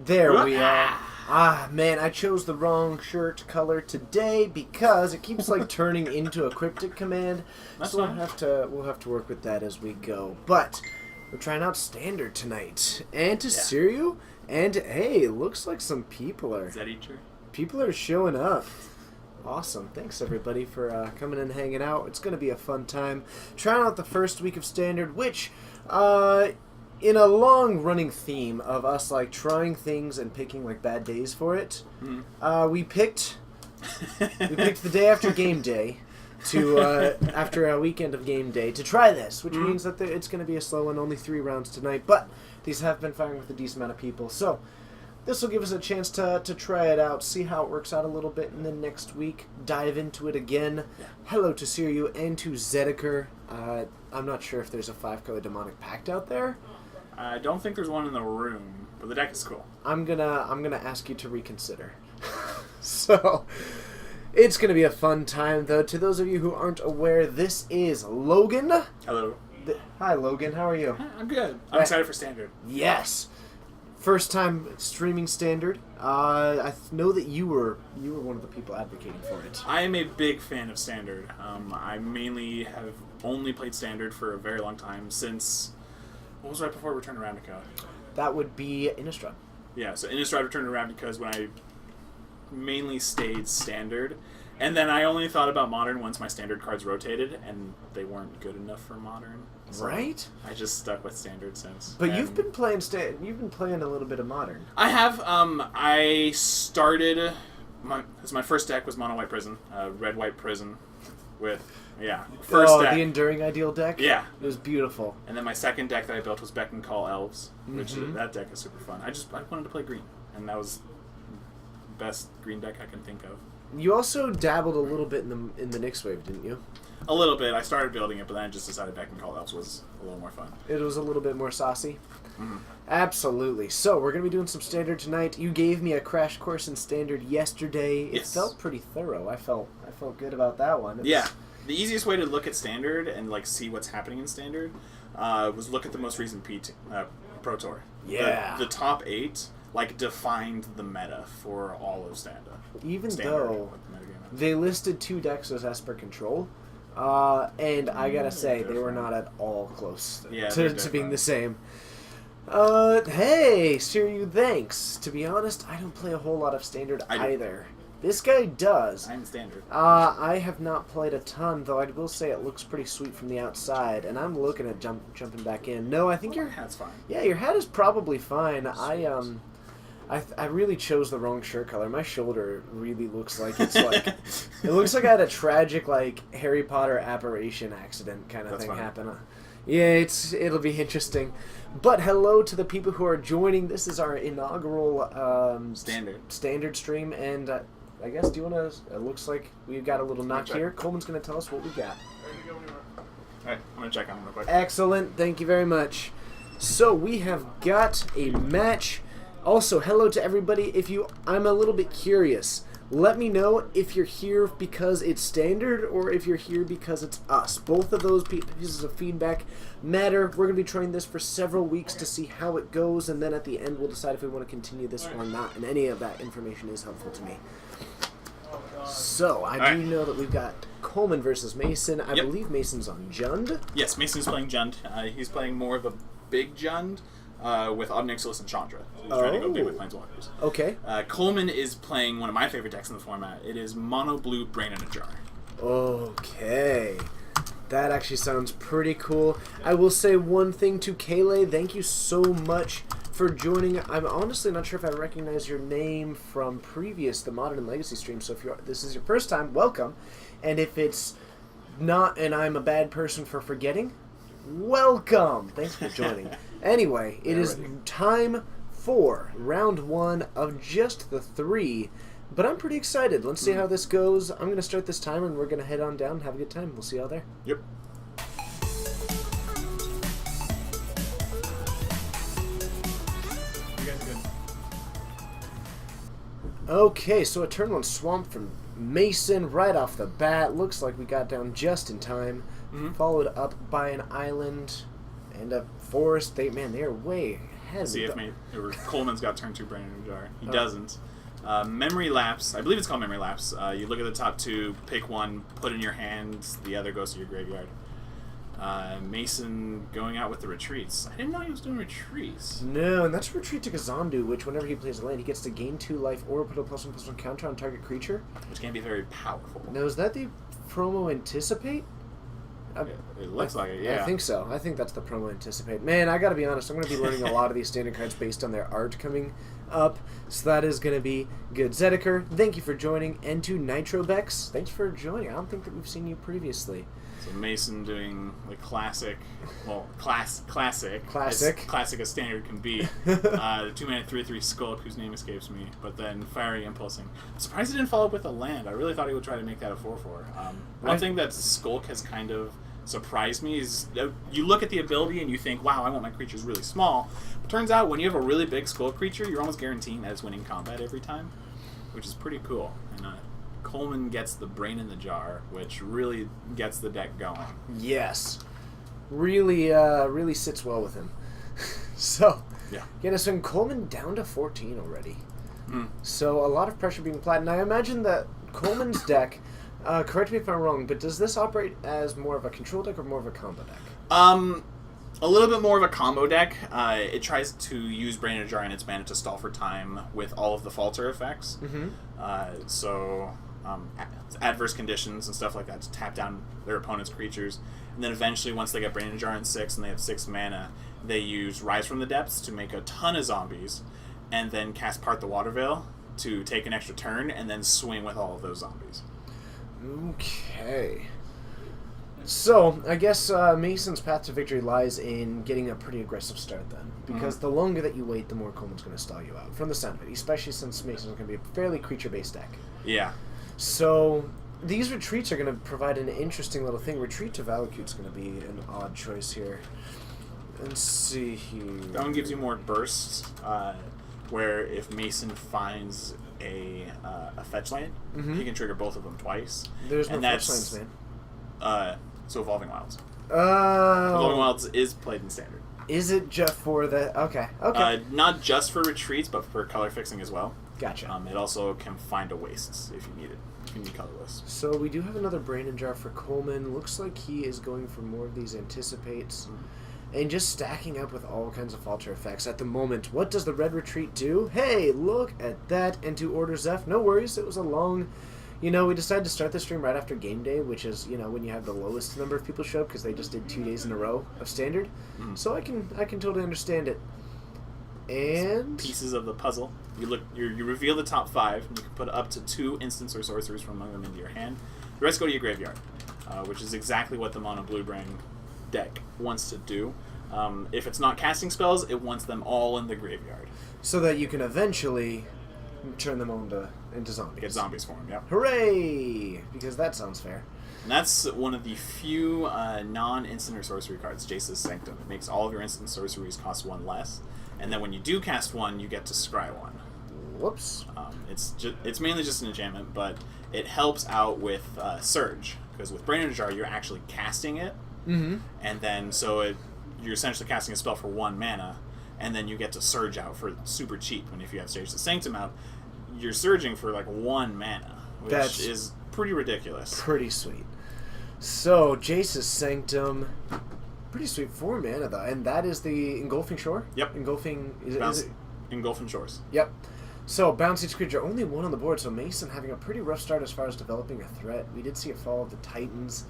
There we are. Ah, man, I chose the wrong shirt color today because it keeps like turning into a cryptic command. That's so fine. we'll have to work with that as we go. But we're trying out standard tonight, and to Siriu, and hey, looks like some people are showing up. Awesome. Thanks, everybody, for coming and hanging out. It's going to be a fun time. Trying out the first week of Standard, which, in a long-running theme of us, like, trying things and picking, like, bad days for it, we picked the day after game day to, after a weekend of game day, to try this, which means that it's going to be a slow one, only 3 rounds tonight, but these have been firing with a decent amount of people, so this will give us a chance to try it out, see how it works out a little bit, and then next week, dive into it again. Yeah. Hello to Siriu and to Zediker. I'm not sure if there's a 5-color Demonic Pact out there. I don't think there's one in the room, but the deck is cool. I'm gonna ask you to reconsider. So, it's gonna be a fun time, though. To those of you who aren't aware, this is Logan. Hello. Hi, Logan. How are you? I'm good. I'm excited for Standard. Yes. First time streaming Standard. I know that you were one of the people advocating for it. I am a big fan of Standard. I mainly have only played Standard for a very long time, since... What was right before Return to Ravnica? That would be Innistrad. Yeah, so Innistrad Return to Ravnica is when I mainly stayed Standard. And then I only thought about Modern once my Standard cards rotated, and they weren't good enough for Modern. So right? I just stuck with Standard since. But you've been playing a little bit of Modern. I have. I started my first deck was Mono White Prison, Red White Prison, with first deck. The Enduring Ideal deck. Yeah, it was beautiful. And then my second deck that I built was Beck and Call Elves, which that deck is super fun. I wanted to play green, and that was the best green deck I can think of. You also dabbled a little bit in the Nyx wave, didn't you? A little bit. I started building it, but then I just decided Beck and Call Elves was a little more fun. It was a little bit more saucy. Mm-hmm. Absolutely. So we're going to be doing some Standard tonight. You gave me a crash course in Standard yesterday. Yes. It felt pretty thorough. I felt good about that one. Yeah. The easiest way to look at Standard and like see what's happening in Standard was look at the most recent Pro Tour. Yeah. The top 8 like defined the meta for all of Standard. Even though they listed 2 decks as Esper Control, and I gotta say, they were not at all close to being the same. Hey, Siriu, thanks. To be honest, I don't play a whole lot of Standard either. This guy does. I'm Standard. I have not played a ton, though I will say it looks pretty sweet from the outside, and I'm looking at jumping back in. No, I think your hat's fine. Yeah, your hat is probably fine. I really chose the wrong shirt color. My shoulder really looks like it's like it looks like I had a tragic like Harry Potter apparition accident kind of thing happen. Yeah, it'll be interesting. But hello to the people who are joining. This is our inaugural standard stream, and I guess do you want to? It looks like we've got a little notch here. Coleman's going to tell us what we got. All right, I'm going to check on him real quick. Excellent, thank you very much. So we have got a match. Also, hello to everybody. I'm a little bit curious. Let me know if you're here because it's Standard or if you're here because it's us. Both of those pieces of feedback matter. We're going to be trying this for several weeks to see how it goes, and then at the end we'll decide if we want to continue this or not, and any of that information is helpful to me. So, I do know that we've got Coleman versus Mason. I believe Mason's on Jund. Yes, Mason's playing Jund. He's playing more of a big Jund. With Obnixilis and Chandra. So he's trying to go big with Planeswalkers. Okay. Coleman is playing one of my favorite decks in the format. It is Mono Blue Brain in a Jar. Okay. That actually sounds pretty cool. I will say one thing to Kayleigh. Thank you so much for joining. I'm honestly not sure if I recognize your name from the Modern and Legacy stream, so if this is your first time, welcome. And if it's not and I'm a bad person for forgetting, welcome. Thanks for joining. Anyway, it is time for round 1 of just the 3, but I'm pretty excited. Let's see how this goes. I'm going to start this timer, and we're going to head on down and have a good time. We'll see y'all there. Yep. You guys are good. Okay, so a turn 1 Swamp from Mason right off the bat. Looks like we got down just in time. Followed up by an island and a forest. They are way head. See if Coleman's got turn 2 Brain in the Jar. He doesn't. Memory Lapse. I believe it's called Memory Lapse. You look at the top 2, pick one, put in your hand, the other goes to your graveyard. Mason going out with the retreats. I didn't know he was doing retreats. No, and that's retreat to Kazandu, which whenever he plays a land, he gets to gain 2 life or put a +1/+1 counter on target creature. Which can be very powerful. Now, is that the promo Anticipate? It looks like it, yeah. I think so. I think that's the promo Anticipate. Man, I gotta be honest, I'm gonna be learning a lot of these standard cards based on their art coming up, so that is gonna be good. Zediker, thank you for joining, and to Nitrobex, thanks for joining. I don't think that we've seen you previously. So Mason doing the classic, classic as standard can be. The 2-mana 3/3 Skulk, whose name escapes me, but then Fiery Impulsing. I'm surprised he didn't follow up with a land. I really thought he would try to make that a 4/4. One thing that Skulk has kind of surprised me is you look at the ability and you think, wow, I want my creatures really small. But turns out when you have a really big Skulk creature, you're almost guaranteeing that it's winning combat every time, which is pretty cool. And Coleman gets the Brain in the Jar, which really gets the deck going. Yes. Really sits well with him. So, yeah. Gonna swing Coleman down to 14 already. So, a lot of pressure being applied. And I imagine that Coleman's deck, correct me if I'm wrong, but does this operate as more of a control deck or more of a combo deck? A little bit more of a combo deck. It tries to use Brain in a Jar and its mana to stall for time with all of the Falter effects. Adverse conditions and stuff like that to tap down their opponent's creatures. And then eventually, once they get Brain in a Jar in 6 and they have 6 mana, they use Rise from the Depths to make a ton of zombies, and then cast Part the Waterveil to take an extra turn, and then swing with all of those zombies. Okay. So, I guess Mason's path to victory lies in getting a pretty aggressive start then. Because the longer that you wait, the more Coleman's going to stall you out, from the sound of it, especially since Mason's going to be a fairly creature-based deck. Yeah. So, these retreats are going to provide an interesting little thing. Retreat to Valakute's going to be an odd choice here. Let's see here. That one gives you more bursts, where if Mason finds a fetch land, he can trigger both of them twice. There's no fetch lands, man. So Evolving Wilds. Oh. Evolving Wilds is played in Standard. Is it just for the... Okay. Not just for retreats, but for color fixing as well. Gotcha. It also can find a wastes if you need it. If you need colorless. So we do have another Brain in Jar for Coleman. Looks like he is going for more of these Anticipates. And just stacking up with all kinds of Falter effects. At the moment, what does the Red Retreat do? Hey, look at that. And to Order Zeph. No worries, it was a long... we decided to start the stream right after game day, which is, when you have the lowest number of people show up because they just did 2 days in a row of Standard. So I can totally understand it. And pieces of the puzzle. You reveal the top 5, and you can put up to 2 instants or sorceries from among them into your hand. The rest go to your graveyard, which is exactly what the Mono Blue Brain deck wants to do. If it's not casting spells, it wants them all in the graveyard, so that you can eventually turn them into zombies. Get zombies for them, yeah. Hooray! Because that sounds fair. And that's one of the few non-instant or sorcery cards, Jace's Sanctum. It makes all of your instant sorceries cost 1 less. And then when you do cast 1, you get to scry 1. Whoops. It's mainly just an enchantment, but it helps out with Surge. Because with Brain in a Jar, you're actually casting it. And then, you're essentially casting a spell for 1 mana, and then you get to Surge out for super cheap. And if you have Jace's Sanctum out, you're surging for 1 mana, which is pretty ridiculous. Pretty sweet. So, Jace's Sanctum, pretty sweet 4 mana though, and that is the Engulfing Shore? Yep. Engulfing Engulfing Shores. Yep. So, bounce each creature, only 1 on the board, so Mason having a pretty rough start as far as developing a threat. We did see a Fall of the Titans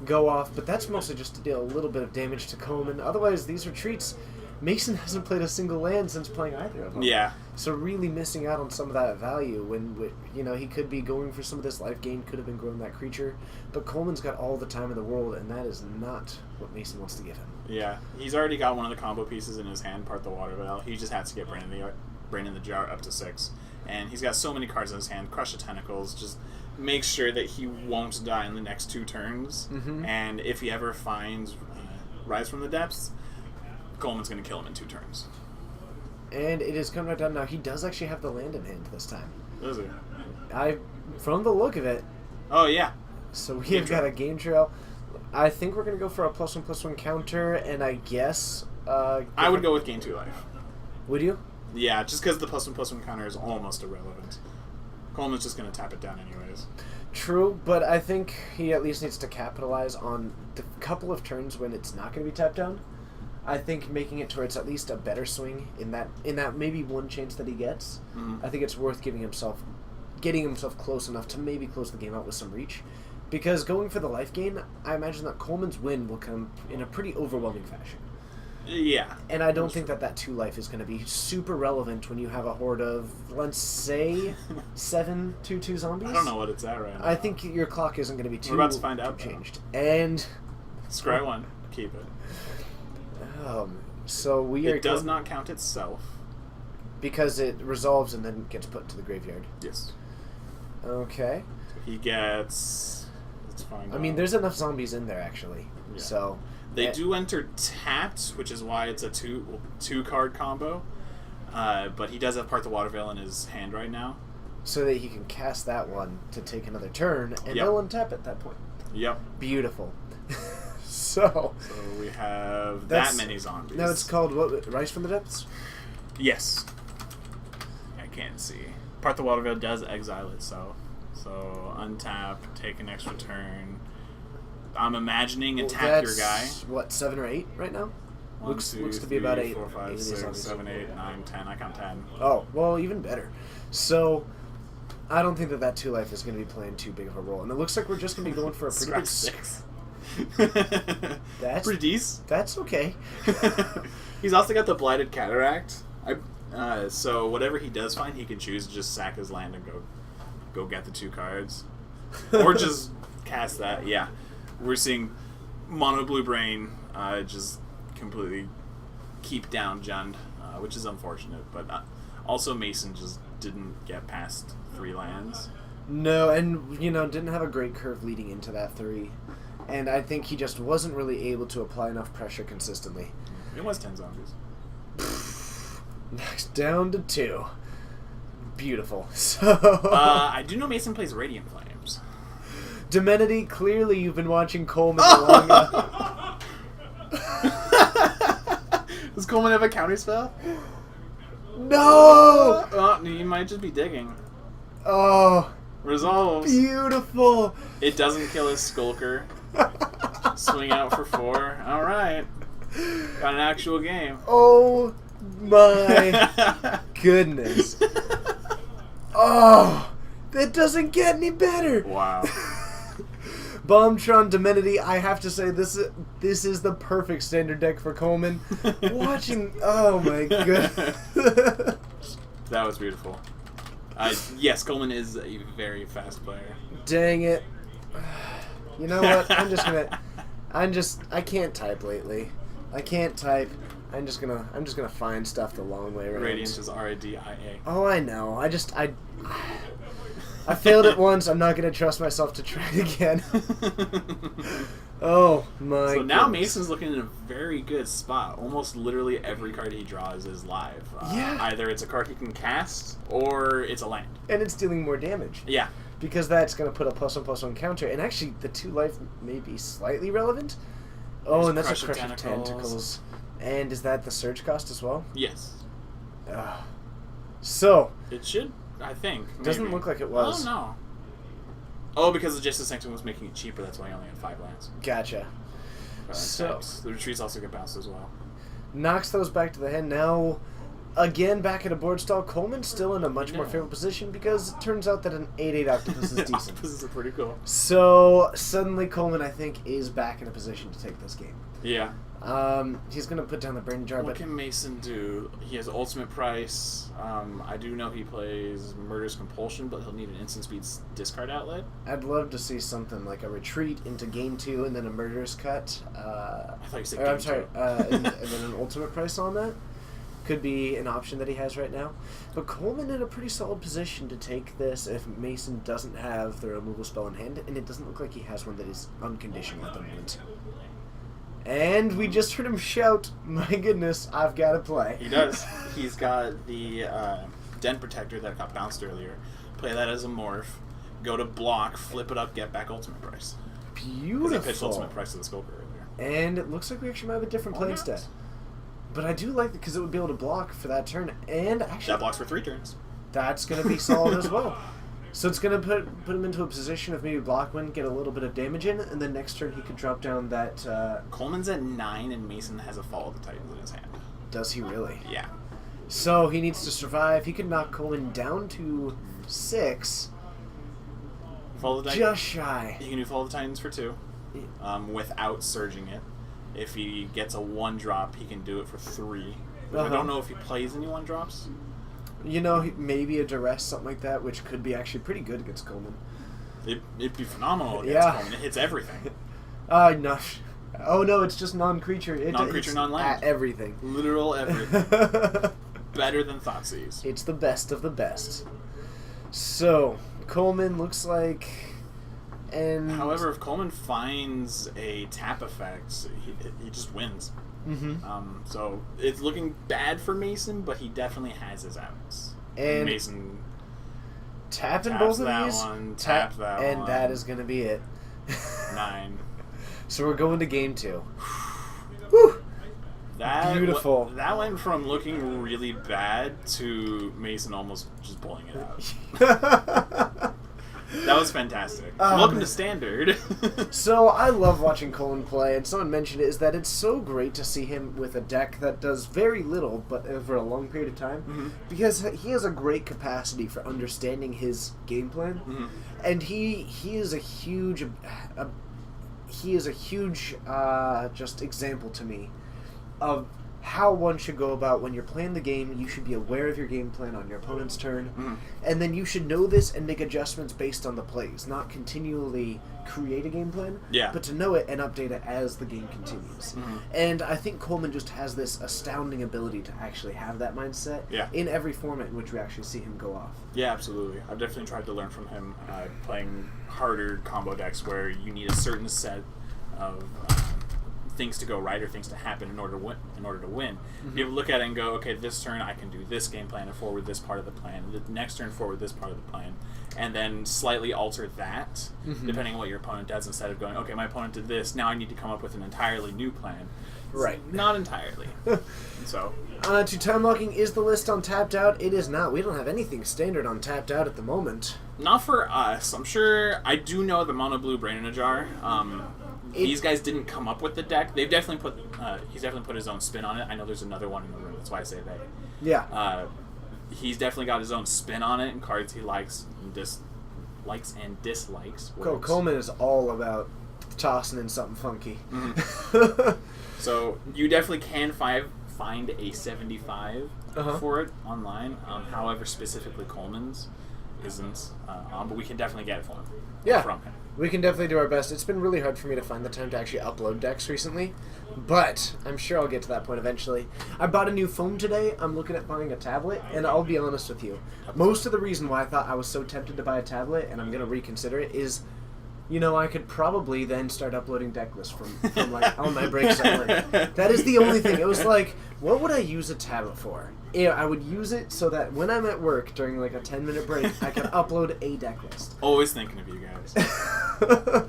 go off, but that's mostly just to deal a little bit of damage to Coleman. Otherwise, these retreats, Mason hasn't played a single land since playing either of them. Yeah. So really missing out on some of that value when he could be going for some of this life gain, could have been growing that creature. But Coleman's got all the time in the world, and that is not what Mason wants to give him. Yeah. He's already got one of the combo pieces in his hand, Part the Waterveil. He just has to get Brain in the Jar up to 6. And he's got so many cards in his hand. Crush the Tentacles just makes sure that he won't die in the next 2 turns. And if he ever finds Rise from the Depths, Coleman's going to kill him in 2 turns. And it is coming right down now. He does actually have the land in hand this time. Does he? From the look of it. Oh, yeah. So we have got a game trail. I think we're going to go for a +1/+1 counter, and I guess... I would go with gain 2 life. Would you? Yeah, just because the +1/+1 counter is almost irrelevant. Coleman's just going to tap it down anyways. True, but I think he at least needs to capitalize on the couple of turns when it's not going to be tapped down. I think making it to where it's at least a better swing in that maybe one chance that he gets. I think it's worth getting himself close enough to maybe close the game out with some reach. Because going for the life gain, I imagine that Coleman's win will come in a pretty overwhelming fashion. Yeah. And I don't think that 2 life is going to be super relevant when you have a horde of, let's say, 7 2/2 zombies. I don't know what it's at right now. I think your clock isn't going to be too, we're about to find out, changed. And Scry 1. Keep it. So we are. It does not count itself. Because it resolves and then gets put to the graveyard. Yes. Okay. He gets... Let's find out. I mean, there's enough zombies in there, actually. Yeah. So... They do enter tapped, which is why it's a two card combo. But he does have Part the Water Veil in his hand right now. So that he can cast that one to take another turn, and they'll untap at that point. Yep. Beautiful. So we have that many zombies. Now it's called what? Rise from the Depths? Yes. I can't see. Part the Water Veil does exile it, so untap, take an extra turn. I'm imagining and tap your guy. What, 7 or 8 right now? 1, looks 2, to be about 8. 4, 5, 6, 7, 8, 9, 10. I count 10. Oh, well, even better. So, I don't think that 2 life is going to be playing too big of a role. And it looks like we're just going to be going for a pretty good 6. That's pretty decent. That's okay. He's also got the Blighted Cataract. So whatever he does find, he can choose to just sack his land and go get the 2 cards. Or just cast that. Yeah. We're seeing Mono Blue Brain just completely keep down Jund, which is unfortunate. But also Mason just didn't get past 3 lands. No, and didn't have a great curve leading into that 3. And I think he just wasn't really able to apply enough pressure consistently. It was 10 zombies. Knocks down to 2. Beautiful. So I do know Mason plays Radiant Flames. Demenity, clearly you've been watching Coleman long enough. Does Coleman have a counter spell? No! He might just be digging. Oh. Resolves. Beautiful. It doesn't kill his Skulker. Swing out for 4. Alright. Got an actual game. Oh my goodness. Oh, that doesn't get any better. Wow. Bombtron Demenity, I have to say this is the perfect standard deck for Coleman. Watching, oh my goodness. That was beautiful. Yes, Coleman is a very fast player. Dang it. You know what? I can't type lately. I can't type. I'm just gonna find stuff the long way around. Radiant is RADIA. Oh, I know. I failed it once. I'm not gonna trust myself to try it again. Oh my! So now Mason's looking in a very good spot. Almost literally every card he draws is live. Yeah. Either it's a card he can cast, or it's a land. And it's dealing more damage. Yeah. Because that's going to put a +1/+1 counter. And actually, the 2 life may be slightly relevant. Oh, and that's a Crush of Tentacles. And is that the Surge cost as well? Yes. So. It should, I think. Doesn't maybe. look like it was. Oh, no. Oh, because the Justice Sanctum was making it cheaper. That's why he only had 5 lands. Gotcha. So. The retreats also get bounced as well. Knocks those back to the hand. Now, again, back at a board stall, Coleman's still in a much more favorable position because it turns out that an 8/8 Octopus is decent. Octopuses are pretty cool. So, suddenly Coleman, I think, is back in a position to take this game. Yeah. He's going to put down the Brain Jar. What can Mason do? He has Ultimate Price. I do know he plays Murderous Compulsion, but he'll need an instant speed discard outlet. I'd love to see something like a retreat into game 2 and then a Murderous Cut. I thought you said game game I'm sorry, 2. and then an Ultimate Price on that. Could be an option that he has right now. But Coleman in a pretty solid position to take this if Mason doesn't have the removal spell in hand, and it doesn't look like he has one that is unconditional at the moment. And we just heard him shout, my goodness, I've got to play. He does. He's got the Den Protector that got bounced earlier. Play that as a morph. Go to block, flip it up, get back Ultimate Price. Beautiful. Because I pitched Ultimate Price to the Skulker earlier. And it looks like we actually might have a different play instead. But I do like it because it would be able to block for that turn, and actually that blocks for 3 turns. That's going to be solid as well. So it's going to put him into a position of maybe block one, get a little bit of damage in, and then next turn he could drop down that... Coleman's at 9, and Mason has a Fall of the Titans in his hand. Does he really? Yeah. So he needs to survive. He could knock Coleman down to 6. Fall of the Titans. Just shy. He can do Fall of the Titans for 2 without surging it. If he gets a 1-drop, he can do it for 3. I don't know if he plays any 1-drops. You know, maybe a duress, something like that, which could be actually pretty good against Coleman. It'd be phenomenal against Coleman. It hits everything. No. Oh, no, it's just non-creature. Non-creature, non-land. Everything. Literal everything. Better than Thoughtseize. It's the best of the best. So, Coleman looks like... And however, if Coleman finds a tap effect, he just wins. Mm-hmm. So it's looking bad for Mason, but he definitely has his outs. And Mason tapping both of these, tap that one, and that is going to be it. 9. So we're going to game 2. Whew. Beautiful. That went from looking really bad to Mason almost just pulling it out. That was fantastic. Welcome to Standard. So I love watching Coleman play, and someone mentioned it, is that it's so great to see him with a deck that does very little, but over a long period of time, because he has a great capacity for understanding his game plan, and he is a huge just example to me of how one should go about when you're playing the game. You should be aware of your game plan on your opponent's turn, and then you should know this and make adjustments based on the plays, not continually create a game plan, but to know it and update it as the game continues. And I think Coleman just has this astounding ability to actually have that mindset in every format in which we actually see him go off. Yeah, absolutely. I've definitely tried to learn from him playing harder combo decks where you need a certain set of things to go right or things to happen in order to win. You look at it and go, okay, this turn I can do this game plan and forward this part of the plan. The next turn forward this part of the plan, and then slightly alter that depending on what your opponent does. Instead of going, okay, my opponent did this, now I need to come up with an entirely new plan. Right. Not entirely. So. To time locking, is the list on Tapped Out? It is not. We don't have anything standard on Tapped Out at the moment. Not for us. I'm sure. I do know the Mono Blue Brain in a Jar. These guys didn't come up with the deck. They've definitely put. He's definitely put his own spin on it. I know there's another one in the room. That's why I say they. Yeah. He's definitely got his own spin on it and cards he likes and dislikes. Coleman is all about tossing in something funky. So you definitely can find a 75 for it online. However, specifically Coleman's isn't on, but we can definitely get it for him. Yeah. From him. We can definitely do our best. It's been really hard for me to find the time to actually upload decks recently, but I'm sure I'll get to that point eventually. I bought a new phone today. I'm looking at buying a tablet, and I'll be honest with you. Most of the reason why I thought I was so tempted to buy a tablet, and I'm going to reconsider it, is, you know, I could probably then start uploading deck lists from like on my breaks at work. That is the only thing. It was like, what would I use a tablet for? Yeah, I would use it so that when I'm at work during like a 10-minute break, I could upload a deck list. Always thinking of you guys.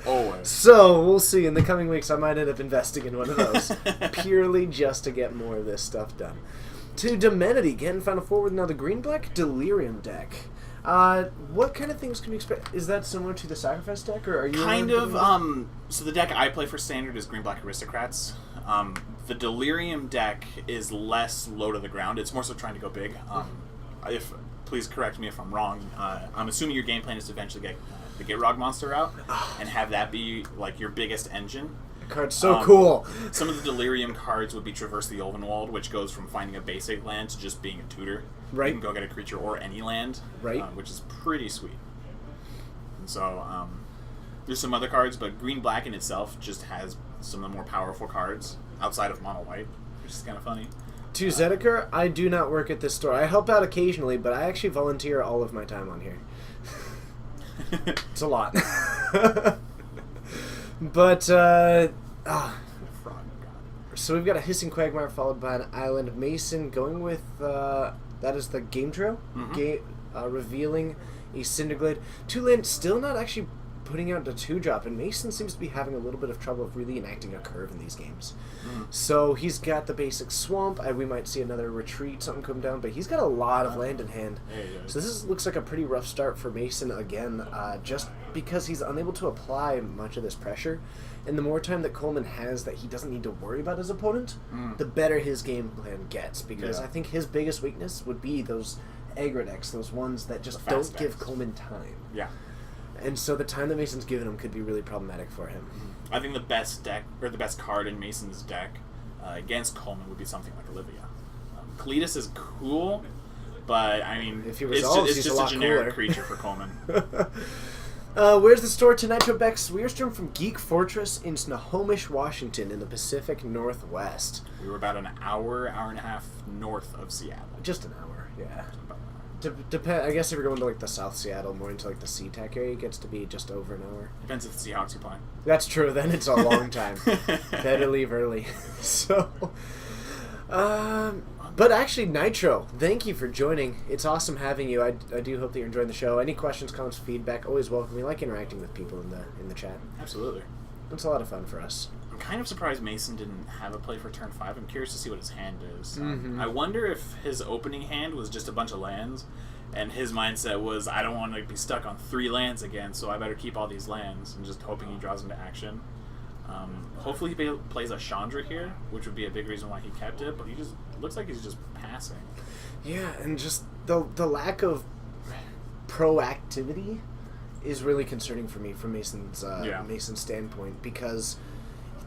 Always. So we'll see. In the coming weeks, I might end up investing in one of those purely just to get more of this stuff done. To Demenity, getting Final Four with now the green-black Delirium deck. What kind of things can we expect? Is that similar to the Sacrifice deck, or are you kind of? So the deck I play for Standard is green-black Aristocrats. The Delirium deck is less low to the ground. It's more so trying to go big. Please correct me if I'm wrong. I'm assuming your game plan is to eventually get the Gitrog monster out and have that be like your biggest engine. The card's so cool. Some of the Delirium cards would be Traverse the Ulvenwald, which goes from finding a basic land to just being a tutor. Right. You can go get a creature or any land, right? Which is pretty sweet. And so there's some other cards, but green-black in itself just has some of the more powerful cards outside of mono-white, which is kind of funny. To Zedekar, I do not work at this store. I help out occasionally, but I actually volunteer all of my time on here. It's a lot. But, so we've got a Hissing Quagmire followed by an Island Mason going with, that is the Game Trail, revealing a Cinderglade. 2-land, still not actually putting out the 2-drop, and Mason seems to be having a little bit of trouble of really enacting a curve in these games. So he's got the basic swamp, and we might see another retreat, something come down, but he's got a lot of land in hand. So this looks like a pretty rough start for Mason again, just because he's unable to apply much of this pressure. And the more time that Coleman has that he doesn't need to worry about his opponent, the better his game plan gets, because I think his biggest weakness would be those aggro decks, those ones that just don't give Coleman time. Yeah. And so the time that Mason's given him could be really problematic for him. I think the best deck, or the best card in Mason's deck against Coleman would be something like Olivia. Kalitas is cool, but I mean, if he resolves, it's just a generic creature for Coleman. Where's the store to Nitro Bex? We are streaming from Geek Fortress in Snohomish, Washington, in the Pacific Northwest. We were about an hour and a half north of Seattle. Just an hour, yeah. Depend. I guess if you're going to like the South Seattle, more into like the SeaTac area, it gets to be just over an hour. Depends if the Seahawks are playing. That's true. Then it's a long time. Better leave early. So, but actually, Nitro, thank you for joining. It's awesome having you. I do hope that you're enjoying the show. Any questions, comments, feedback, always welcome. We like interacting with people in the chat. Absolutely. It's a lot of fun for us. I'm kind of surprised Mason didn't have a play for turn 5. I'm curious to see what his hand is. I wonder if his opening hand was just a bunch of lands, and his mindset was, I don't want to be stuck on 3 lands again, so I better keep all these lands, and just hoping he draws into action. Hopefully he plays a Chandra here, which would be a big reason why he kept it, but he just looks like he's just passing. Yeah, and just the lack of proactivity is really concerning for me from Mason's standpoint, because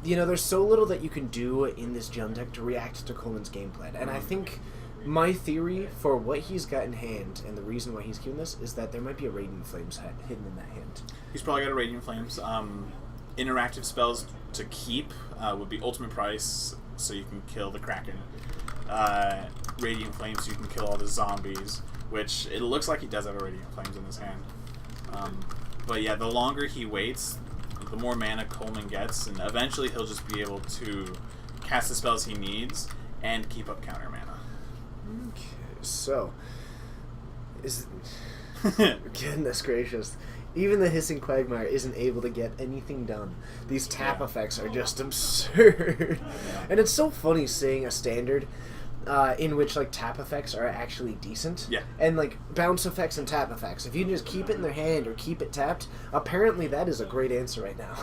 there's so little that you can do in this jump deck to react to Coleman's game plan. And I think my theory for what he's got in hand and the reason why he's keeping this is that there might be a Radiant Flames hidden in that hand. He's probably got a Radiant Flames. Interactive spells to keep would be Ultimate Price, so you can kill the Kraken. Radiant Flames, so you can kill all the zombies, which it looks like he does have a Radiant Flames in his hand. But yeah, the longer he waits, the more mana Coleman gets, and eventually he'll just be able to cast the spells he needs and keep up counter mana. Okay, so goodness gracious. Even the Hissing Quagmire isn't able to get anything done. These tap effects are just absurd. And it's so funny seeing a standard in which like tap effects are actually decent. Yeah. And like bounce effects and tap effects. If you can just keep it in their hand or keep it tapped, apparently that is a great answer right now.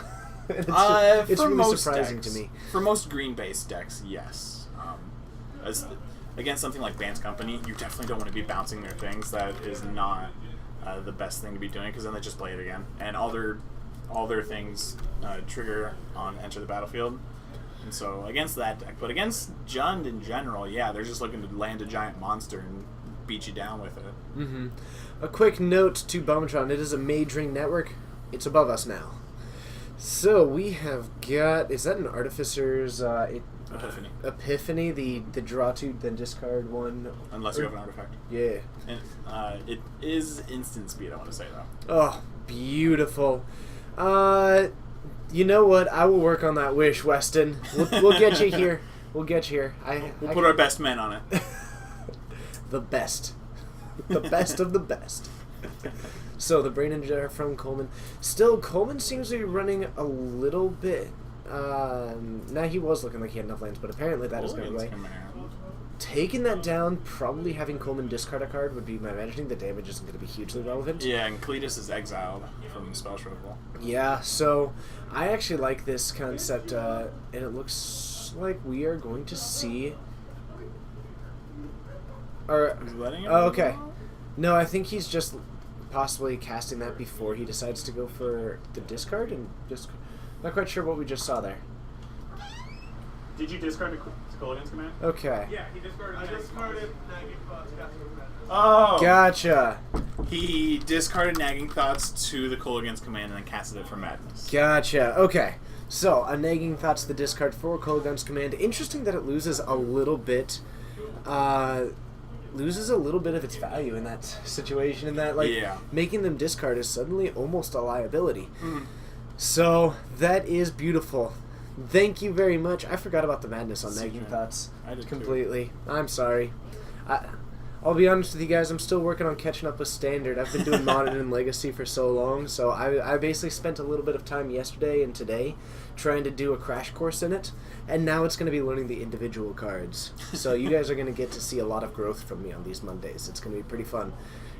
It's really surprising decks, to me. For most green-based decks, yes. Against something like Bance Company, you definitely don't want to be bouncing their things. That is not the best thing to be doing, because then they just play it again, and all their things trigger on enter the battlefield. And so against that deck, but against Jund in general, yeah, they're just looking to land a giant monster and beat you down with it. A quick note to Bomatron: it is a Mage-Ring network. It's above us now. So we have got, is that an Artificer's Epiphany, the draw to then discard one? Unless you have an artifact. Yeah. And it is instant speed, I want to say, though. Oh, beautiful. You know what? I will work on that wish, Weston. We'll get you here. We'll get you here. We'll put our best men on it. The best. The best of the best. So, the Brain Ninja from Coleman. Still, Coleman seems to be running a little bit. Now, he was looking like he had enough lands, but apparently that is going away. Taking that down, probably having Coleman discard a card would be my imagining. The damage isn't going to be hugely relevant. Yeah, and Kalitas is exiled from Spell Shuffle. Yeah, so I actually like this concept, and it looks like we are going to see... He's letting it okay. No, I think he's just possibly casting that before he decides to go for the discard, and just not quite sure what we just saw there. Did you discard the Skulligan's Command? Okay. Yeah, he discarded. I discarded Nagging Thoughts. Oh! Gotcha! He discarded Nagging Thoughts to the Kolaghan's Command and then casted it for Madness. Gotcha. Okay. So, a Nagging Thoughts the discard for Kolaghan's Command. Interesting that it loses a little bit of its value in that situation, in that, like, making them discard is suddenly almost a liability. So, that is beautiful. Thank you very much. I forgot about the madness on Nagging Thoughts. I did completely. Too. I'm sorry. I'll be honest with you guys, I'm still working on catching up with Standard. I've been doing Modern and Legacy for so long, so I basically spent a little bit of time yesterday and today trying to do a crash course in it, and now it's going to be learning the individual cards. So you guys are going to get to see a lot of growth from me on these Mondays. It's going to be pretty fun.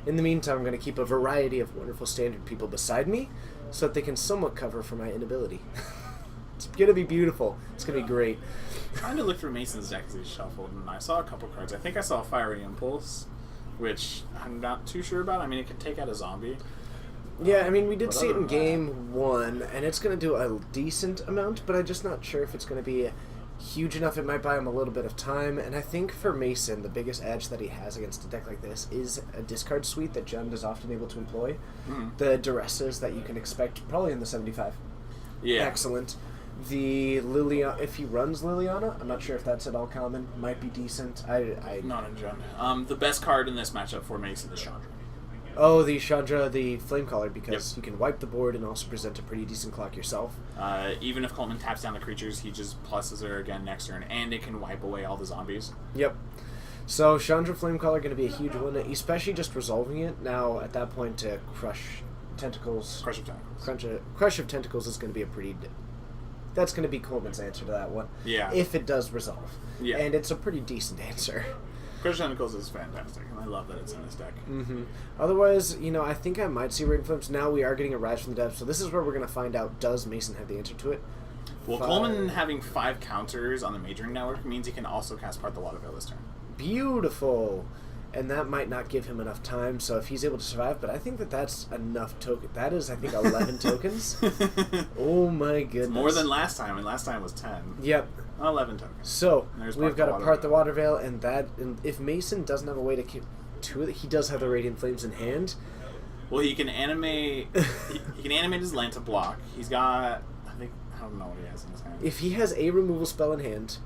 In the meantime, I'm going to keep a variety of wonderful Standard people beside me so that they can somewhat cover for my inability. It's going to be beautiful. It's going to be great. Trying to look through Mason's deck as he shuffled, and I saw a couple cards. I think I saw Fiery Impulse, which I'm not too sure about. I mean, it can take out a zombie. Yeah, I mean, we did see it in game 1, and it's going to do a decent amount, but I'm just not sure if it's going to be huge enough. It might buy him a little bit of time, and I think for Mason, the biggest edge that he has against a deck like this is a discard suite that Jund is often able to employ. The Duresses that you can expect probably in the 75. Yeah. Excellent. The Liliana, if he runs Liliana, I'm not sure if that's at all common. Might be decent. Not in Jund. The best card in this matchup for Mason is Chandra. Oh, the Chandra, the Flamecaller, because you can wipe the board and also present a pretty decent clock yourself. Even if Coleman taps down the creatures, he just pluses her again next turn, and it can wipe away all the zombies. Yep. So Chandra Flamecaller going to be a huge one, especially just resolving it. Now, at that point, Crush Tentacles. Crush of Tentacles. Crush of Tentacles is going to be a pretty... That's going to be Coleman's answer to that one. Yeah. If it does resolve. Yeah. And it's a pretty decent answer. Crush of Tentacles is fantastic, and I love that it's in this deck. Otherwise, I think I might see Radiant Flames. Now we are getting a Rise from the Depths, so this is where we're going to find out, does Mason have the answer to it? Well, Coleman having 5 counters on the Majoring Network means he can also cast Part the Waterveil this turn. Beautiful! And that might not give him enough time, so if he's able to survive, but I think that's enough token. That is, I think, 11 tokens. Oh my goodness. It's more than last time, and last time was 10. Yep. 11 tokens. So, we've got to part the Waterveil, and if Mason doesn't have a way to keep two of it, he does have the Radiant Flames in hand. Well, he can animate he can animate his land to block. He's got, I don't know what he has in his hand. If he has a removal spell in hand,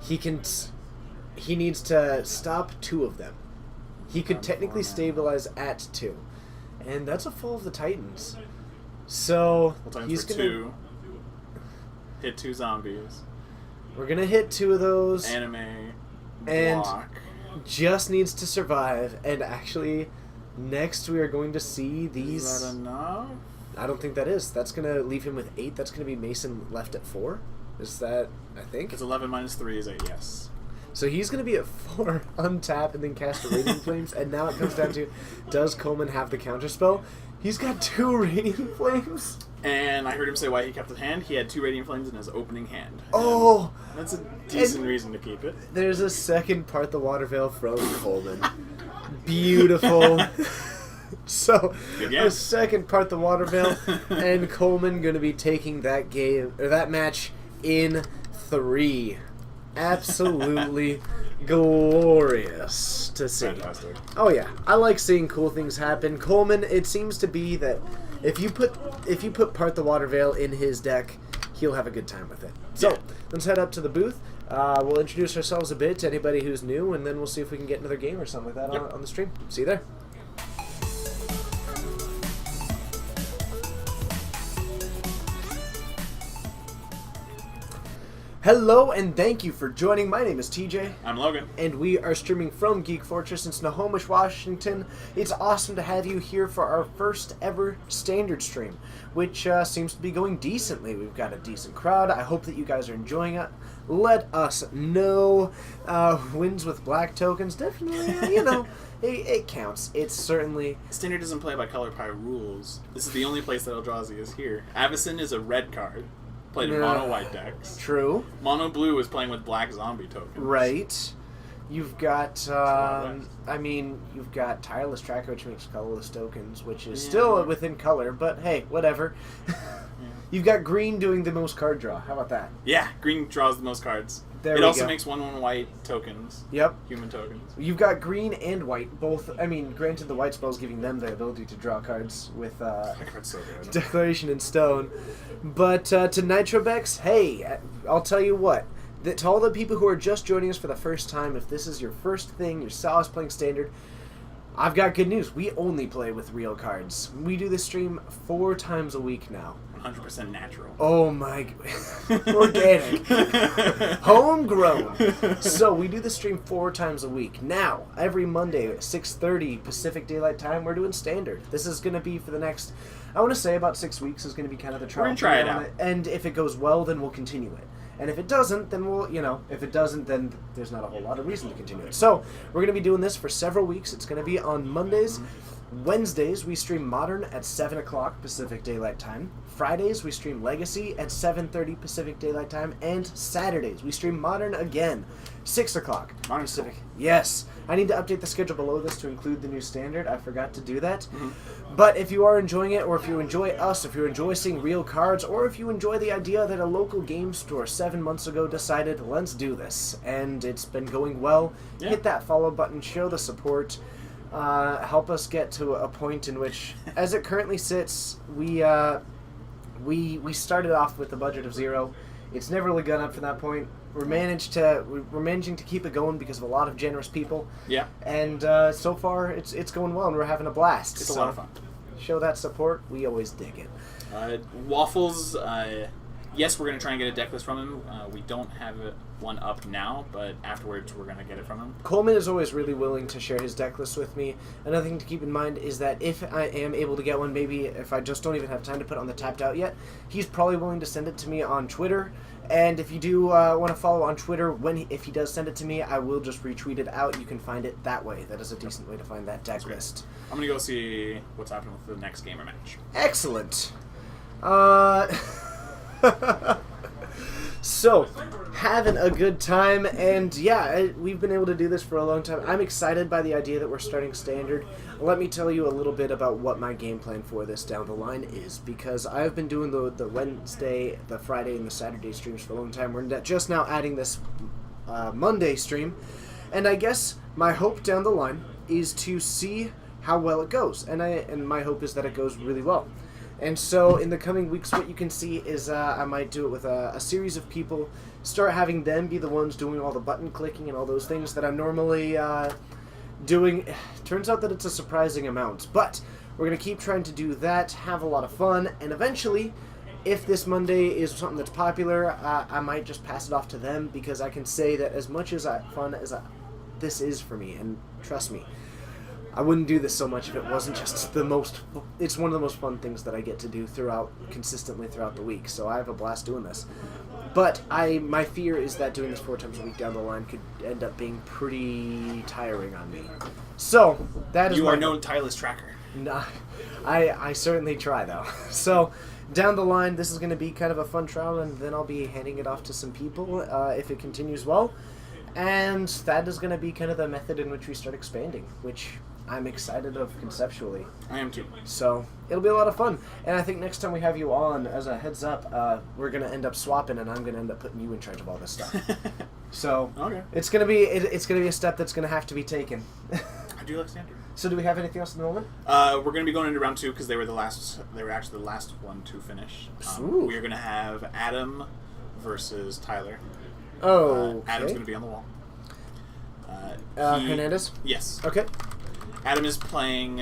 he needs to stop 2 of them. He could technically stabilize at 2. And that's a Fall of the Titans. So, he's going to... hit 2 zombies. We're going to hit 2 of those. Animate. And block. Just needs to survive. And actually, next we are going to see these... Is that enough? I don't think that is. That's going to leave him with 8. That's going to be Mason left at 4. Is that, I think? It's 11 minus 3 is 8, yes. So he's going to be at 4, untap, and then cast a Radiant Flames. And now it comes down to, does Coleman have the counterspell? He's got 2 Radiant Flames. And I heard him say why he kept it in hand. He had 2 Radiant Flames in his opening hand. Oh! That's a decent reason to keep it. There's a second Part the Waterveil from Coleman. Beautiful. So, a second Part the Waterveil, and Coleman going to be taking that game, or that match in 3. Absolutely glorious to see. Fantastic. Oh yeah, I like seeing cool things happen. Coleman, it seems to be that if you put Part the Waterveil in his deck, he'll have a good time with it. So let's head up to the booth. We'll introduce ourselves a bit to anybody who's new, and then we'll see if we can get another game or something like that on the stream. See you there. Hello and thank you for joining. My name is TJ. I'm Logan. And we are streaming from Geek Fortress in Snohomish, Washington. It's awesome to have you here for our first ever Standard stream, which seems to be going decently. We've got a decent crowd. I hope that you guys are enjoying it. Let us know. Wins with black tokens, definitely, it counts. It's certainly... Standard doesn't play by color pie rules. This is the only place that Eldrazi is here. Avacyn is a red card. Played in mono-white decks. True. Mono-blue is playing with black zombie tokens. Right. You've got, you've got Tireless Tracker, which makes colorless tokens, which is still within color, but hey, whatever. You've got green doing the most card draw. How about that? Yeah, green draws the most cards. It also makes 1/1 white tokens. Yep. Human tokens. You've got green and white, both. I mean, granted, the white spell's giving them the ability to draw cards with Declaration in Stone. But to Nitrobex, hey, I'll tell you what. To all the people who are just joining us for the first time, if this is your first thing, you saw us playing Standard, I've got good news. We only play with real cards. We do this stream 4 times a week now. 100% natural. Oh my... Organic. Homegrown. So we do the stream 4 times a week. Now, every Monday at 6:30 Pacific Daylight Time, we're doing Standard. This is going to be for the next... I want to say about 6 weeks is going to be kind of the trial. We're going to try it out. And if it goes well, then we'll continue it. And if it doesn't, then we'll, if it doesn't, then there's not a whole lot of reason to continue it. So, we're going to be doing this for several weeks. It's going to be on Mondays. Wednesdays, we stream Modern at 7 o'clock Pacific Daylight Time. Fridays, we stream Legacy at 7:30 Pacific Daylight Time. And Saturdays, we stream Modern again, 6 o'clock Pacific. Yes. I need to update the schedule below this to include the new Standard. I forgot to do that. But if you are enjoying it, or if you enjoy us, if you enjoy seeing real cards, or if you enjoy the idea that a local game store 7 months ago decided, let's do this, and it's been going well, hit that follow button, show the support, help us get to a point in which, as it currently sits, we started off with a budget of 0. It's never really gone up from that point. We're managing to keep it going because of a lot of generous people. Yeah. And so far, it's going well, and we're having a blast. It's a lot of fun. Show that support. We always dig it. Waffles. Yes, we're going to try and get a deck list from him. We don't have one up now, but afterwards we're going to get it from him. Coleman is always really willing to share his deck list with me. Another thing to keep in mind is that if I am able to get one, maybe if I just don't even have time to put it on the Tapped Out yet, he's probably willing to send it to me on Twitter. And if you do want to follow on Twitter, if he does send it to me, I will just retweet it out. You can find it that way. That is a decent way to find that deck list. I'm going to go see what's happening with the next gamer match. Excellent. So, having a good time, and yeah, we've been able to do this for a long time. I'm excited by the idea that we're starting Standard. Let me tell you a little bit about what my game plan for this down the line is, because I've been doing the Wednesday, the Friday, and the Saturday streams for a long time. We're just now adding this Monday stream, and I guess my hope down the line is to see how well it goes, and my hope is that it goes really well. And so in the coming weeks, what you can see is I might do it with a series of people, start having them be the ones doing all the button clicking and all those things that I'm normally doing. Turns out that it's a surprising amount, but we're going to keep trying to do that, have a lot of fun, and eventually, if this Monday is something that's popular, I might just pass it off to them, because I can say that as much as fun as this is for me, and trust me, I wouldn't do this so much if it wasn't just it's one of the most fun things that I get to do consistently throughout the week, so I have a blast doing this. But my fear is that doing this 4 times a week down the line could end up being pretty tiring on me. So, that is You are no tireless tracker. Nah, I certainly try, though. So, down the line, this is going to be kind of a fun trial, and then I'll be handing it off to some people if it continues well. And that is going to be kind of the method in which we start expanding, which I'm excited of conceptually. I am too. So, it'll be a lot of fun. And I think next time we have you on, as a heads up, we're going to end up swapping, and I'm going to end up putting you in charge of all this stuff. So, okay. It's going to be a step that's going to have to be taken. I do like Standard. So, do we have anything else in the moment? We're going to be going into round 2 because they were actually the last one to finish. We are going to have Adam versus Tyler. Oh, Adam's going to be on the wall. Hernandez? Yes. Okay. Adam is playing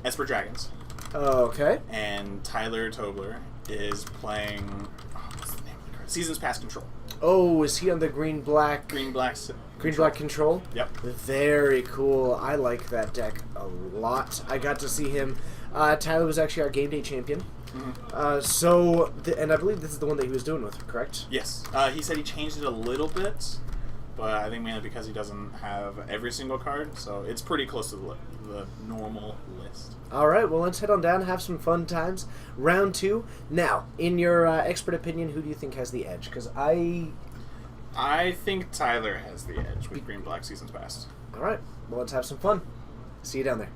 Esper Dragons. Okay. And Tyler Tobler is playing... what's the name of the card? Seasons Past Control. Oh, is he on the green-black... Green-black control? Yep. Very cool. I like that deck a lot. I got to see him. Tyler was actually our game day champion. Mm-hmm. And I believe this is the one that he was doing with, correct? Yes. He said he changed it a little bit, but I think mainly because he doesn't have every single card, so it's pretty close to the normal list. All right, well, let's head on down and have some fun times. Round 2. Now, in your expert opinion, who do you think has the edge? Because I think Tyler has the edge with Green-Black Seasons Past. All right, well, let's have some fun. See you down there.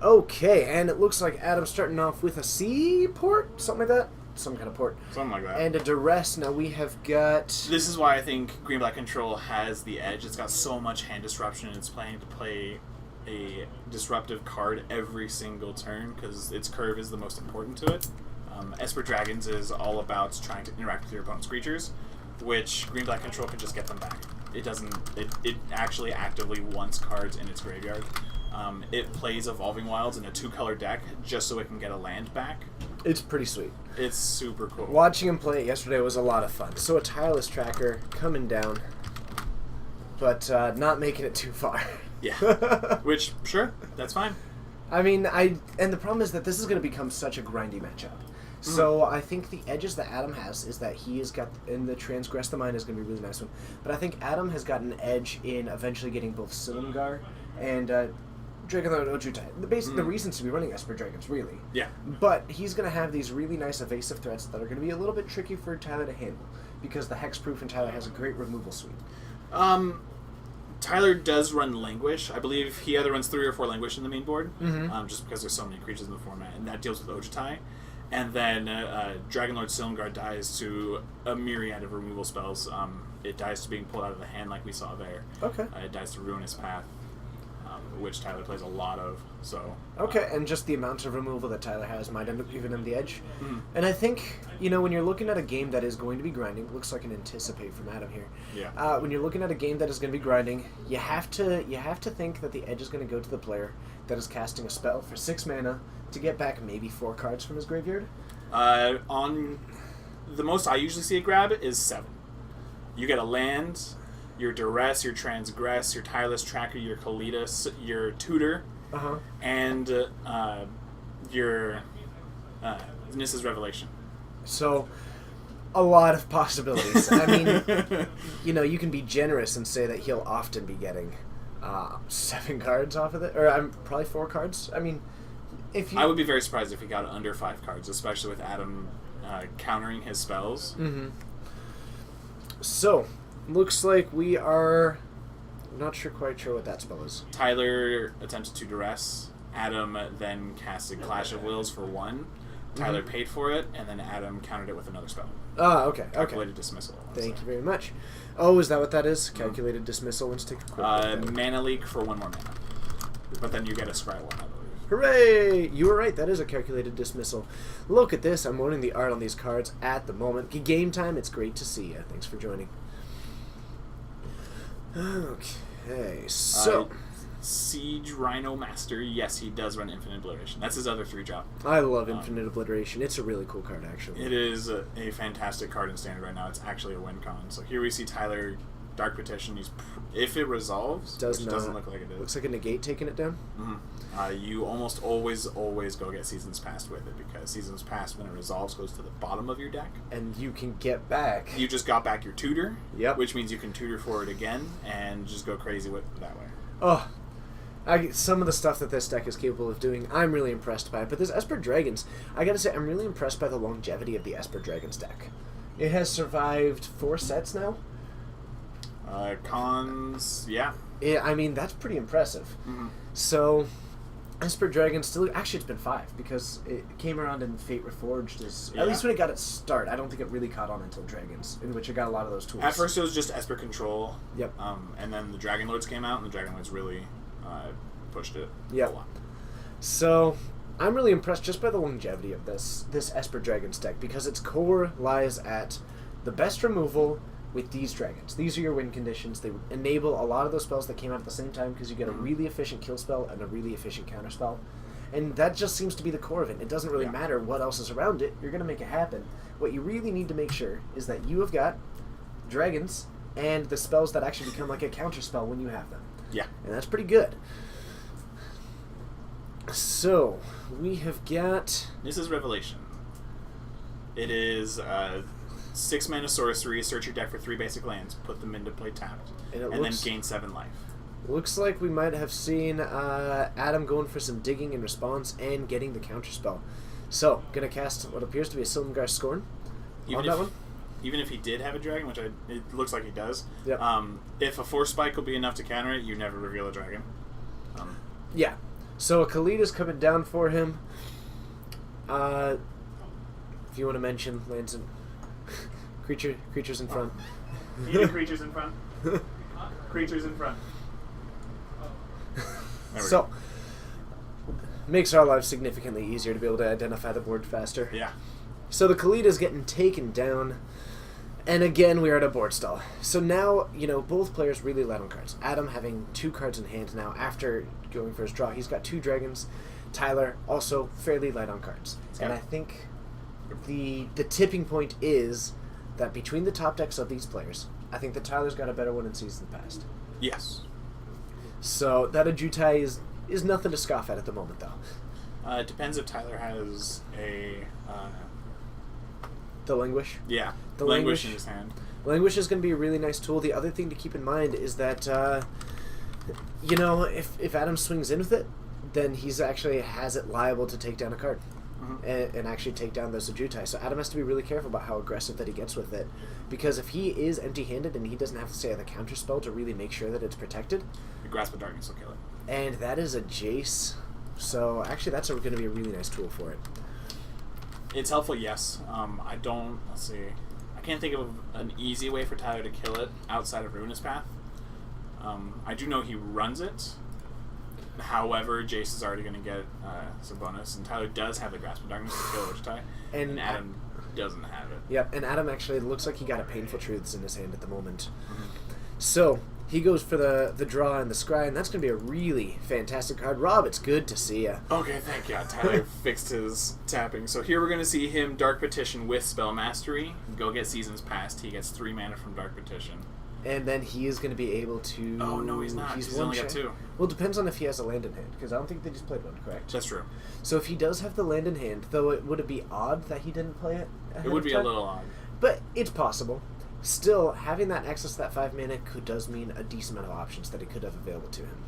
Okay, and it looks like Adam's starting off with a C port? Something like that? Some kind of port. Something like that. And a duress. Now we have got... This is why I think Green-Black Control has the edge. It's got so much hand disruption, and it's planning to play a disruptive card every single turn, because its curve is the most important to it. Esper Dragons is all about trying to interact with your opponent's creatures, which green-black control can just get them back. It doesn't. It actually actively wants cards in its graveyard. It plays Evolving Wilds in a 2-color deck just so it can get a land back. It's pretty sweet. It's super cool. Watching him play it yesterday was a lot of fun. So a Tireless Tracker coming down, but not making it too far. Yeah. Which, sure, that's fine. I mean, and the problem is that this is going to become such a grindy matchup. So I think the edges that Adam has is that he has got, and the Transgress the Mind is going to be a really nice one, but I think Adam has got an edge in eventually getting both Silumgar and Dragonlord Ojutai. The reasons to be running Esper Dragons, really. Yeah. But he's going to have these really nice evasive threats that are going to be a little bit tricky for Tyler to handle, because the Hexproof and Tyler has a great removal suite. Tyler does run Languish. I believe he either runs 3 or 4 Languish in the main board, just because there's so many creatures in the format, and that deals with Ojutai. And then Dragonlord Silumgar dies to a myriad of removal spells. It dies to being pulled out of the hand, like we saw there. Okay. It dies to Ruinous Path, which Tyler plays a lot of. So. Okay, and just the amount of removal that Tyler has might end up giving him the edge. And I think, when you're looking at a game that is going to be grinding, looks like an anticipate from Adam here. Yeah. When you're looking at a game that is going to be grinding, you have to think that the edge is going to go to the player that is casting a spell for 6 mana to get back maybe 4 cards from his graveyard. On the most I usually see it grab is 7. You get a land, your Duress, your Transgress, your Tireless Tracker, your Kalitas, your Tutor, and your Nissa's Revelation. So, a lot of possibilities. I mean, you can be generous and say that he'll often be getting 7 cards off of it, or probably 4 cards. I mean, I would be very surprised if he got under 5 cards, especially with Adam countering his spells. So, looks like we are not quite sure what that spell is. Tyler attempted to Duress. Adam then casted Clash of Wills for 1. Tyler paid for it, and then Adam countered it with another spell. Okay. Calculated Dismissal. Thank you very much. Oh, is that what that is? Calculated Dismissal. Let's take a quick look. Mana Leak for 1 more mana. But then you get a Scry 1, I believe. Hooray! You were right, that is a Calculated Dismissal. Look at this, I'm owning the art on these cards at the moment. Game time, it's great to see you. Thanks for joining. Okay, so... Siege Rhino Master, yes, he does run Infinite Obliteration. That's his other 3-drop. I love Infinite Obliteration. It's a really cool card, actually. It is a fantastic card in Standard right now. It's actually a win con. So here we see Tyler Dark Petition. If it resolves, which doesn't look like it is. Looks like a negate taking it down. You almost always go get Seasons Past with it, because Seasons Past, when it resolves, goes to the bottom of your deck. And you can get back... You just got back your Tutor, yep. Which means you can Tutor for it again and just go crazy with it that way. Oh, some of the stuff that this deck is capable of doing, I'm really impressed by. But this Esper Dragons, I gotta say, I'm really impressed by the longevity of the Esper Dragons deck. It has survived 4 sets now. Cons, yeah. I mean, that's pretty impressive. So, Esper Dragons still... Actually, it's been 5, because it came around in Fate Reforged. At least when it got its start. I don't think it really caught on until Dragons, in which it got a lot of those tools. At first, it was just Esper Control. Yep. And then the Dragon Lords came out, and the Dragon Lords really pushed it a lot. So, I'm really impressed just by the longevity of this Esper Dragons deck, because its core lies at the best removal with these dragons. These are your win conditions. They enable a lot of those spells that came out at the same time, because you get a really efficient kill spell and a really efficient counter spell. And that just seems to be the core of it. It doesn't really matter what else is around it. You're going to make it happen. What you really need to make sure is that you have got dragons and the spells that actually become like a counter spell when you have them. Yeah. And that's pretty good. So, we have got... This is Revelation. It is 6 mana sorcery, search your deck for 3 basic lands, put them into play tapped, and then gain 7 life. Looks like we might have seen Adam going for some digging in response and getting the counter spell. So, gonna cast what appears to be a Silumgar Scorn on that one. Even if he did have a dragon, which it looks like he does, yep. If a Force Spike will be enough to counter it, you never reveal a dragon. Yeah. So a Khalid coming down for him. If you want to mention lands and creatures in front. Even creatures in front. Creatures in front. So makes our lives significantly easier to be able to identify the board faster. Yeah. So the Kalita's getting taken down. And again, we are at a board stall. So now, both players really light on cards. Adam having 2 cards in hand now after going for his draw. He's got 2 dragons. Tyler also fairly light on cards. And I think the tipping point is that between the top decks of these players, I think that Tyler's got a better one in Seasons Past. Yes. So that Ojutai is nothing to scoff at the moment, though. It depends if Tyler has a... the Languish? Yeah, the Languish in his hand. Languish is going to be a really nice tool. The other thing to keep in mind is that, if Adam swings in with it, then he's actually has it liable to take down a card. And actually take down those Ojutai. So Adam has to be really careful about how aggressive that he gets with it. Because if he is empty-handed and he doesn't have to stay on the counter spell to really make sure that it's protected... The Grasp of Darkness will kill it. And that is a Jace. So actually that's going to be a really nice tool for it. It's helpful, yes. Let's see. I can't think of an easy way for Tyler to kill it outside of Ruinous Path. I do know he runs it. However, Jace is already going to get some bonus, and Tyler does have the Grasp of Darkness to kill Ojutai, and Adam doesn't have it. Yep, and Adam actually looks like he got a Painful Truths in his hand at the moment. So, he goes for the draw and the scry, and that's going to be a really fantastic card. Rob, it's good to see ya. Okay, thank God. Tyler fixed his tapping. So here we're going to see him Dark Petition with Spell Mastery. Go get Seasons Past. He gets 3 mana from Dark Petition. And then he is going to be able to... Oh, no, he's not. He's only got 2. Well, it depends on if he has a land in hand, because I don't think they just played one, correct? That's true. So if he does have the land in hand, though, would it be odd that he didn't play it ahead It would of be time? a little odd. But it's possible. Still, having that access to that 5 mana does mean a decent amount of options that he could have available to him.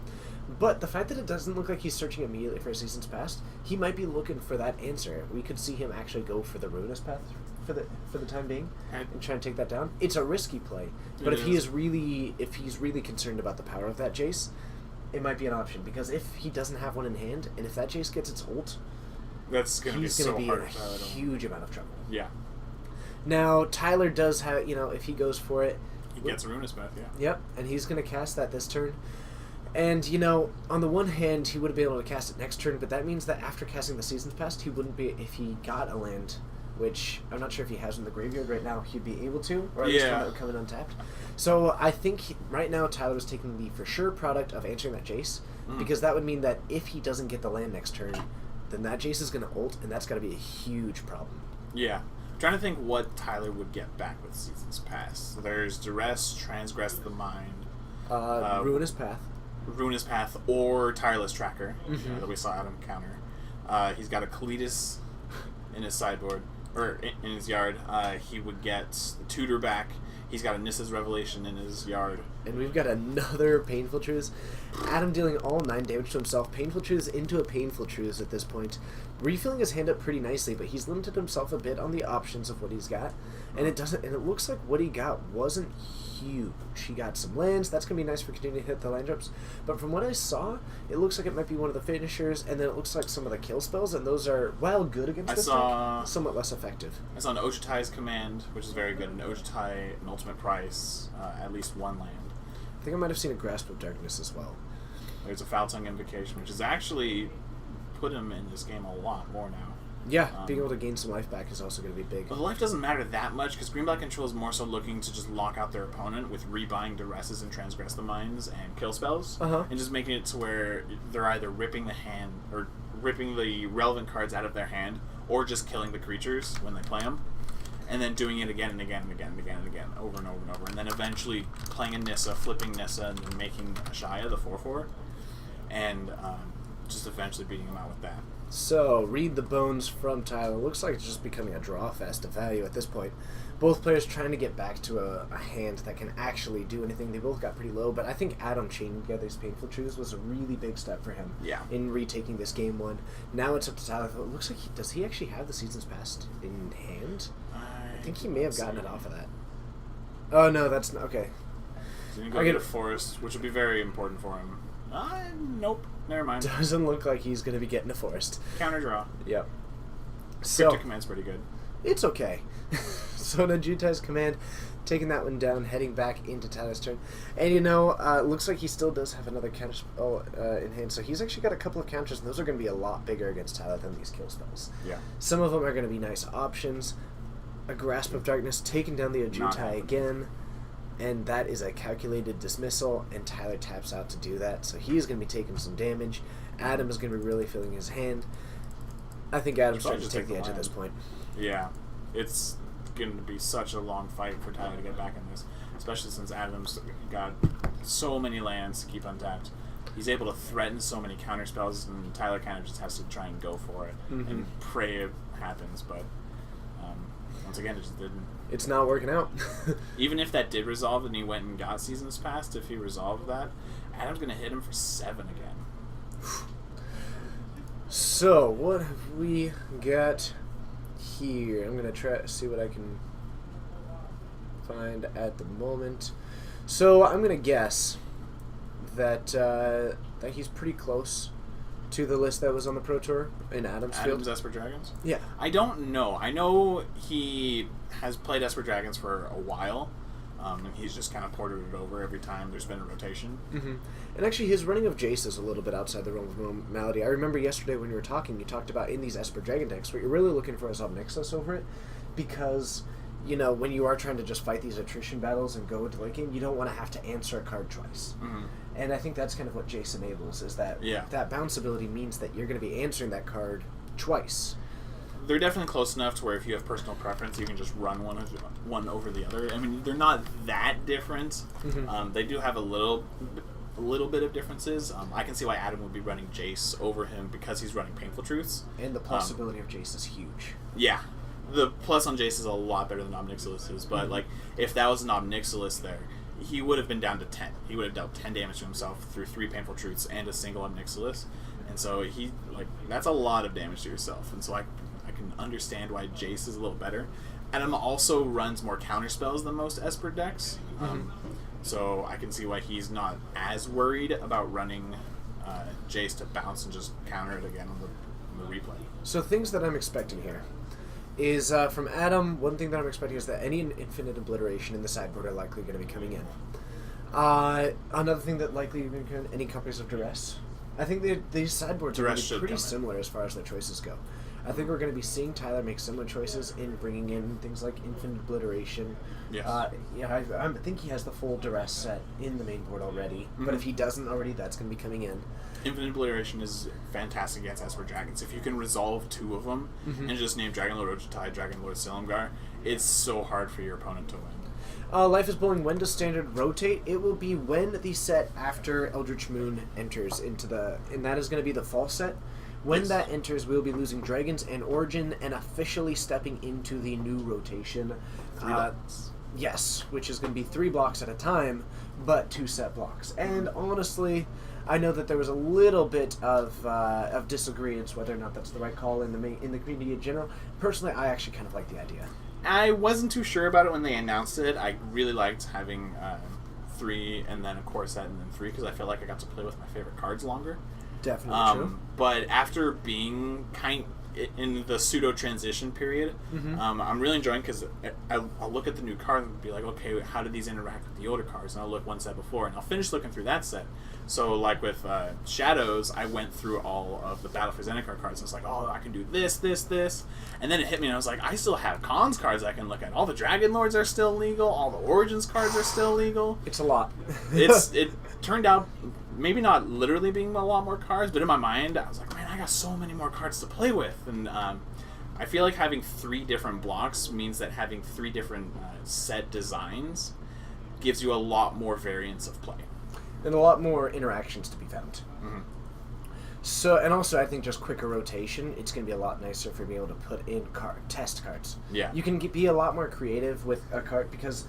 But the fact that it doesn't look like he's searching immediately for a Seasons Past, he might be looking for that answer. We could see him actually go for the Ruinous Path for the time being and try and take that down. It's a risky play, but if he's really concerned about the power of that Jace, it might be an option, because if he doesn't have one in hand, and if that Jace gets its ult, he's going to be in a huge amount of trouble. Yeah. Now, Tyler does have, if he goes for it... He gets Ruinous Path, yeah. Yep, and he's going to cast that this turn. And, on the one hand, he would have been able to cast it next turn, but that means that after casting the Seasons Past, he wouldn't be, if he got a land, which I'm not sure if he has in the graveyard right now, he'd be able to, or at least one that would come in untapped. So I think right now Tyler was taking the for sure product of answering that Jace, because that would mean that if he doesn't get the land next turn, then that Jace is going to ult, and that's going to be a huge problem. Yeah. I'm trying to think what Tyler would get back with Seasons Past. So there's Duress, Transgress the Mind, Ruinous Path. Ruinous Path, or Tireless Tracker, that we saw Adam counter. He's got a Kalitas in his sideboard, or in his yard. He would get the Tutor back. He's got a Nissa's Revelation in his yard. And we've got another Painful Truths. Adam dealing all 9 damage to himself. Painful Truths into a Painful Truths at this point. Refilling his hand up pretty nicely, but he's limited himself a bit on the options of what he's got. And it looks like what he got wasn't huge. He got some lands. That's going to be nice for continuing to hit the land drops. But from what I saw, it looks like it might be one of the finishers, and then it looks like some of the kill spells, and those are, while good against this deck, somewhat less effective. I saw an Ojutai's Command, which is very good. An Ojutai, an Ultimate Price, at least 1 land. I think I might have seen a Grasp of Darkness as well. There's a Foul Tongue Invocation, which has actually put him in this game a lot more now. Yeah, being able to gain some life back is also going to be big. But the life doesn't matter that much, because Green-Black Control is more so looking to just lock out their opponent with rebuying Duresses and Transgress the Minds and kill spells, and just making it to where they're either ripping the hand, or ripping the relevant cards out of their hand, or just killing the creatures when they play them, and then doing it again and again and again and again and again, over and over and over, and then eventually playing a Nissa, flipping Nissa, and then making Ashaya the 4/4, and just eventually beating them out with that. So, read the bones from Tyler. Looks like it's just becoming a draw fest of value at this point. Both players trying to get back to a hand that can actually do anything. They both got pretty low, but I think Adam chaining together his Painful Truths was a really big step for him in retaking this game 1. Now it's up to Tyler. It looks like does he actually have the Seasons Past in hand? I think he may have gotten it off of that. Oh, no, that's not... Okay. So you can go get a Forest, which would be very important for him. Nope. Never mind. Doesn't look like he's going to be getting a Forest. Counter draw. Yep. Cryptic Command's pretty good. It's okay. So Najutai's command, taking that one down, heading back into Tyler's turn. And it looks like he still does have another counter spell in hand, so he's actually got a couple of counters, and those are going to be a lot bigger against Tyler than these kill spells. Yeah. Some of them are going to be nice options. A Grasp of Darkness, taking down the Ajutai again, and that is a calculated dismissal, and Tyler taps out to do that, so he's going to be taking some damage. Adam is going to be really feeling his hand. I think Adam's starting to take the edge at this point. Yeah. It's going to be such a long fight for Tyler to get back in this, especially since Adam's got so many lands to keep untapped. He's able to threaten so many counter spells, and Tyler kind of just has to try and go for it and pray it happens, but once again, it just didn't. It's not working out. Even if that did resolve and he went and got Seasons Past, if he resolved that, Adam's going to hit him for 7 again. So, what have we got here? I'm going to try to see what I can find at the moment. So, I'm going to guess that that he's pretty close to the list that was on the Pro Tour in Adam's field. Adam's Esper Dragons? Yeah. I don't know. I know he has played Esper Dragons for a while, and he's just kind of ported it over every time there's been a rotation. Mm-hmm. And actually, his running of Jace is a little bit outside the realm of normality. I remember yesterday when you were talking, you talked about in these Esper Dragon decks, what you're really looking for is Omnixus over it, because, when you are trying to just fight these attrition battles and go into late game, you don't want to have to answer a card twice. Mm-hmm. And I think that's kind of what Jace enables, is that that bounce ability means that you're going to be answering that card twice. They're definitely close enough to where if you have personal preference, you can just run one over the other. I mean, they're not that different. Mm-hmm. They do have a little bit of differences. I can see why Adam would be running Jace over him because he's running Painful Truths. And the possibility of Jace is huge. Yeah. The plus on Jace is a lot better than Omnixilus is, but if that was an Omnixilus there, he would have been down to 10. He would have dealt 10 damage to himself through 3 Painful Truths and a single Omnixilus. And so that's a lot of damage to yourself. And so I can understand why Jace is a little better. Adam also runs more counter spells than most Esper decks. So I can see why he's not as worried about running Jace to bounce and just counter it again on the replay. So things that I'm expecting here is from Adam, one thing that I'm expecting is that any Infinite Obliteration in the sideboard are likely going to be coming in. Another thing that likely going to come in, any Copies of Duress. I think these sideboards are going to be pretty similar as far as their choices go. I think we're going to be seeing Tyler make similar choices in bringing in things like Infinite Obliteration. Yes. I think he has the full Duress set in the main board already, but if he doesn't already, that's going to be coming in. Infinite Obliteration is fantastic against Esper Dragons. If you can resolve 2 of them and just name Dragon Lord Ojutai, Dragon Lord Silumgar, it's so hard for your opponent to win. Life is Bowling, when does Standard rotate? It will be when the set after Eldritch Moon enters into and that is going to be the fall set. When that enters, we'll be losing Dragons and Origin and officially stepping into the new rotation. 3 blocks. Yes, which is going to be 3 blocks at a time, but 2 set blocks. And honestly, I know that there was a little bit of disagreement whether or not that's the right call in the community in general. Personally, I actually kind of like the idea. I wasn't too sure about it when they announced it. I really liked having 3 and then a core set and then 3 because I felt like I got to play with my favorite cards longer. Definitely true. But after being in the pseudo transition period, I'm really enjoying because I'll look at the new card and be like, okay, how did these interact with the older cards? And I'll look one set before, and I'll finish looking through that set. So, like with Shadows, I went through all of the Battle for Zendikar cards. And it's like, oh, I can do this, this, this. And then it hit me, and I was like, I still have Cons cards I can look at. All the Dragon Lords are still legal. All the Origins cards are still legal. It's a lot. It turned out maybe not literally being a lot more cards, but in my mind, I was like, man, I got so many more cards to play with. And I feel like having 3 different blocks means that having 3 different set designs gives you a lot more variance of play. And a lot more interactions to be found. So, and also I think just quicker rotation, it's going to be a lot nicer for being able to put in test cards. Yeah. You can be a lot more creative with a card because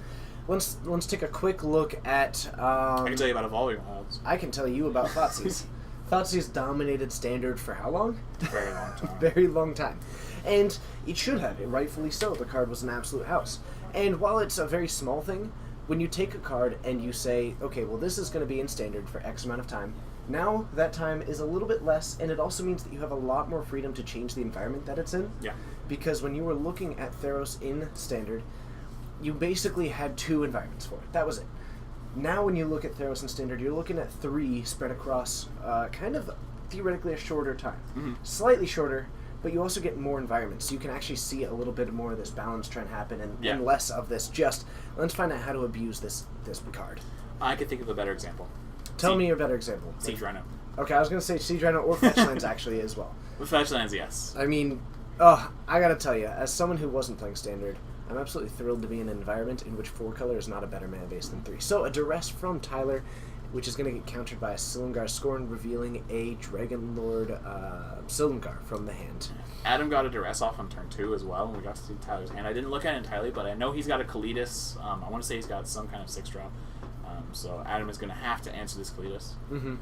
let's take a quick look at... I can tell you about Evolving Wilds. I can tell you about Thoughtseize. Thoughtseize dominated Standard for how long? Very long time. Very long time. And it should have, rightfully so. The card was an absolute house. And while it's a very small thing, when you take a card and you say, okay, well, this is going to be in Standard for X amount of time, Now that time is a little bit less, and it also means that you have a lot more freedom to change the environment that it's in. Yeah. Because when you were looking at Theros in Standard, you basically had 2 environments for it. That was it. Now when you look at Theros in Standard, you're looking at 3 spread across kind of theoretically a shorter time. Mm-hmm. Slightly shorter, but you also get more environments, so you can actually see a little bit more of this balance trying to happen, and less of this just, let's find out how to abuse this card. I could think of a better example. Tell me your better example. Siege Rhino. Okay, I was going to say Siege Rhino or Fetchlands actually as well. With Fetchlands, yes. I mean, I gotta tell you, as someone who wasn't playing Standard, I'm absolutely thrilled to be in an environment in which 4 color is not a better mana base than 3. So a Duress from Tyler, which is going to get countered by a Silumgar Scorn, revealing a Dragonlord Silumgar from the hand. Adam got a Duress off on turn 2 as well, and we got to see Tyler's hand. I didn't look at it entirely, but I know he's got a Kalitas. I want to say he's got some kind of 6-drop. So Adam is going to have to answer this Kalitas. Mm-hmm.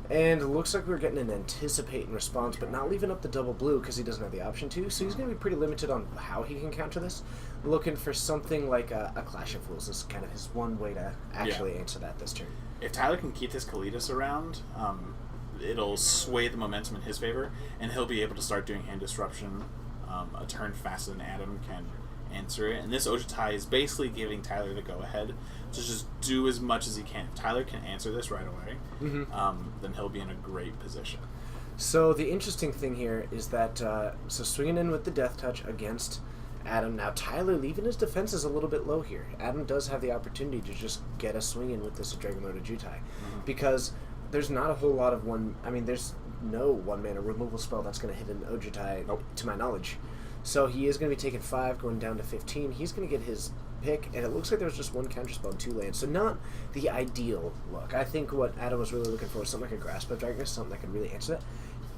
And it looks like we're getting an anticipate and response, but not leaving up the double blue because he doesn't have the option to, so he's going to be pretty limited on how he can counter this. Looking for something like a Clash of Fools is kind of his one way to actually answer that this turn. If Tyler can keep this Kalitas around, it'll sway the momentum in his favor, and he'll be able to start doing hand disruption a turn faster than Adam can answer it. And this Ojutai is basically giving Tyler the go-ahead to just do as much as he can. If Tyler can answer this right away, then he'll be in a great position. So the interesting thing here is that, so swinging in with the Death Touch against Adam. Now Tyler leaving his defenses a little bit low here. Adam does have the opportunity to just get a swing in with this Dragonlord Ojutai, because there's not a whole lot of there's no 1-mana removal spell that's going to hit an Ojutai, to my knowledge. So he is going to be taking 5, going down to 15. He's going to get his pick, and it looks like there's just 1 counterspell and 2 lands. So not the ideal look. I think what Adam was really looking for was something like a Grasp of Darkness, something that could really answer that.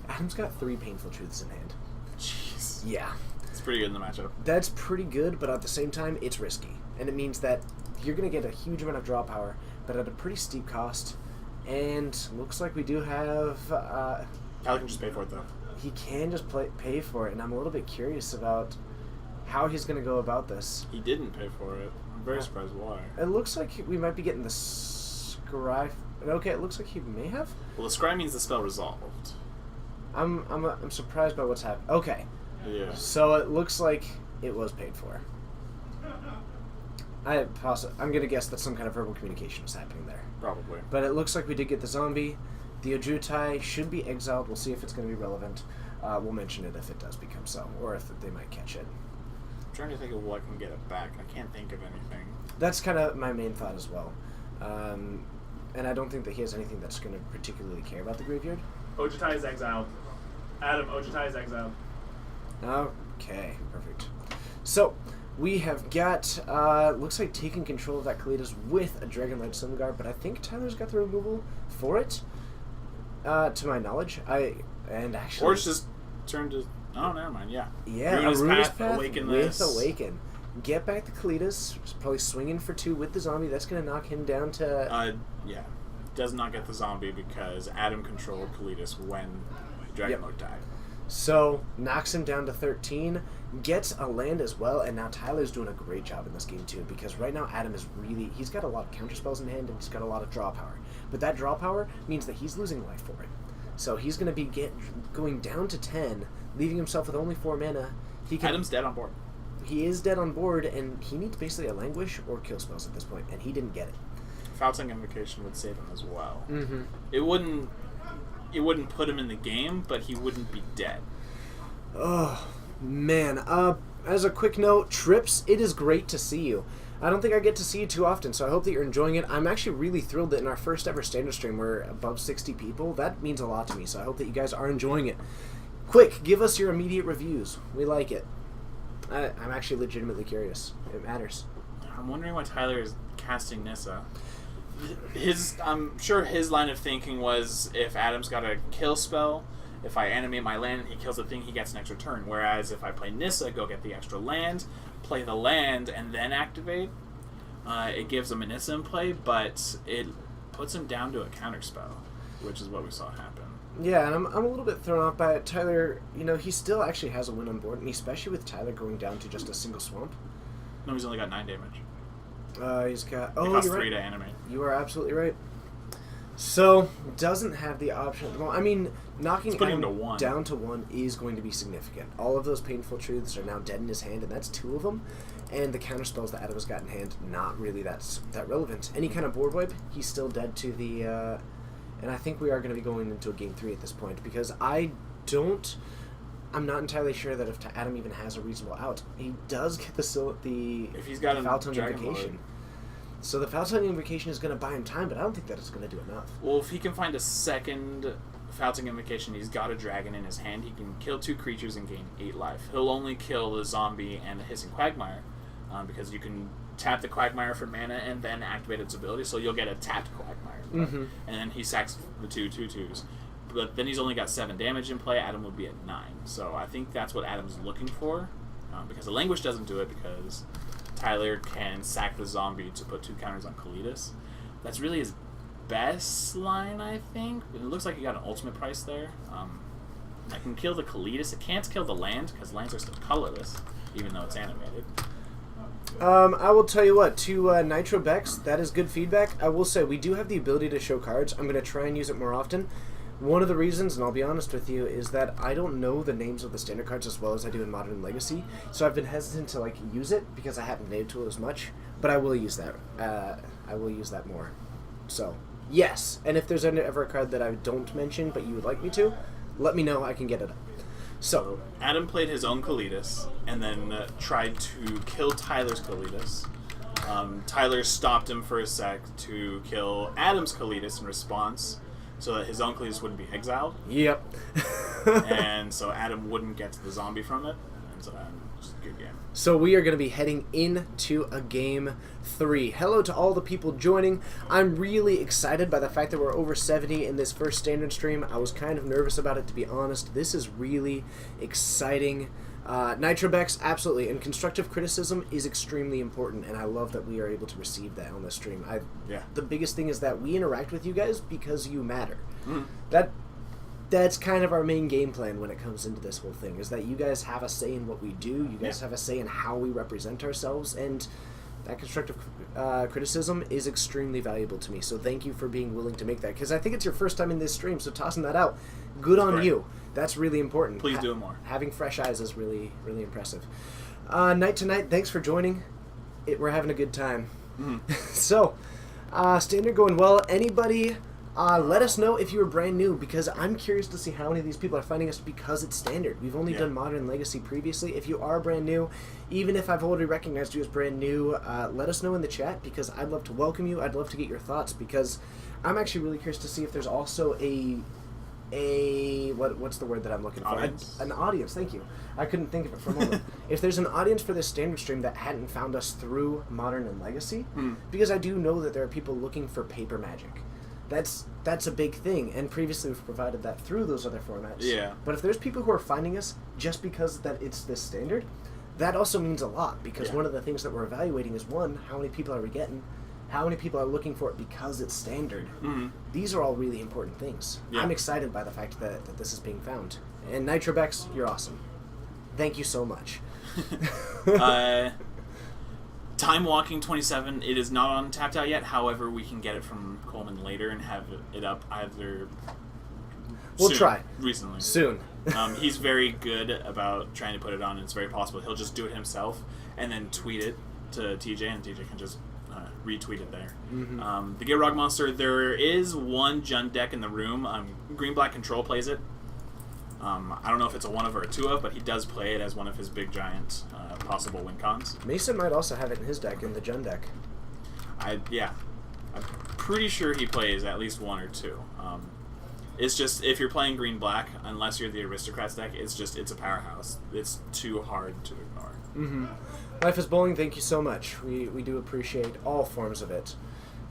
Adam's got 3 Painful Truths in hand. Jeez. Yeah. It's pretty good in the matchup. That's pretty good, but at the same time, it's risky. And it means that you're going to get a huge amount of draw power, but at a pretty steep cost. And looks like we do have... Tyler can just pay for it, though. He can just pay for it, and I'm a little bit curious about how he's going to go about this. He didn't pay for it. I'm very surprised why. It looks like we might be getting the Scry... Okay, it looks like he may have. Well, the Scry means the spell resolved. I'm surprised by what's happened. Okay. Yeah. So it looks like it was paid for. I'm going to guess that some kind of verbal communication was happening there. Probably. But it looks like we did get the zombie. The Ojutai should be exiled. We'll see if it's going to be relevant. We'll mention it if it does become so, or if they might catch it. I'm trying to think of what can get it back. I can't think of anything. That's kind of my main thought as well. And I don't think that he has anything that's going to particularly care about the graveyard. Ojutai is exiled. Adam, Ojutai is exiled. Okay, perfect. So, we have got, looks like taking control of that Kalitas with a Dragonlord Silumgar, but I think Tyler's got the removal for it, to my knowledge. Or it's just turned to... Oh, never mind, yeah. Yeah, Ruinous Path Awaken with this. Awaken. Get back the Kalitas, probably swinging for 2 with the zombie. That's going to knock him down to... yeah. Does not get the zombie because Adam controlled Kalitas when Dragonlord died. So, knocks him down to 13, gets a land as well, and now Tyler's doing a great job in this game too, because right now Adam is really... He's got a lot of counterspells in hand, and he's got a lot of draw power. But that draw power means that he's losing life for it. So he's going to be going down to 10, leaving himself with only 4 mana. Adam's dead on board. He is dead on board, and he needs basically a Languish or kill spells at this point, and he didn't get it. Foul-Tongue Invocation would save him as well. Mm-hmm. It wouldn't put him in the game, but he wouldn't be dead. Oh, man. As a quick note, Trips, it is great to see you. I don't think I get to see you too often, so I hope that you're enjoying it. I'm actually really thrilled that in our first ever Standard stream we're above 60 people. That means a lot to me, so I hope that you guys are enjoying it. Quick, give us your immediate reviews. We like it. I'm actually legitimately curious. It matters. I'm wondering why Tyler is casting Nissa. I'm sure his line of thinking was, if Adam's got a kill spell, if I animate my land and he kills the thing, he gets an extra turn. Whereas if I play Nissa, go get the extra land, play the land, and then activate, it gives him a Nissa in play, but it puts him down to a counterspell, which is what we saw happen. Yeah, and I'm a little bit thrown off by it. Tyler, he still actually has a win on board, and especially with Tyler going down to just a single swamp. No, he's only got 9 damage. He's got... It costs 3 to animate. You are absolutely right. So, doesn't have the option. Well, I mean, knocking him down to 1 is going to be significant. All of those Painful Truths are now dead in his hand, and that's 2 of them. And the counter spells that Adam's got in hand, not really that relevant. Any kind of board wipe, he's still dead to the... and I think we are going to be going into a Game 3 at this point, because I'm not entirely sure that if Adam even has a reasonable out. He does get if he's got the a Foul Tongue Dragon Invocation. Lord. So the Foul Tongue Invocation is going to buy him time, but I don't think that it's going to do enough. Well, if he can find a second Foul Tongue Invocation, he's got a dragon in his hand. He can kill 2 creatures and gain 8 life. He'll only kill the zombie and the Hissing Quagmire, because you can tap the Quagmire for mana and then activate its ability, so you'll get a tapped Quagmire. Mm-hmm. And then he sacks the 2/2/2s. But then he's only got 7 damage in play. Adam would be at 9. So I think that's what Adam's looking for, because the Languish doesn't do it, because Tyler can sack the zombie to put 2 counters on Kalidas. That's really his best line, I think. It looks like he got an ultimate price there. I can kill the Kalidas. It can't kill the land, because lands are still colorless, even though it's animated. I will tell you what, to Nitro Bex, that is good feedback. I will say, we do have the ability to show cards. I'm going to try and use it more often. One of the reasons, and I'll be honest with you, is that I don't know the names of the standard cards as well as I do in Modern Legacy, so I've been hesitant to use it because I haven't named to it as much, but I will use that. I will use that more. So, yes, and if there's ever a card that I don't mention but you would like me to, let me know, I can get it up. So, Adam played his own Kalidas, and then tried to kill Tyler's Kalidas. Tyler stopped him for a sec to kill Adam's Kalidas in response, so that his own Kalidas wouldn't be exiled. Yep. And so Adam wouldn't get to the zombie from it, and so just a good game. So we are going to be heading into a Game 3. Hello to all the people joining. I'm really excited by the fact that we're over 70 in this first standard stream. I was kind of nervous about it, to be honest. This is really exciting. Nitrobex, absolutely, and constructive criticism is extremely important, and I love that we are able to receive that on the stream. The biggest thing is that we interact with you guys because you matter. That's kind of our main game plan when it comes into this whole thing, is that you guys have a say in what we do, you guys have a say in how we represent ourselves, and that constructive criticism is extremely valuable to me. So thank you for being willing to make that, because I think it's your first time in this stream, so tossing that out, good on you. That's really important. Please do it more. Having fresh eyes is really, really impressive. Night to Night, thanks for joining. We're having a good time. So, standard going well. Anybody, let us know if you were brand new, because I'm curious to see how many of these people are finding us because it's standard. We've only done Modern Legacy previously. If you are brand new, even if I've already recognized you as brand new, let us know in the chat, because I'd love to welcome you. I'd love to get your thoughts, because I'm actually really curious to see if there's also what's the word that I'm looking for? An audience, thank you. I couldn't think of it for a moment. If there's an audience for this standard stream that hadn't found us through Modern and Legacy, because I do know that there are people looking for paper Magic. That's a big thing, and previously we've provided that through those other formats. Yeah. But if there's people who are finding us just because that it's this standard, that also means a lot, because one of the things that we're evaluating is, one, how many people are we getting? How many people are looking for it because it's standard? These are all really important things. I'm excited by the fact that this is being found. And Nitrobex, you're awesome. Thank you so much. Time Walking 27, it is not on Tapped Out yet. However, we can get it from Coleman later and have it up either We'll try. Recently. Soon. He's very good about trying to put it on, and it's very possible he'll just do it himself and then tweet it to TJ, and TJ can just retweet it there. The Gitrog Monster, there is one Jund deck in the room. Green-Black Control plays it. I don't know if it's a 1 of or a 2 of, but he does play it as one of his big giant possible win cons. Mason might also have it in his deck, in the Jund deck. I'm pretty sure he plays at least 1 or 2. It's just, if you're playing green-black, unless you're the Aristocrats deck, it's a powerhouse. It's too hard to ignore. Life is Bowling, thank you so much. We do appreciate all forms of it.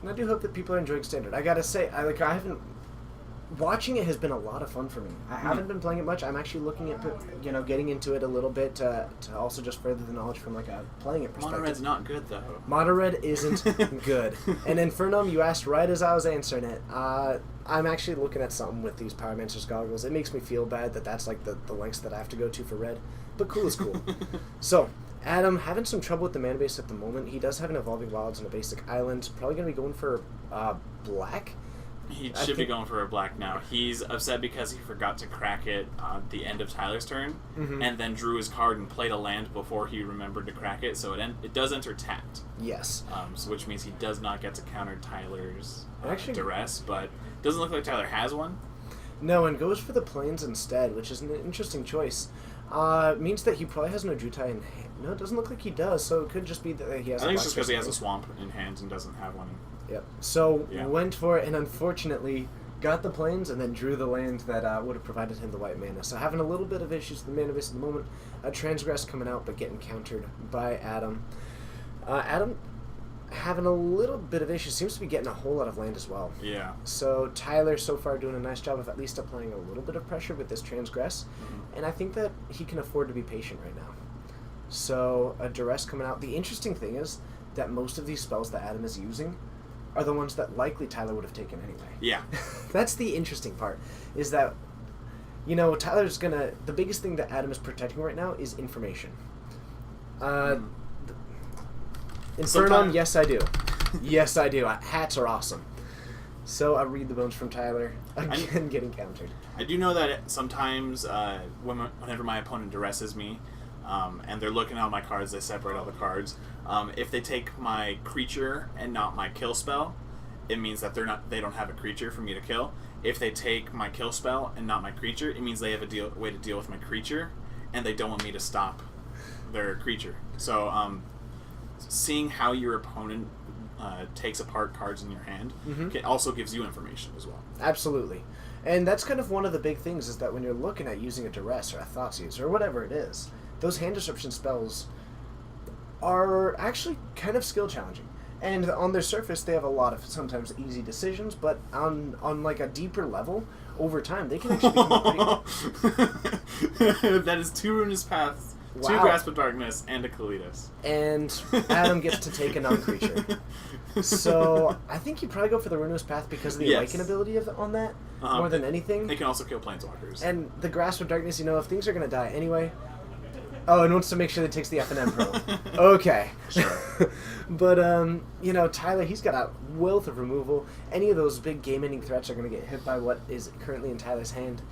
And I do hope that people are enjoying Standard. I gotta say, I haven't... Watching it has been a lot of fun for me. I haven't been playing it much. I'm actually looking at, getting into it a little bit to also just further the knowledge from a playing it perspective. Mono Red's not good, though. Mono Red isn't good. And Infernum, you asked right as I was answering it. I'm actually looking at something with these Pyromancer's goggles. It makes me feel bad that that's like the lengths that I have to go to for red. But cool is cool. So, Adam, having some trouble with the mana base at the moment. He does have an Evolving Wilds and a basic island. Probably going to be going for black. He should be going for a black now. He's upset because he forgot to crack it at the end of Tyler's turn, and then drew his card and played a land before he remembered to crack it, so it does enter tapped. Yes. Which means he does not get to counter Tyler's duress, but doesn't look like Tyler has one. No, and goes for the plains instead, which is an interesting choice. Means that he probably has no Jutai in hand. No, it doesn't look like he does, so it could just be that he has I think it's just because he has a swamp in hand and doesn't have one. Yep. So went for it and unfortunately got the plains and then drew the land that would have provided him the white mana. So having a little bit of issues with the mana base at the moment. Transgress coming out but getting countered by Adam. Adam having a little bit of issues. Seems to be getting a whole lot of land as well. Yeah. So Tyler so far doing a nice job of at least applying a little bit of pressure with this Transgress. And I think that he can afford to be patient right now. So a Duress coming out. The interesting thing is that most of these spells that Adam is using are the ones that likely Tyler would have taken anyway. Yeah. That's the interesting part, is that, you know, Tyler's gonna... The biggest thing that Adam is protecting right now is information. Infernon, yes I do. Yes I do. Hats are awesome. So I read the bones from Tyler, again getting countered. I do know that sometimes whenever my opponent duresses me, and they're looking at my cards, they separate all the cards. If they take my creature and not my kill spell, it means that they don't have a creature for me to kill. If they take my kill spell and not my creature, it means they have a way to deal with my creature, and they don't want me to stop their creature. So seeing how your opponent takes apart cards in your hand also gives you information as well. Absolutely. And that's kind of one of the big things, is that when you're looking at using a Duress or a Thoughtseize or whatever it is, those hand disruption spells are actually kind of skill challenging. And on their surface, they have a lot of sometimes easy decisions, but on like a deeper level, over time, they can actually become pretty good. That is 2 Ruinous Paths, 2 Grasp of Darkness, and a Kalitas. And Adam gets to take a non-creature. So I think you probably go for the Ruinous Path because of the Awaken ability on that, more than anything. They can also kill Planeswalkers. And the Grasp of Darkness, you know, if things are going to die anyway... Oh, and wants to make sure that he takes the F&M Pro. Okay. Sure. But, you know, Tyler, he's got a wealth of removal. Any of those big game-ending threats are going to get hit by what is currently in Tyler's hand.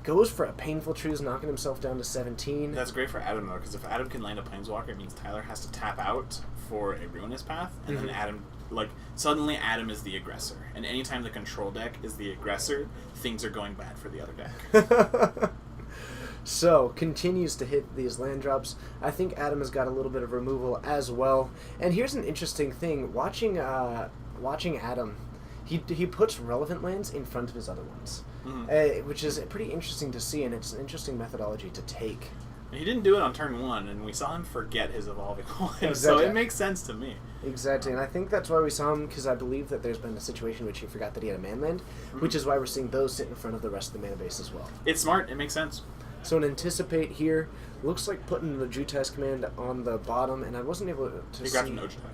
Goes for a Painful Truce, knocking himself down to 17. That's great for Adam, though, because if Adam can land a Planeswalker, it means Tyler has to tap out for a Ruinous Path, and then Adam... Like, suddenly Adam is the aggressor. And anytime the control deck is the aggressor, things are going bad for the other deck. So, continues to hit these land drops. I think Adam has got a little bit of removal as well. And here's an interesting thing. Watching Adam, he puts relevant lands in front of his other ones. Which is pretty interesting to see, and it's an interesting methodology to take. He didn't do it on turn 1, and we saw him forget his Evolving Wilds, exactly. So it makes sense to me. Exactly, and I think that's why we saw him, because I believe that there's been a situation in which he forgot that he had a man land, which is why we're seeing those sit in front of the rest of the mana base as well. It's smart, it makes sense. So an Anticipate here looks like putting the Jutai's command on the bottom, and I wasn't able to see... He grabbed an Ojutai.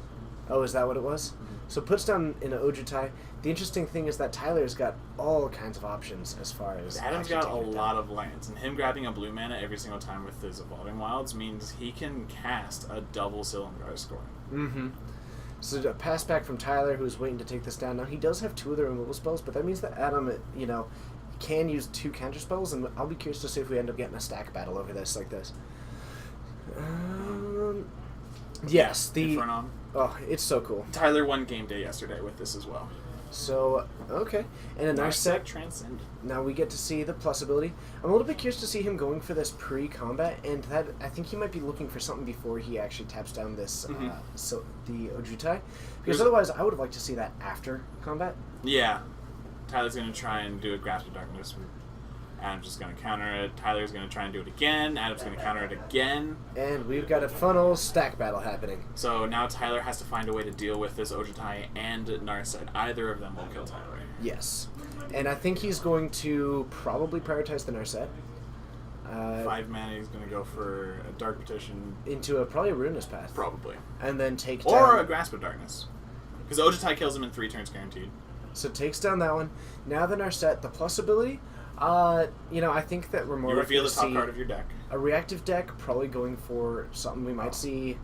Oh, is that what it was? So puts down in an Ojutai. The interesting thing is that Tyler's got all kinds of options as far as... Adam's got a lot of lands, and him grabbing a blue mana every single time with his Evolving Wilds means he can cast a double Silumgar score. So a pass back from Tyler, who's waiting to take this down. Now, he does have 2 other removal spells, but that means that Adam, you know, can use 2 counter spells, and I'll be curious to see if we end up getting a stack battle over this like this. Yes, the... Infernon. Oh, it's so cool. Tyler won game day yesterday with this as well. So, okay. And a Narset. Transcend. Now we get to see the plus ability. I'm a little bit curious to see him going for this pre-combat, and that I think he might be looking for something before he actually taps down this, the Ojutai. Because otherwise, I would have liked to see that after combat. Yeah. Tyler's going to try and do a Grasp of Darkness. Adam's just going to counter it. Tyler's going to try and do it again. Adam's going to counter it again. And we've got a funnel stack battle happening. So now Tyler has to find a way to deal with this Ojutai and Narset. Either of them will kill Tyler. Yes. And I think he's going to probably prioritize the Narset. 5 mana, he's going to go for a Dark Petition. Into probably a Ruinous Path. Probably. And then take down... Or a Grasp of Darkness. Because Ojutai kills him in 3 turns guaranteed. So takes down that one. Now the Narset, the plus ability... you know, I think that we're more... You reveal the top card of your deck. A reactive deck, probably going for something we might see...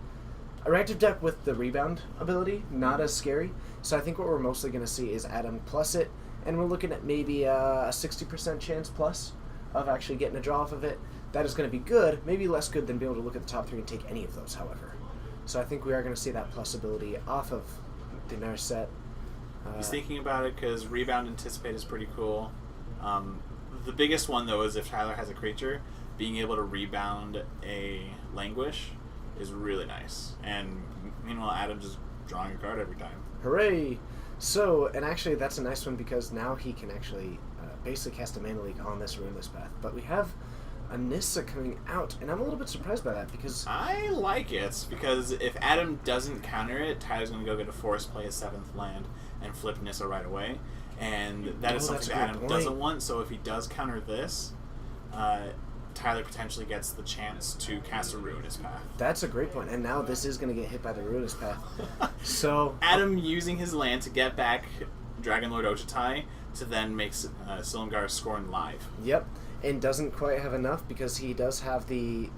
A reactive deck with the rebound ability, not as scary. So I think what we're mostly going to see is Adam plus it, and we're looking at maybe a 60% chance plus of actually getting a draw off of it. That is going to be good, maybe less good than being able to look at the top 3 and take any of those, however. So I think we are going to see that plus ability off of the Narset. He's thinking about it because Rebound Anticipate is pretty cool. The biggest one, though, is if Tyler has a creature, being able to rebound a Languish is really nice. And meanwhile, Adam's just drawing a card every time. Hooray! So, and actually that's a nice one because now he can actually basically cast a Mana Leak on this Runeless Path. But we have a Nissa coming out, and I'm a little bit surprised by that because... I like it, because if Adam doesn't counter it, Tyler's going to go get a Forest, play a 7th land, and flip Nissa right away. And that is something that Adam doesn't want, so if he does counter this, Tyler potentially gets the chance to cast a Ruinous Path. That's a great point, and now this is going to get hit by the Ruinous Path. So Adam using his land to get back Dragonlord Ojutai to then make Silumgar Scorn live. Yep, and doesn't quite have enough because he does have he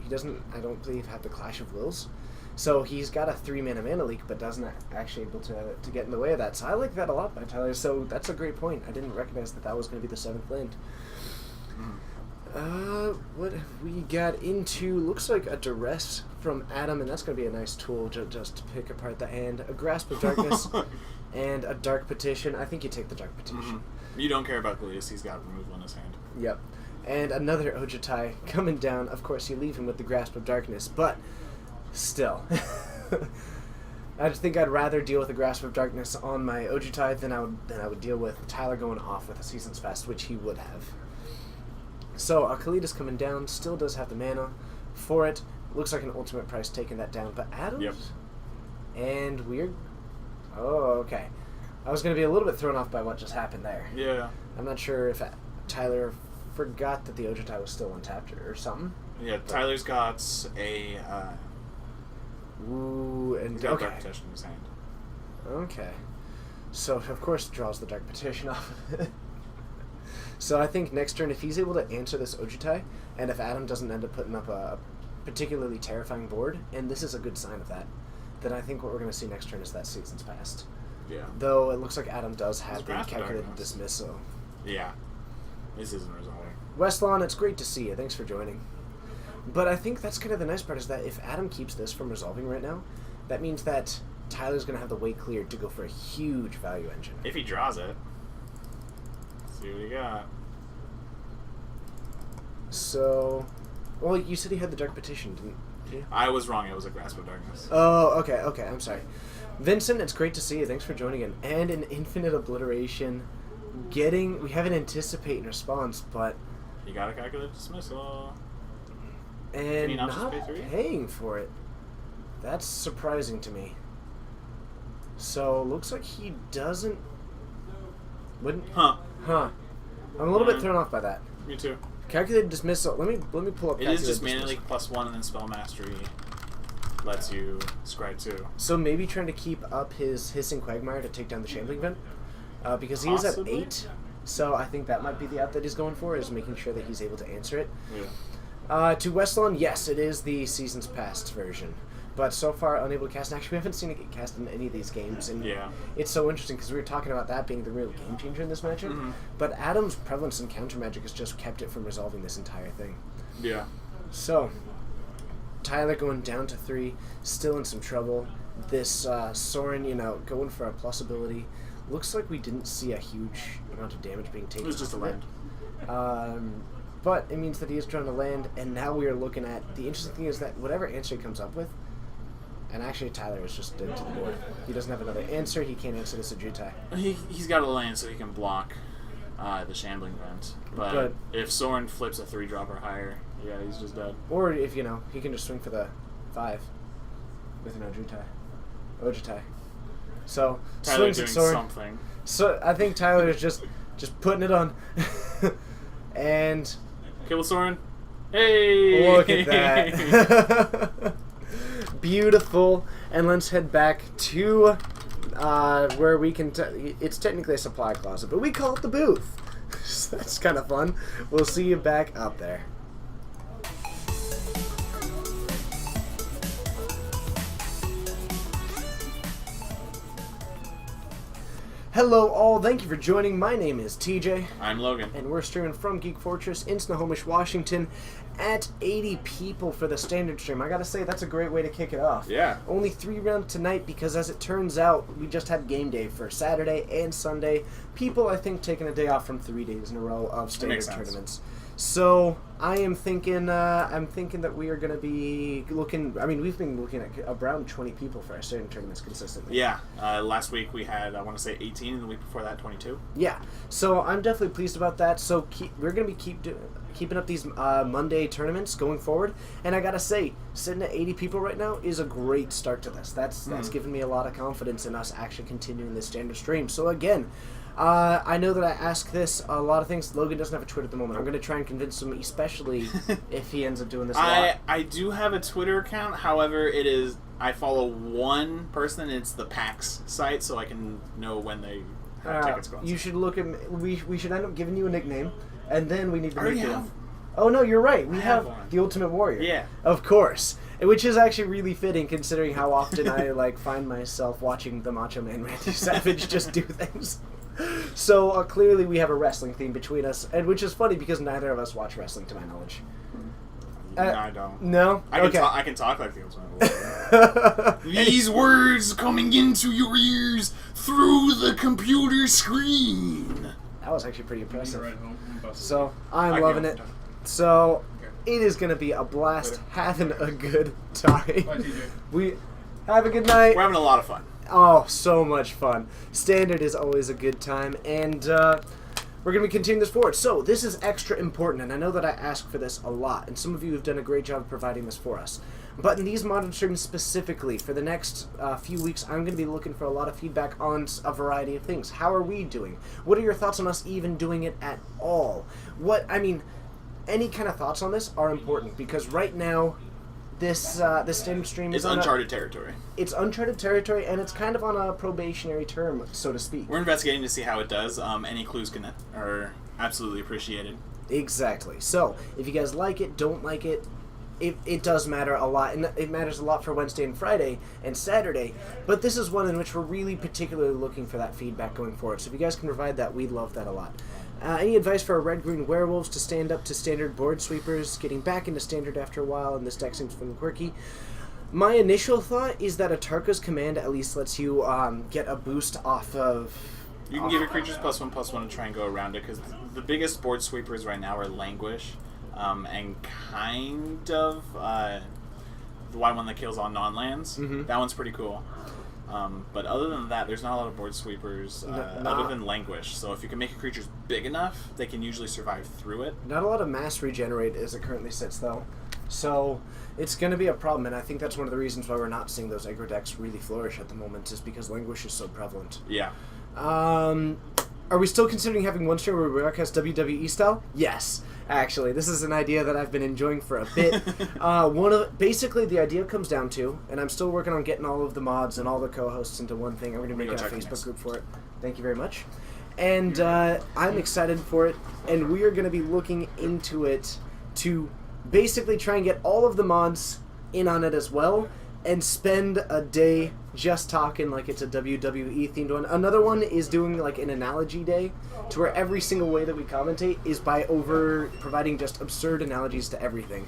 doesn't, I don't believe, have the Clash of Wills. So he's got a 3-mana leak, but doesn't actually able to get in the way of that. So I like that a lot by Tyler. So that's a great point. I didn't recognize that was going to be the 7th land. What have we got into? Looks like a Duress from Adam, and that's going to be a nice tool just to pick apart the hand. A Grasp of Darkness and a Dark Petition. I think you take the Dark Petition. You don't care about Galeus. He's got removal in his hand. Yep. And another Ojutai coming down. Of course, you leave him with the Grasp of Darkness, but still. I just think I'd rather deal with a Grasp of Darkness on my Ojutai than I would deal with Tyler going off with a Season's Fast, which he would have. So, Kalida's coming down, still does have the mana for it. Looks like an ultimate price taking that down, but Adams? Yep. And weird. Oh, okay. I was going to be a little bit thrown off by what just happened there. Yeah. I'm not sure if Tyler forgot that the Ojutai was still untapped or something. Yeah, Tyler's got a... Ooh, and he's got okay. Dark Petition in his hand. Okay. So, of course, draws the Dark Petition off of it. So I think next turn, if he's able to answer this Ojutai, and if Adam doesn't end up putting up a particularly terrifying board, and this is a good sign of that, then I think what we're going to see next turn is that Season's Past. Yeah. Though it looks like Adam does have the Grasp of calculated Darkness. dismissal. Yeah. This isn't resolving. Westlawn, it's great to see you. Thanks for joining. But I think that's kind of the nice part is that if Adam keeps this from resolving right now, that means that Tyler's going to have the way cleared to go for a huge value engine. If he draws it. See what he got. So, well, you said he had the Dark Petition, didn't you? I was wrong. It was a Grasp of Darkness. Oh, okay, I'm sorry. Vincent, it's great to see you. Thanks for joining in. And an Infinite Obliteration. We have an Anticipate in response, but... You got a calculated dismissal. And not not just pay 3? paying for it. That's surprising to me. So, looks like he doesn't... Wouldn't... Huh. I'm a little bit thrown off by that. Me too. Calculated Dismissal. Let me pull up. It is just Mana Leak +1 and then Spell Mastery lets you scry 2. So maybe trying to keep up his Hissing Quagmire to take down the Shambling Vent, because he is at 8. So I think that might be the out that he's going for, is making sure that he's able to answer it. Yeah. To Westlawn, yes, it is the Seasons Past version. But so far, unable to cast. And actually, we haven't seen it get cast in any of these games. And Yeah. it's so interesting because we were talking about that being the real game changer in this matchup. But Adam's prevalence in counter magic has just kept it from resolving this entire thing. Yeah. So, Tyler going down to 3, still in some trouble. This Sorin, going for a plus ability. Looks like we didn't see a huge amount of damage being taken. It was just a land. But it means that he is trying to land, and now we are looking at... The interesting thing is that whatever answer he comes up with, and actually Tyler is just dead to the board. He doesn't have another answer. He can't answer this Ojutai. He's got a land so he can block the Shambling Vent. But if Sorin flips a 3-drop or higher, yeah, he's just dead. Or if, he can just swing for the 5 with an Ojutai. So, Tyler swings doing at Sorin. something. So, I think Tyler is just putting it on. And... Kill Sorin. Hey! Look at that. Beautiful. And let's head back to where we can... it's technically a supply closet, but we call it the booth. So that's kind of fun. We'll see you back up there. Hello all, thank you for joining. My name is TJ. I'm Logan. And we're streaming from Geek Fortress in Snohomish, Washington at 80 people for the standard stream. I gotta say, that's a great way to kick it off. Yeah. Only 3 rounds tonight because as it turns out, we just had game day for Saturday and Sunday. People, I think, taking a day off from 3 days in a row of standard tournaments. So I am thinking, that we are going to be looking. I mean, we've been looking at around 20 people for our standard tournaments consistently. Yeah. Last week we had, I want to say 18, and the week before that 22. Yeah. So I'm definitely pleased about that. So we're going to be keeping up these Monday tournaments going forward. And I gotta say, sitting at 80 people right now is a great start to this. That's given me a lot of confidence in us actually continuing this standard stream. So again. I know that I ask this a lot of things. Logan doesn't have a Twitter at the moment. I'm going to try and convince him, especially if he ends up doing this a lot. I do have a Twitter account. However, I follow one person. It's the PAX site, so I can know when they have tickets going. You should look at. We should end up giving you a nickname, and then we need to make have. Oh no, you're right. We have one. the Ultimate Warrior. Yeah, of course. Which is actually really fitting, considering how often I find myself watching the Macho Man Randy Savage just do things. So clearly we have a wrestling theme between us, and which is funny because neither of us watch wrestling, to my knowledge. No, I don't. No? I can talk like the Ultimate Warrior. These words coming into your ears through the computer screen. That was actually pretty impressive. So I'm loving it. So it is going to be a blast, having a good time. We have a good night. We're having a lot of fun. Oh, so much fun. Standard is always a good time, and we're going to be continuing this forward. So, this is extra important, and I know that I ask for this a lot, and some of you have done a great job of providing this for us. But in these modern streams specifically, for the next few weeks, I'm going to be looking for a lot of feedback on a variety of things. How are we doing? What are your thoughts on us even doing it at all? Any kind of thoughts on this are important, because right now, this standard stream is uncharted territory. It's uncharted territory, and it's kind of on a probationary term, so to speak. We're investigating to see how it does. Any clues are absolutely appreciated. Exactly. So, if you guys like it, don't like it, it does matter a lot, and it matters a lot for Wednesday and Friday and Saturday, but this is one in which we're really particularly looking for that feedback going forward. So if you guys can provide that, we'd love that a lot. Any advice for our red-green werewolves to stand up to standard board sweepers, getting back into standard after a while, and this deck seems fun and quirky? My initial thought is that Atarka's command at least lets you get a boost off of... You can give your creatures +1/+1 and try and go around it, because the biggest board sweepers right now are Languish, and kind of the one that kills on non-lands. Mm-hmm. That one's pretty cool. But other than that, there's not a lot of board sweepers other than Languish. So if you can make your creatures big enough, they can usually survive through it. Not a lot of mass regenerate as it currently sits, though. So it's going to be a problem, and I think that's one of the reasons why we're not seeing those aggro decks really flourish at the moment, is because Languish is so prevalent. Yeah. Are we still considering having one stream where we broadcast WWE style? Yes. Actually, this is an idea that I've been enjoying for a bit. Basically, the idea comes down to, and I'm still working on getting all of the mods and all the co-hosts into one thing. I'm going to make a Facebook group for it. Thank you very much. And I'm excited for it, and we are going to be looking into it to basically try and get all of the mods in on it as well, and spend a day just talking like it's a WWE themed one. Another one is doing like an analogy day, to where every single way that we commentate is by providing just absurd analogies to everything.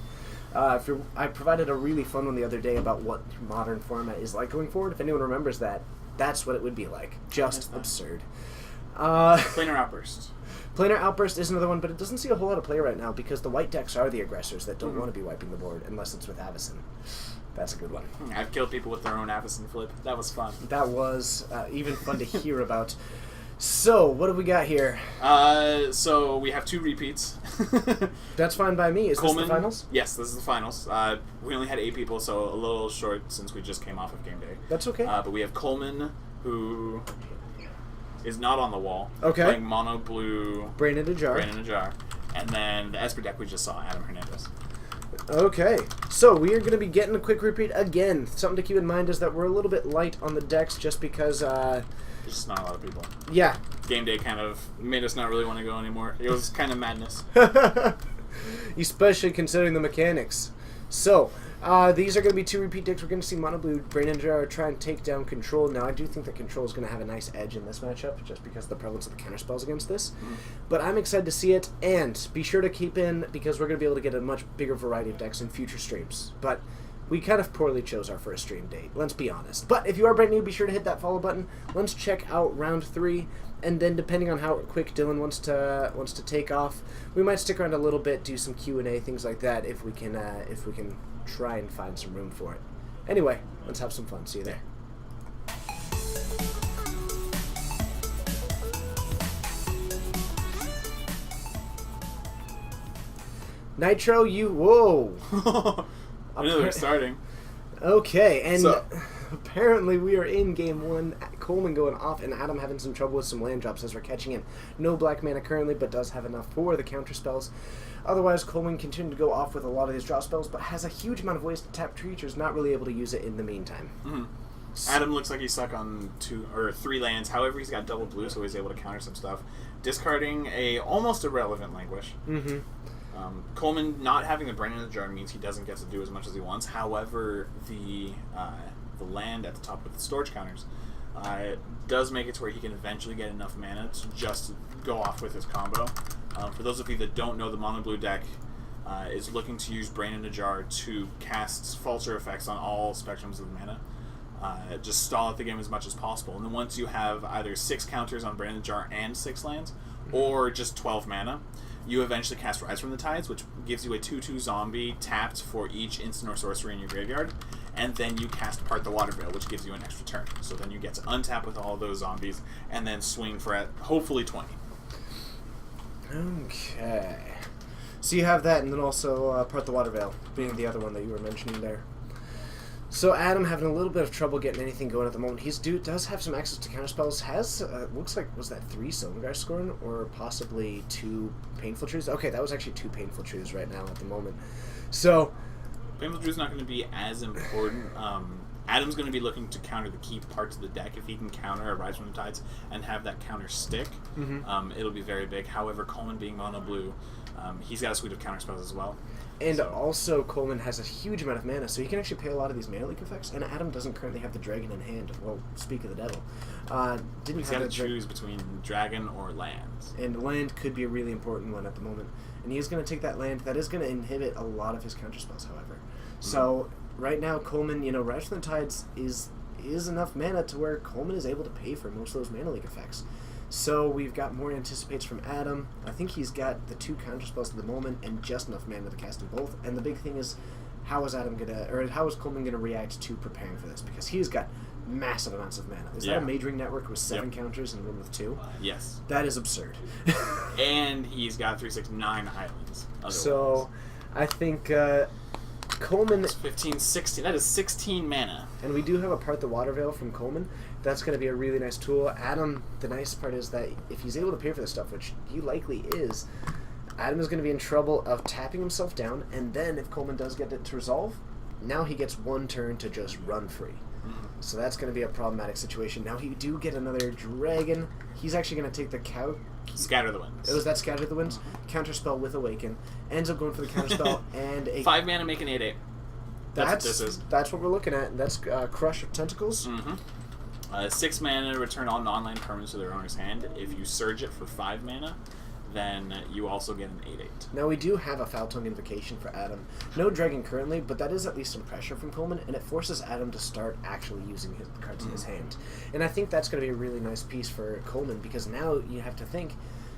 I provided a really fun one the other day about what modern format is like going forward. If anyone remembers that, that's what it would be like. Just absurd. Planar Outburst. Planar Outburst is another one, but it doesn't see a whole lot of play right now because the white decks are the aggressors that don't want to be wiping the board unless it's with Avacyn. That's a good one. I've killed people with their own Avacyn flip. That was fun. That was even fun to hear about. So, what have we got here? So we have 2 repeats. That's fine by me. Is Coleman, this the finals? Yes, this is the finals. We only had 8 people, so a little short since we just came off of game day. That's okay. But we have Coleman, who is not on the wall. Okay. Playing mono blue. Brain in a Jar. And then the Esper deck we just saw, Adam Hernandez. Okay, so we are going to be getting a quick repeat again. Something to keep in mind is that we're a little bit light on the decks just because... There's just not a lot of people. Yeah. Game day kind of made us not really want to go anymore. It was kind of madness. Especially considering the mechanics. So, these are going to be 2 repeat decks. We're going to see Mono Blue Brain Ninja try and take down Control. Now, I do think that Control is going to have a nice edge in this matchup, just because of the prevalence of the counter spells against this. But I'm excited to see it, and be sure to keep in, because we're going to be able to get a much bigger variety of decks in future streams. But we kind of poorly chose our first stream date, let's be honest. But if you are brand new, be sure to hit that follow button. Let's check out round 3, and then depending on how quick Dylan wants to take off, we might stick around a little bit, do some Q&A, things like that, if we can try and find some room for it. Anyway, let's have some fun. See you there. Nitro, whoa! I knew they were starting. Okay, and apparently we are in game 1. Coleman going off, and Adam having some trouble with some land drops as we're catching in. No black mana currently, but does have enough for the counter spells. Otherwise, Coleman continued to go off with a lot of these draw spells, but has a huge amount of ways to tap creatures, not really able to use it in the meantime. Adam looks like he's stuck on 2 or 3 lands. However, he's got double blue, so he's able to counter some stuff. Discarding a almost irrelevant Languish. Coleman not having the Brain in the Jar means he doesn't get to do as much as he wants. However, the land at the top with the storage counters does make it to where he can eventually get enough mana to just go off with his combo. For those of you that don't know, the Mono Blue deck is looking to use Brain in the Jar to cast Falter effects on all spectrums of mana. Just stall out the game as much as possible. And then once you have either 6 counters on Brain in the Jar and 6 lands, or just 12 mana, you eventually cast Rise from the Tides, which gives you a 2/2 zombie tapped for each instant or sorcery in your graveyard, and then you cast Part the Water Veil, which gives you an extra turn. So then you get to untap with all of those zombies, and then swing for hopefully 20. Okay. So you have that, and then also Part the Water Veil, being the other one that you were mentioning there. So Adam having a little bit of trouble getting anything going at the moment. He does have some access to counterspells. Has looks like, was that 3 Silvergeist scoring or possibly 2 Painful Truths? Okay, that was actually 2 Painful Truths right now at the moment. So Painful Truths not going to be as important. Adam's going to be looking to counter the key parts of the deck. If he can counter a Rise from the Tides and have that counter stick, it'll be very big. However, Coleman being mono blue, he's got a suite of counterspells as well. And also, Coleman has a huge amount of mana, so he can actually pay a lot of these mana leak effects. And Adam doesn't currently have the dragon in hand. Well, speak of the devil. He's got to choose between dragon or lands. And land could be a really important one at the moment. And he is going to take that land. That is going to inhibit a lot of his counterspells, however. So right now, Coleman, Rise from the Tides is enough mana to where Coleman is able to pay for most of those mana leak effects. So we've got more anticipates from Adam. I think he's got the 2 counterspells at the moment and just enough mana to cast them both. And the big thing is, how is Coleman gonna react to preparing for this? Because he's got massive amounts of mana. Is that a Mage Ring network with 7 counters and one with 2? Yes. That is absurd. And he's got 3, 6, 9 islands. Otherwise. So I think Coleman... That's 15, 16. That is 16 mana. And we do have a Part the Water Veil from Coleman. That's going to be a really nice tool. Adam, the nice part is that if he's able to pay for this stuff, which he likely is, Adam is going to be in trouble of tapping himself down, and then if Coleman does get it to resolve, now he gets 1 turn to just run free. So that's going to be a problematic situation. Now he do get another dragon. He's actually going to take the Scatter the Winds. Was that Scatter the Winds? Counterspell with Awaken. Ends up going for the counterspell and a... 5 mana make an 8/8. That's what this is. That's what we're looking at. That's Crush of Tentacles. 6 mana, return all non-land permanents to their owner's hand. If you surge it for 5 mana, then you also get an 8/8. Now we do have a Foul Tongue Invocation for Adam. No dragon currently, but that is at least some pressure from Coleman, and it forces Adam to start actually using his cards in his hand. And I think that's going to be a really nice piece for Coleman, because now you have to think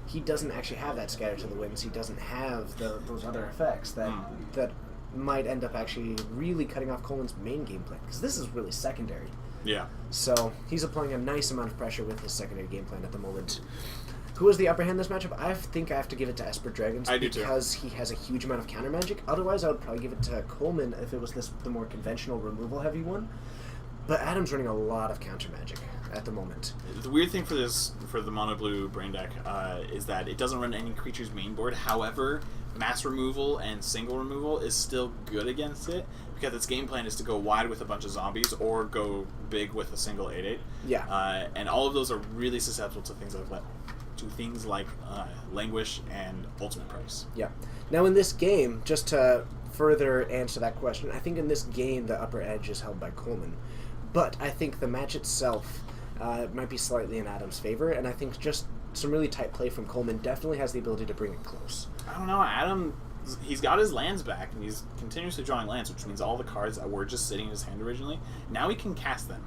he doesn't actually have that Scatter to the Winds. He doesn't have those other effects that might end up actually really cutting off Coleman's main game plan, because this is really secondary. Yeah. So he's applying a nice amount of pressure with his secondary game plan at the moment. Who has the upper hand in this matchup? I think I have to give it to Esper Dragons because he has a huge amount of counter magic. Otherwise, I would probably give it to Coleman if it was the more conventional removal heavy one. But Adam's running a lot of counter magic at the moment. The weird thing for the mono blue brain deck is that it doesn't run any creature's main board. However, mass removal and single removal is still good against it, because its game plan is to go wide with a bunch of zombies or go big with a single 8/8. Yeah. And all of those are really susceptible to things like Languish and Ultimate Price. Yeah. Now in this game, just to further answer that question, I think in this game the upper edge is held by Coleman. But I think the match itself might be slightly in Adam's favor, and I think just some really tight play from Coleman definitely has the ability to bring it close. I don't know, Adam, he's got his lands back, and he's continuously drawing lands, which means all the cards that were just sitting in his hand originally, now he can cast them.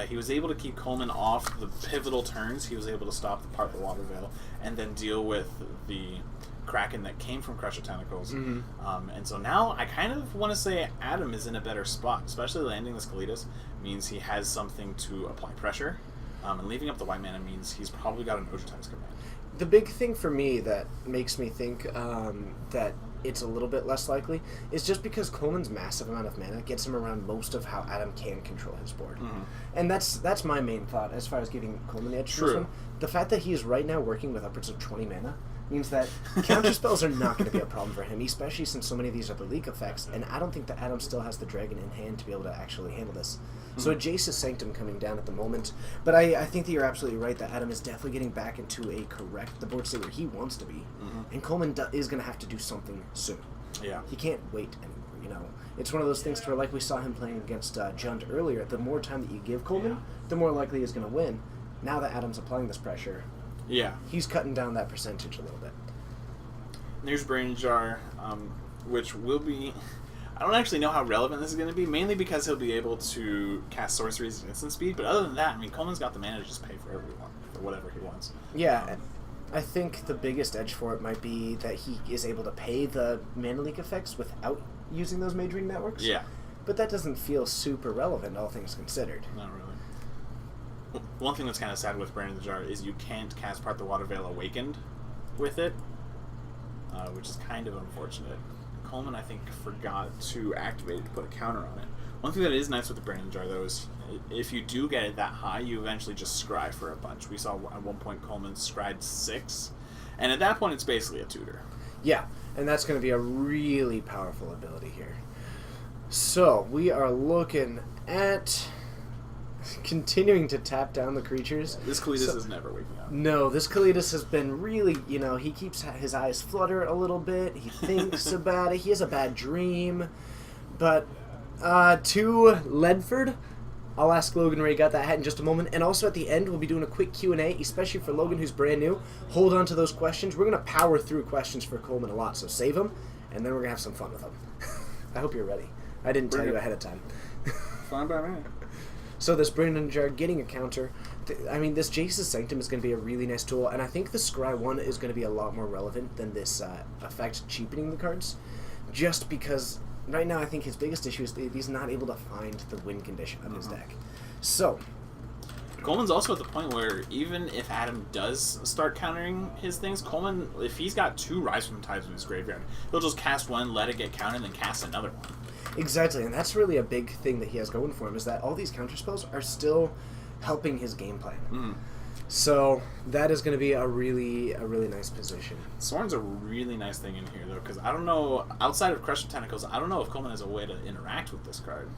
He was able to keep Coleman off the pivotal turns. He was able to stop the Part the Water Veil and then deal with the Kraken that came from Crush of Tentacles. Mm-hmm. And so now I kind of want to say Adam is in a better spot, especially landing the Skeletus means he has something to apply pressure. And leaving up the white mana means he's probably got an Ojutai command. The big thing for me that makes me think that it's a little bit less likely is just because Coleman's massive amount of mana gets him around most of how Adam can control his board. Mm-hmm. And that's my main thought as far as giving Coleman the edge. True. The fact that he is right now working with upwards of 20 mana means that counter spells are not going to be a problem for him, especially since so many of these are the leak effects, and I don't think that Adam still has the dragon in hand to be able to actually handle this. Mm-hmm. So a Jace's Sanctum coming down at the moment, but I think that you're absolutely right that Adam is definitely getting back into the board state where he wants to be, mm-hmm. and Coleman is going to have to do something soon. Yeah. He can't wait anymore, It's one of those things where, like we saw him playing against Jund earlier, the more time that you give Coleman, the more likely he's going to win. Now that Adam's applying this pressure, he's cutting down that percentage a little bit. There's Brain Jar, which will be... I don't actually know how relevant this is going to be, mainly because he'll be able to cast sorceries at instant speed, but other than that, Coleman's got the mana to just pay for whatever he wants. Yeah, I think the biggest edge for it might be that he is able to pay the mana leak effects without using those Mage Ring networks. Yeah. But that doesn't feel super relevant, all things considered. Not really. One thing that's kind of sad with Brain in the Jar is you can't cast Part the Water Veil Awakened with it, which is kind of unfortunate. Coleman, I think, forgot to activate it to put a counter on it. One thing that is nice with the Brain in the Jar, though, is if you do get it that high, you eventually just scry for a bunch. We saw at one point Coleman scried 6, and at that point it's basically a tutor. Yeah, and that's going to be a really powerful ability here. So, we are looking at continuing to tap down the creatures. This Kalitas is never waking up. No, this Kalitas has been really, he keeps his eyes flutter a little bit. He thinks about it. He has a bad dream. But to Ledford, I'll ask Logan where he got that hat in just a moment. And also at the end, we'll be doing a quick Q&A, especially for Logan, who's brand new. Hold on to those questions. We're going to power through questions for Coleman a lot, so save them, and then we're going to have some fun with them. I hope you're ready. I didn't tell you ahead of time. Fine by me. So this Brain in the Jar getting a counter. This Jace's Sanctum is going to be a really nice tool, and I think the Scry 1 is going to be a lot more relevant than this effect cheapening the cards, just because right now I think his biggest issue is that he's not able to find the win condition of his deck. So Coleman's also at the point where even if Adam does start countering his things, Coleman, if he's got 2 Rise from the Tides in his graveyard, he'll just cast one, let it get countered, and then cast another one. Exactly, and that's really a big thing that he has going for him, is that all these counterspells are still helping his game plan. Mm. So that is going to be a really nice position. Sorin's a really nice thing in here, though, because I don't know, outside of Crush of Tentacles, I don't know if Coleman has a way to interact with this card.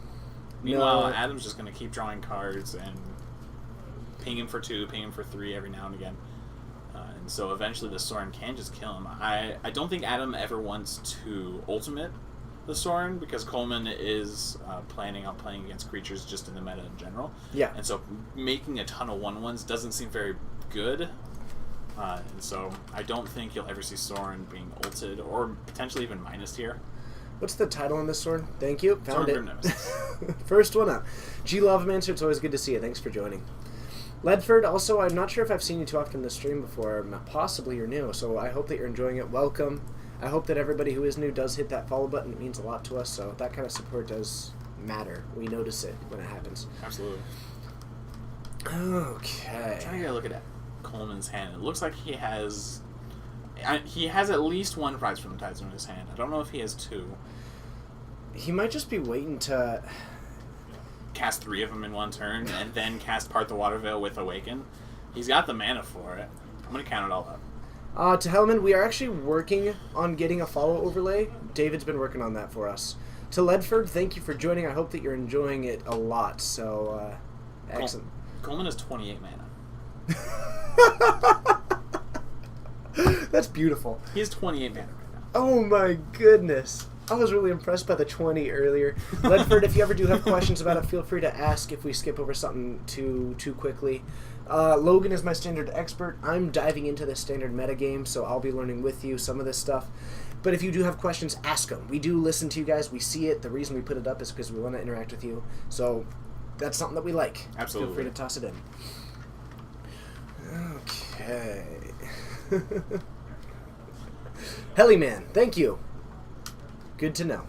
Meanwhile, Adam's just going to keep drawing cards and ping him for 2, ping him for 3 every now and again. And so eventually the Sorin can just kill him. I don't think Adam ever wants to ultimate the Sorin, because Coleman is planning on playing against creatures just in the meta in general. Yeah. And so making a ton of 1/1s doesn't seem very good. And so I don't think you'll ever see Sorin being ulted or potentially even minused here. What's the title on this Sorin? Thank you. Found Sorin it. First one up. G Lovemancer, it's always good to see you. Thanks for joining. Ledford, also, I'm not sure if I've seen you too often in the stream before. Possibly you're new, so I hope that you're enjoying it. Welcome. I hope that everybody who is new does hit that follow button. It means a lot to us, so that kind of support does matter. We notice it when it happens. Absolutely. Okay. I'm trying to get a look at Coleman's hand. It looks like he has at least 1 Rise from the Tides in his hand. I don't know if he has 2. He might just be waiting to cast 3 of them in one turn and then cast Part the Water Veil with Awaken. He's got the mana for it. I'm going to count it all up. To Hellman, we are actually working on getting a follow overlay. David's been working on that for us. To Ledford, thank you for joining. I hope that you're enjoying it a lot. So, excellent. Coleman has 28 mana. That's beautiful. He has 28 mana right now. Oh my goodness. I was really impressed by the 20 earlier. Ledford, if you ever do have questions about it, feel free to ask if we skip over something too quickly. Logan is my standard expert. I'm diving into the standard metagame, so I'll be learning with you some of this stuff. But if you do have questions, ask them. We do listen to you guys. We see it. The reason we put it up is because we want to interact with you. So that's something that we like. Absolutely. Feel free to toss it in. Okay. Hellyman, thank you. Good to know.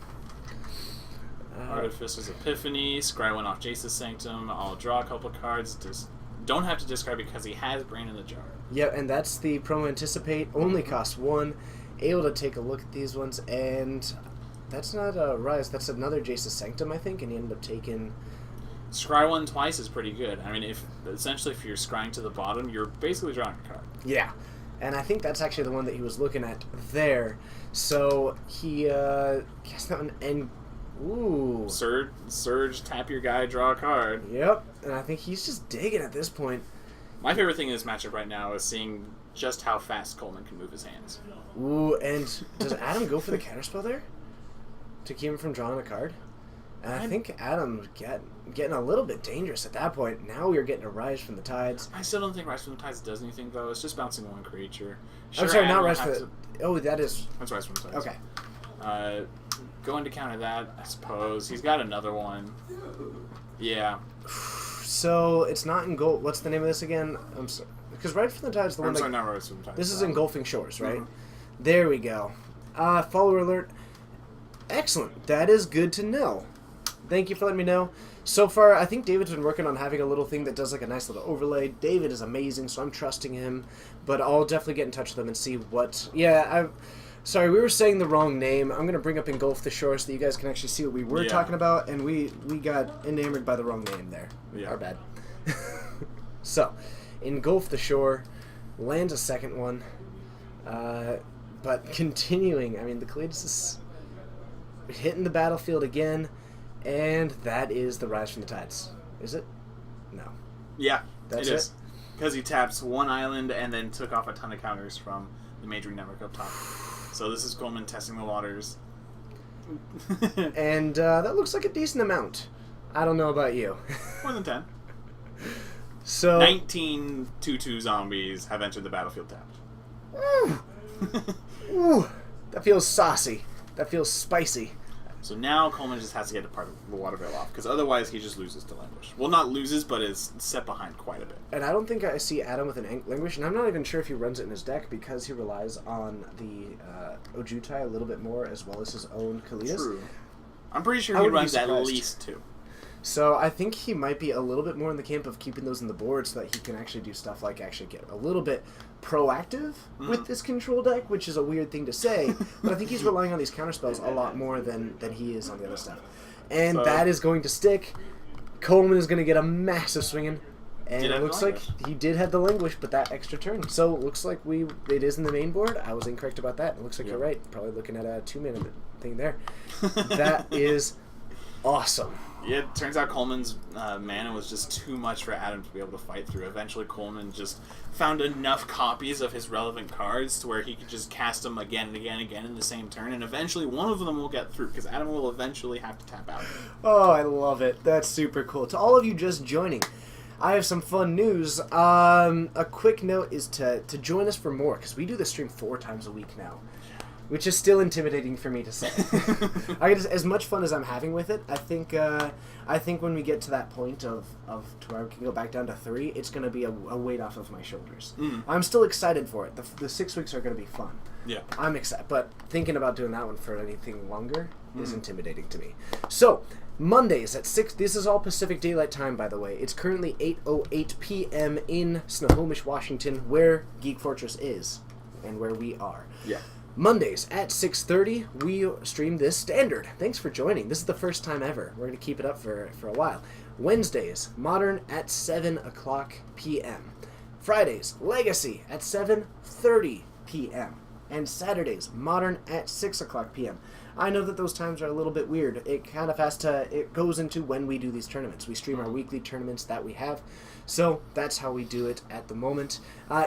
Artificer's Epiphany, scry one off Jace's Sanctum. I'll draw a couple cards. Just don't have to discard because he has Brain in the Jar. Yeah, and that's the promo Anticipate. Only costs 1. Able to take a look at these ones, and that's not a Rise. That's another Jace's Sanctum, I think, and he ended up taking... Scry one twice is pretty good. I mean, if you're scrying to the bottom, you're basically drawing a card. Yeah, and I think that's actually the one that he was looking at there. So he guess that one and ooh, Surge, tap your guy, draw a card. Yep, and I think he's just digging at this point. My favorite thing in this matchup right now is seeing just how fast Coleman can move his hands. Ooh, and does Adam go for the counterspell there to keep him from drawing a card? And I think Adam getting a little bit dangerous at that point. Now we are getting a Rise from the Tides. I still don't think Rise from the Tides does anything, though. It's just bouncing one creature. Sure, I'm sorry, Adam not Rise from the... Oh, that is... That's Rise from the Tides. Okay. Going to counter that, I suppose. He's got another one. Yeah. So, it's not in gold... What's the name of this again? I'm sorry. Because Rise from the Tides is the one I'm sorry, not Rise from the Tides. This is Engulfing Shores, right? Mm-hmm. There we go. Follower alert. Excellent. That is good to know. Thank you for letting me know. So far, I think David's been working on having a little thing that does like a nice little overlay. David is amazing, so I'm trusting him. But I'll definitely get in touch with him and see what... Yeah, sorry, we were saying the wrong name. I'm going to bring up Engulf the Shore so that you guys can actually see what we were talking about. And we got enamored by the wrong name there. Yeah. Our bad. So, Engulf the Shore. Lands a second one. But continuing, I mean, the Kalidas is hitting the battlefield again. And that is the Rise from the Tides. Is it? No. Yeah, That's it is. Because he taps one island and then took off a ton of counters from the Major Network up top. So this is Coleman testing the waters. And that looks like a decent amount. I don't know about you. More than 10. So 19 2/2 zombies have entered the battlefield tapped. Ooh, that feels saucy. That feels spicy. So now Coleman just has to get a part of the water veil off, because otherwise he just loses to Languish. Well, not loses, but is set behind quite a bit. And I don't think I see Adam with an Languish, and I'm not even sure if he runs it in his deck because he relies on the Ojutai a little bit more as well as his own Kalidas. True. I'm pretty sure he runs at least 2. So I think he might be a little bit more in the camp of keeping those in the board so that he can actually do stuff like actually get a little bit proactive with this control deck, which is a weird thing to say, but I think he's relying on these counterspells a lot more than he is on the other stuff. And that is going to stick. Coleman is going to get a massive swinging. And it looks like he did have the Languish, but that extra turn. So it looks like it is in the main board. I was incorrect about that. It looks like you're right. Probably looking at a 2-mana thing there. That is awesome. Yeah, it turns out Coleman's mana was just too much for Adam to be able to fight through. Eventually, Coleman just found enough copies of his relevant cards to where he could just cast them again and again and again in the same turn, and eventually one of them will get through, because Adam will eventually have to tap out. Oh, I love it. That's super cool. To all of you just joining, I have some fun news. A quick note is to join us for more, because we do the stream 4 times a week now. Which is still intimidating for me to say. As much fun as I'm having with it, I think when we get to that point of to where we can go back down to 3, it's going to be a weight off of my shoulders. I'm still excited for it. The 6 weeks are going to be fun. Yeah, I'm excited, but thinking about doing that one for anything longer is intimidating to me. So Mondays at 6. This is all Pacific Daylight Time, by the way. It's currently 8:08 p.m. in Snohomish, Washington, where Geek Fortress is and where we are. Yeah. Mondays at 6:30, we stream this standard. Thanks for joining. This is the first time ever. We're going to keep it up for a while. Wednesdays, Modern at 7 o'clock p.m. Fridays, Legacy at 7:30 p.m. and Saturdays, Modern at 6 o'clock p.m. I know that those times are a little bit weird. It kind of it goes into when we do these tournaments. We stream our weekly tournaments that we have. So that's how we do it at the moment.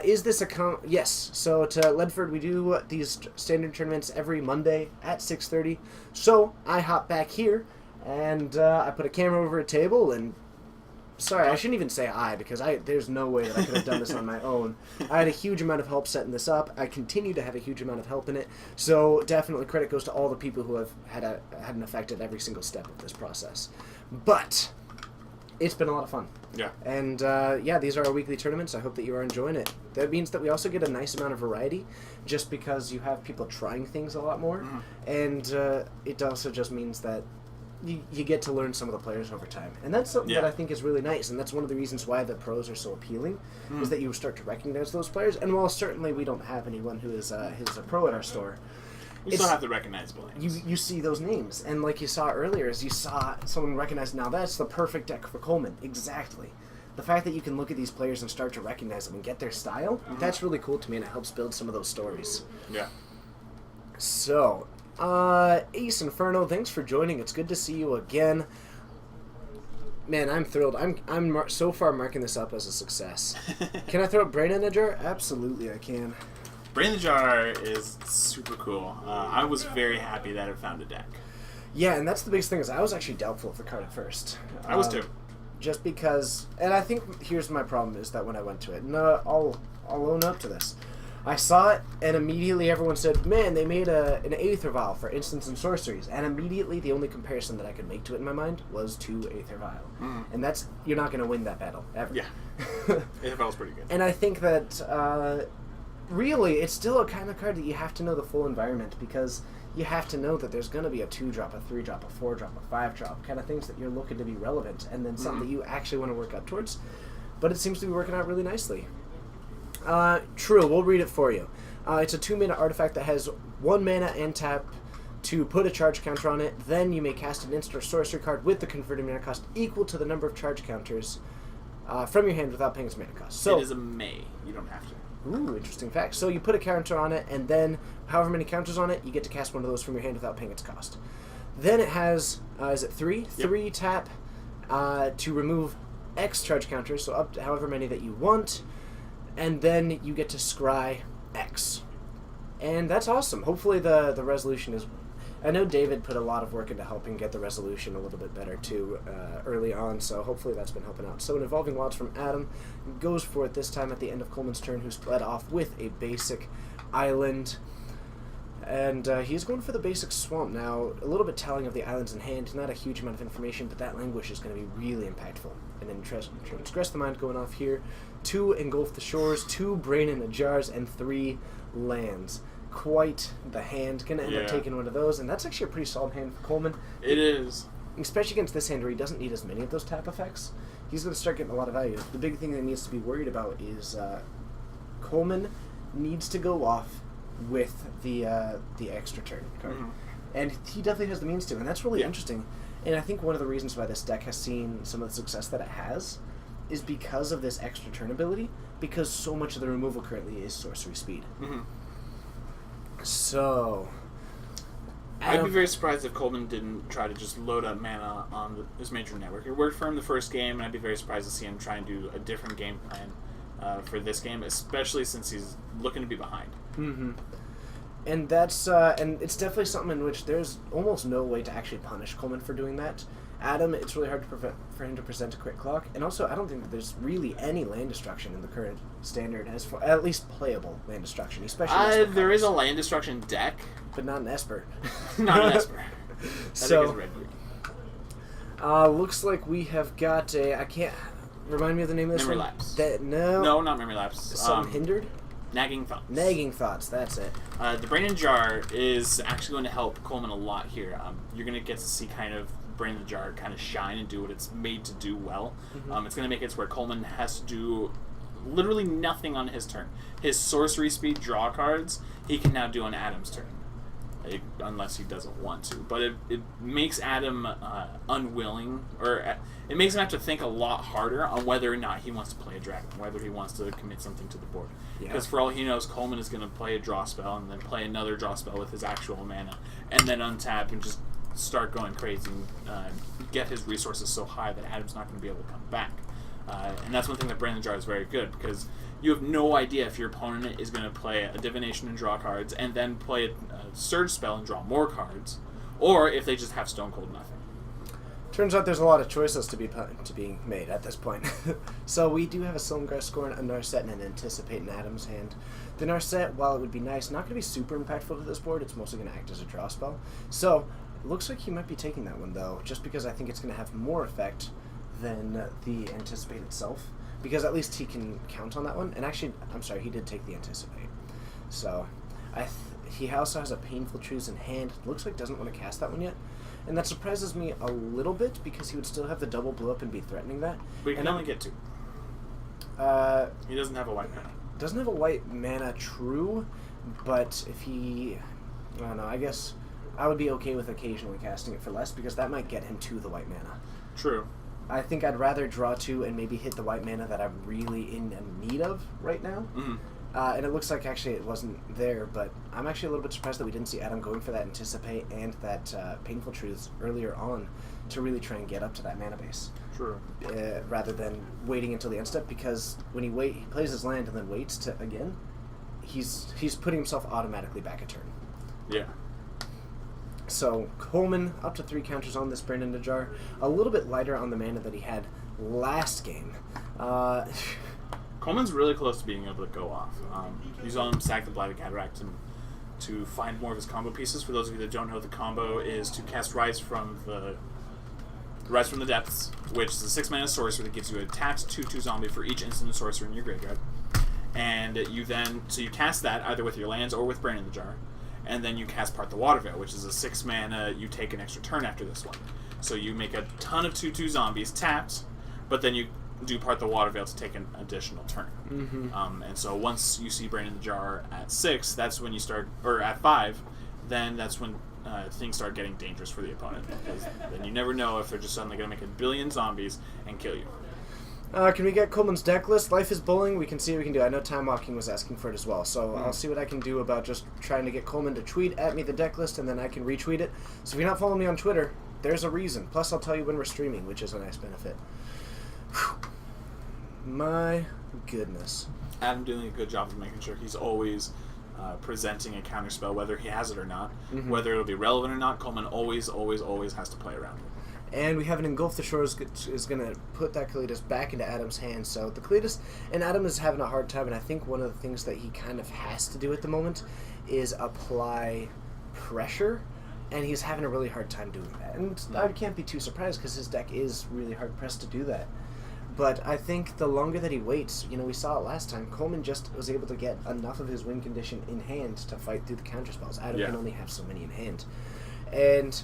Is this yes. So to Ledford, we do these standard tournaments every Monday at 6:30. So I hop back here and I put a camera over a table and... Sorry, I shouldn't even say because there's no way that I could have done this on my own. I had a huge amount of help setting this up. I continue to have a huge amount of help in it. So definitely credit goes to all the people who have had an effect at every single step of this process. But it's been a lot of fun. Yeah. And these are our weekly tournaments. I hope that you are enjoying it. That means that we also get a nice amount of variety just because you have people trying things a lot more. And it also just means that you get to learn some of the players over time. And that's something that I think is really nice, and that's one of the reasons why the pros are so appealing, is that you start to recognize those players. And while certainly we don't have anyone who is a pro at our store, you still have the recognizable names. You see those names, and like you saw earlier, as you saw someone recognize, now that's the perfect deck for Coleman. Exactly. The fact that you can look at these players and start to recognize them and get their style, that's really cool to me, and it helps build some of those stories. Yeah. So... Ace Inferno, thanks for joining. It's good to see you again. Man, I'm thrilled. I'm so far marking this up as a success. Can I throw Brain in a jar? Absolutely, I can. Brain in the Jar is super cool. I was very happy that it found a deck. Yeah, and that's the biggest thing is I was actually doubtful of the card at first. I was too. Just because, and I think here's my problem is that when I went to it, no, I'll own up to this. I saw it, and immediately everyone said, man, they made an Aether Vial for instants and sorceries. And immediately the only comparison that I could make to it in my mind was to Aether Vial. And that's, you're not going to win that battle, ever. Yeah. Aether Vial's pretty good. And I think that, really, it's still a kind of card that you have to know the full environment, because you have to know that there's going to be a 2-drop, a 3-drop, a 4-drop, a 5-drop, kind of things that you're looking to be relevant, and then something that you actually want to work up towards. But it seems to be working out really nicely. True, we'll read it for you. It's a 2-mana artifact that has 1 mana and tap to put a charge counter on it. Then you may cast an instant or sorcery card with the converted mana cost equal to the number of charge counters from your hand without paying its mana cost. So it is a may. You don't have to. Ooh, interesting fact. So you put a counter on it, and then however many counters on it, you get to cast one of those from your hand without paying its cost. Then it has, is it 3? Yep. 3 tap to remove X charge counters, so up to however many that you want. And then you get to scry X. And that's awesome. Hopefully the resolution is... I know David put a lot of work into helping get the resolution a little bit better, too, early on, so hopefully that's been helping out. So an Evolving Wilds from Adam goes for it this time at the end of Coleman's turn, who's led off with a basic island. And he's going for the basic swamp. Now, a little bit telling of the islands in hand, not a huge amount of information, but that language is going to be really impactful. And then Transgress the Mind going off here. 2 Engulf the Shores, 2 Brain in the Jars, and 3 lands. Quite the hand. Going to end up taking one of those, and that's actually a pretty solid hand for Coleman. It is. Especially against this hand where he doesn't need as many of those tap effects. He's going to start getting a lot of value. The big thing that he needs to be worried about is Coleman needs to go off with the extra turn card. And he definitely has the means to, and that's really interesting. And I think one of the reasons why this deck has seen some of the success that it has is because of this extra turn ability, because so much of the removal currently is sorcery speed. So... I'd be very surprised if Coleman didn't try to just load up mana on his major network. It worked for him the first game, and I'd be very surprised to see him try and do a different game plan for this game, especially since he's looking to be behind. And that's and it's definitely something in which there's almost no way to actually punish Coleman for doing that. Adam, it's really hard for him to present a quick clock, and also I don't think that there's really any land destruction in the current standard, as far, at least playable land destruction, especially. There is a land destruction deck, but not an Esper. Not an Esper. So, looks like we have got a. I can't remind me of the name of this Memory one. Lapse. No, not Memory Lapse. Something hindered. Nagging Thoughts. Nagging Thoughts, that's it. The Brain in Jar is actually going to help Coleman a lot here. You're going to get to see kind of Brain in the Jar kind of shine and do what it's made to do well. It's going to make it where Coleman has to do literally nothing on his turn. His sorcery speed draw cards, he can now do on Adam's turn. unless he doesn't want to. But it makes Adam unwilling, or it makes him have to think a lot harder on whether or not he wants to play a dragon, whether he wants to commit something to the board. Because for all he knows, Coleman is going to play a draw spell and then play another draw spell with his actual mana, and then untap and just start going crazy and get his resources so high that Adam's not going to be able to come back. And that's one thing that Brain in the Jar is very good, because you have no idea if your opponent is going to play a Divination and draw cards and then play a Surge spell and draw more cards, or if they just have Stone Cold nothing. Turns out there's a lot of choices to be made at this point. So we do have a Silumgar Scorn, a Narset, and an Anticipate in Adam's hand. The Narset, while it would be nice, not going to be super impactful to this board, it's mostly going to act as a draw spell. So it looks like he might be taking that one, though, just because I think it's going to have more effect than the Anticipate itself, because at least he can count on that one. And actually, I'm sorry, he did take the Anticipate. So he also has a Painful Truths in hand. Looks like doesn't want to cast that one yet. And that surprises me a little bit, because he would still have the double blow up and be threatening that. But he can only get 2. He doesn't have a white mana. Doesn't have a white mana, true, but if he... I don't know, I guess I would be okay with occasionally casting it for less, because that might get him to the white mana. True. I think I'd rather draw 2 and maybe hit the white mana that I'm really in need of right now. Mm-hmm. And it looks like actually it wasn't there, but I'm actually a little bit surprised that we didn't see Adam going for that Anticipate and that Painful Truths earlier on to really try and get up to that mana base. True. Rather than waiting until the end step, because when he plays his land and then waits to again, he's putting himself automatically back a turn. Yeah. So Coleman up to 3 counters on this Brain in the Jar, a little bit lighter on the mana that he had last game. Coleman's really close to being able to go off. He's on Sack the Blighted Cataract to find more of his combo pieces. For those of you that don't know, the combo is to cast Rise from the Depths, which is a 6 mana sorcery that gives you a tapped 2/2 zombie for each instant sorcerer in your graveyard. And you cast that either with your lands or with Brain in the Jar, and then you cast Part the Waterveil, which is a 6 mana. You take an extra turn after this one, so you make a ton of 2/2 zombies tapped, but then you do Part the Waterveil to take an additional turn. Mm-hmm. And so once you see Brain in the Jar at 6, that's when you start, or at 5, then that's when things start getting dangerous for the opponent, because then you never know if they're just suddenly going to make a billion zombies and kill you. Can we get Coleman's deck list? Life is Bowling, we can see what we can do. I know Time Walking was asking for it as well, so I'll see what I can do about just trying to get Coleman to tweet at me the deck list, and then I can retweet it. So if you're not following me on Twitter, there's a reason. Plus, I'll tell you when we're streaming, which is a nice benefit. Whew. My goodness. Adam doing a good job of making sure he's always presenting a counterspell, whether he has it or not. Mm-hmm. Whether it'll be relevant or not, Coleman always has to play around it. And we have an Engulf the Shores is going to put that Kalitas back into Adam's hands. So the Kalitas, and Adam is having a hard time, and I think one of the things that he kind of has to do at the moment is apply pressure, and he's having a really hard time doing that. And I can't be too surprised, because his deck is really hard pressed to do that. But I think the longer that he waits, we saw it last time, Coleman just was able to get enough of his win condition in hand to fight through the counterspells. Adam can only have so many in hand. And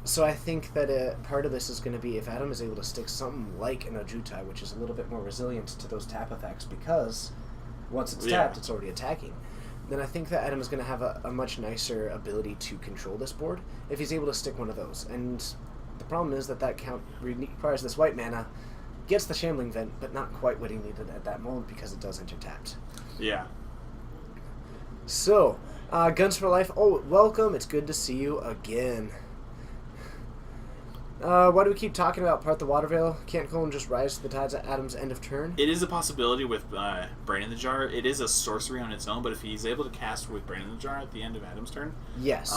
so I think that part of this is going to be if Adam is able to stick something like an Ojutai, which is a little bit more resilient to those tap effects, because once it's tapped, it's already attacking. Then I think that Adam is going to have a much nicer ability to control this board if he's able to stick one of those. And the problem is that count requires this white mana, gets the Shambling Vent, but not quite what he needed at that moment, because it does enter tapped. Yeah. So, Guns for Life. Oh, welcome. It's good to see you again. Why do we keep talking about Part the Waterveil? Can't Coleman just rise to the tides at Adam's end of turn? It is a possibility with Brain in the Jar. It is a sorcery on its own, but if he's able to cast with Brain in the Jar at the end of Adam's turn, yes.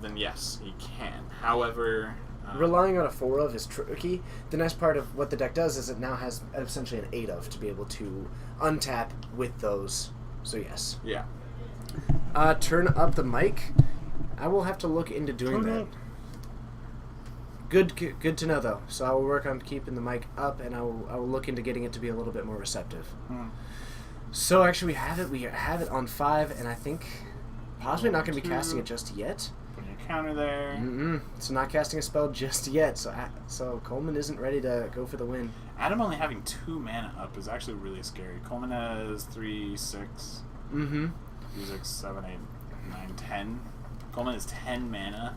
Then yes, he can. However, relying on a 4 of is tricky. The nice part of what the deck does is it now has essentially an 8 of to be able to untap with those. So yes. Yeah. Turn up the mic. I will have to look into doing that. Good to know, though. So I will work on keeping the mic up, and I will look into getting it to be a little bit more receptive. So actually, we have it on 5, and I think possibly not going to be casting it just yet. Putting a counter there. So not casting a spell just yet. So Coleman isn't ready to go for the win. Adam only having 2 mana up is actually really scary. Coleman has 3, 6. 3, 6, 7, 8, 9, 10. Coleman is 10 mana,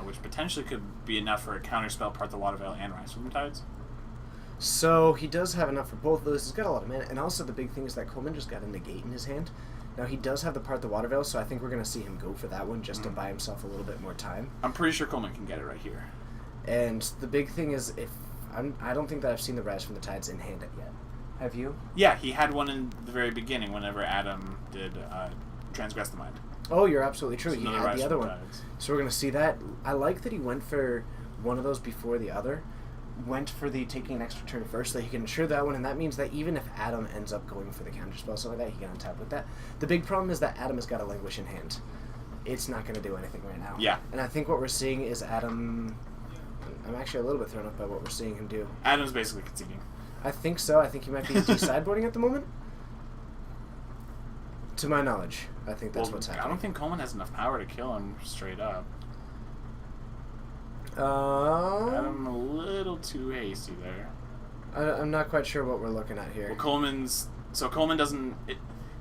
which potentially could be enough for a counterspell, Part the Water Veil, and Rise from the Tides. So he does have enough for both of those. He's got a lot of mana, and also the big thing is that Coleman just got a negate in his hand. Now he does have the Part the Water Veil, so I think we're going to see him go for that one just to buy himself a little bit more time. I'm pretty sure Coleman can get it right here. And the big thing is, I don't think that I've seen the Rise from the Tides in hand yet. Have you? Yeah, he had one in the very beginning whenever Adam did Transgress the Mind. Oh, you're absolutely true. He had Rise the other from one. Tides. So we're going to see that. I like that he went for one of those before the other. Went for the taking an extra turn first so that he can ensure that one, and that means that even if Adam ends up going for the counterspell, something like that, he can untap with that. The big problem is that Adam has got a Languish in hand. It's not going to do anything right now. Yeah. And I think what we're seeing is Adam... I'm actually a little bit thrown off by what we're seeing him do. Adam's basically conceding. I think so. I think he might be de-sideboarding at the moment. To my knowledge, I think that's what's happening. I don't think Coleman has enough power to kill him straight up. I'm a little too hasty there. I'm not quite sure what we're looking at here. Well, Coleman doesn't...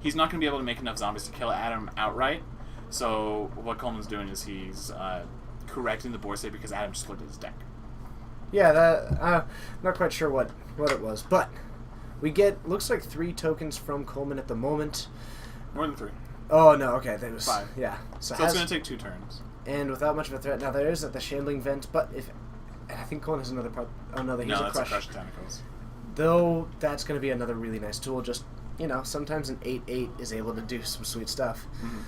he's not going to be able to make enough zombies to kill Adam outright. So what Coleman's doing is he's correcting the board state because Adam just looked at his deck. Yeah, that... not quite sure what it was, but we get, looks like 3 tokens from Coleman at the moment. More than 3. Oh, no, okay. That was 5. Yeah. So it's going to take 2 turns. And without much of a threat. Now, there is the Shambling Vent, but if... I think Coleman has another part... Oh, no, he's a Crush. A Crush of Tentacles. Though, that's going to be another really nice tool. Just, sometimes an 8/8 is able to do some sweet stuff. Mm-hmm.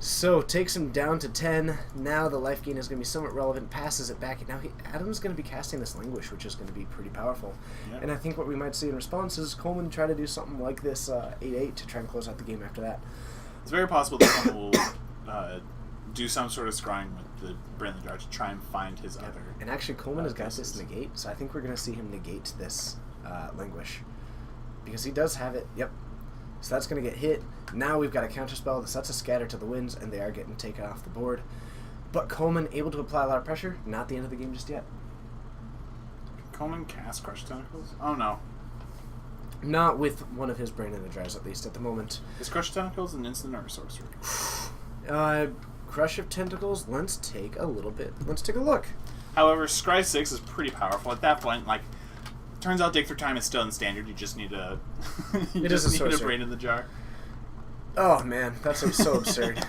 So, takes him down to 10. Now the life gain is going to be somewhat relevant. Passes it back. Now, Adam's going to be casting this Languish, which is going to be pretty powerful. Yeah. And I think what we might see in response is Coleman try to do something like this 8/8 to try and close out the game after that. It's very possible that someone will do some sort of scrying with the Brain in the Jar to try and find his other. And actually, Coleman has got this negate, so I think we're going to see him negate this Languish. Because he does have it. Yep. So that's going to get hit. Now we've got a counterspell. This sets a scatter to the winds, and they are getting taken off the board. But Coleman able to apply a lot of pressure. Not the end of the game just yet. Coleman cast Crush Tentacles? Oh, no. Not with one of his Brain in the Jars, at least at the moment. Is Crush Tentacles an instant or a sorcery? Crush of Tentacles, let's take a look. However, Scry 6 is pretty powerful. At that point, turns out Dig Through Time is still in standard. You just need a need a Brain in the Jar. Oh man, that's so absurd.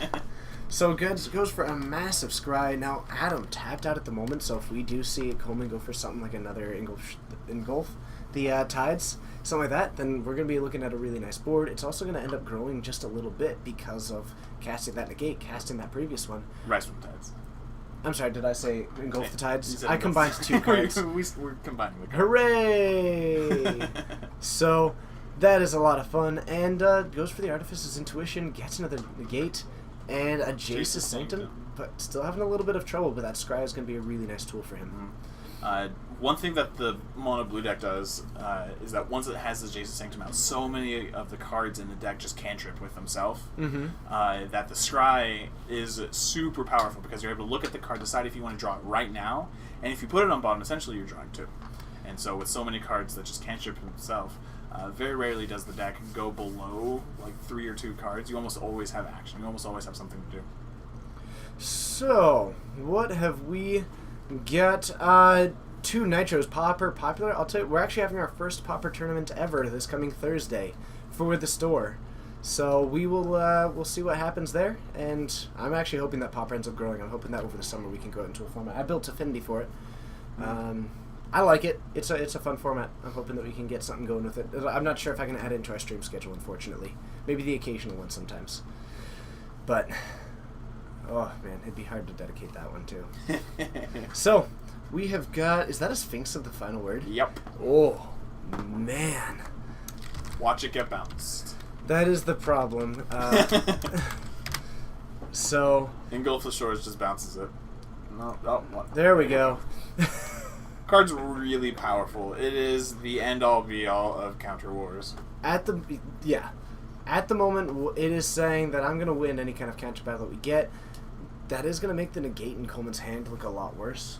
So goes for a massive Scry. Now Adam tapped out at the moment, so if we do see Coleman go for something like another Engulf the Tides, something like that, then we're going to be looking at a really nice board. It's also going to end up growing just a little bit because of casting that negate, casting that previous one. Rise from the Tides. I'm sorry, did I say Engulf the Tides? I combined 2 cards. We're combining the cards. Hooray! So, that is a lot of fun. And goes for the Artifice's Intuition, gets another negate, and a Jace's Sanctum, but still having a little bit of trouble, but that Scry is going to be a really nice tool for him. One thing that the Mono Blue deck does is that once it has the Jace's Sanctum out, so many of the cards in the deck just cantrip with themselves. That the Scry is super powerful because you're able to look at the card, decide if you want to draw it right now, and if you put it on bottom, essentially you're drawing 2. And so with so many cards that just cantrip themselves, very rarely does the deck go below 3 or 2 cards. You almost always have action. You almost always have something to do. So, what have we got? 2 Nitros, Pauper, Popular. I'll tell you, we're actually having our first Pauper tournament ever this coming Thursday for the store. So we will we'll see what happens there, and I'm actually hoping that Pauper ends up growing. I'm hoping that over the summer we can go into a format. I built Affinity for it. I like it. It's a fun format. I'm hoping that we can get something going with it. I'm not sure if I can add it into our stream schedule, unfortunately. Maybe the occasional one sometimes. But, oh man, it'd be hard to dedicate that one too. So, we have got... Is that a Sphinx of the Final Word? Yep. Oh, man. Watch it get bounced. That is the problem. So... Engulf the Shores just bounces it. There we go. Card's really powerful. It is the end-all, be-all of Counter Wars. At the moment, it is saying that I'm going to win any kind of counter battle that we get. That is going to make the negate in Coleman's hand look a lot worse.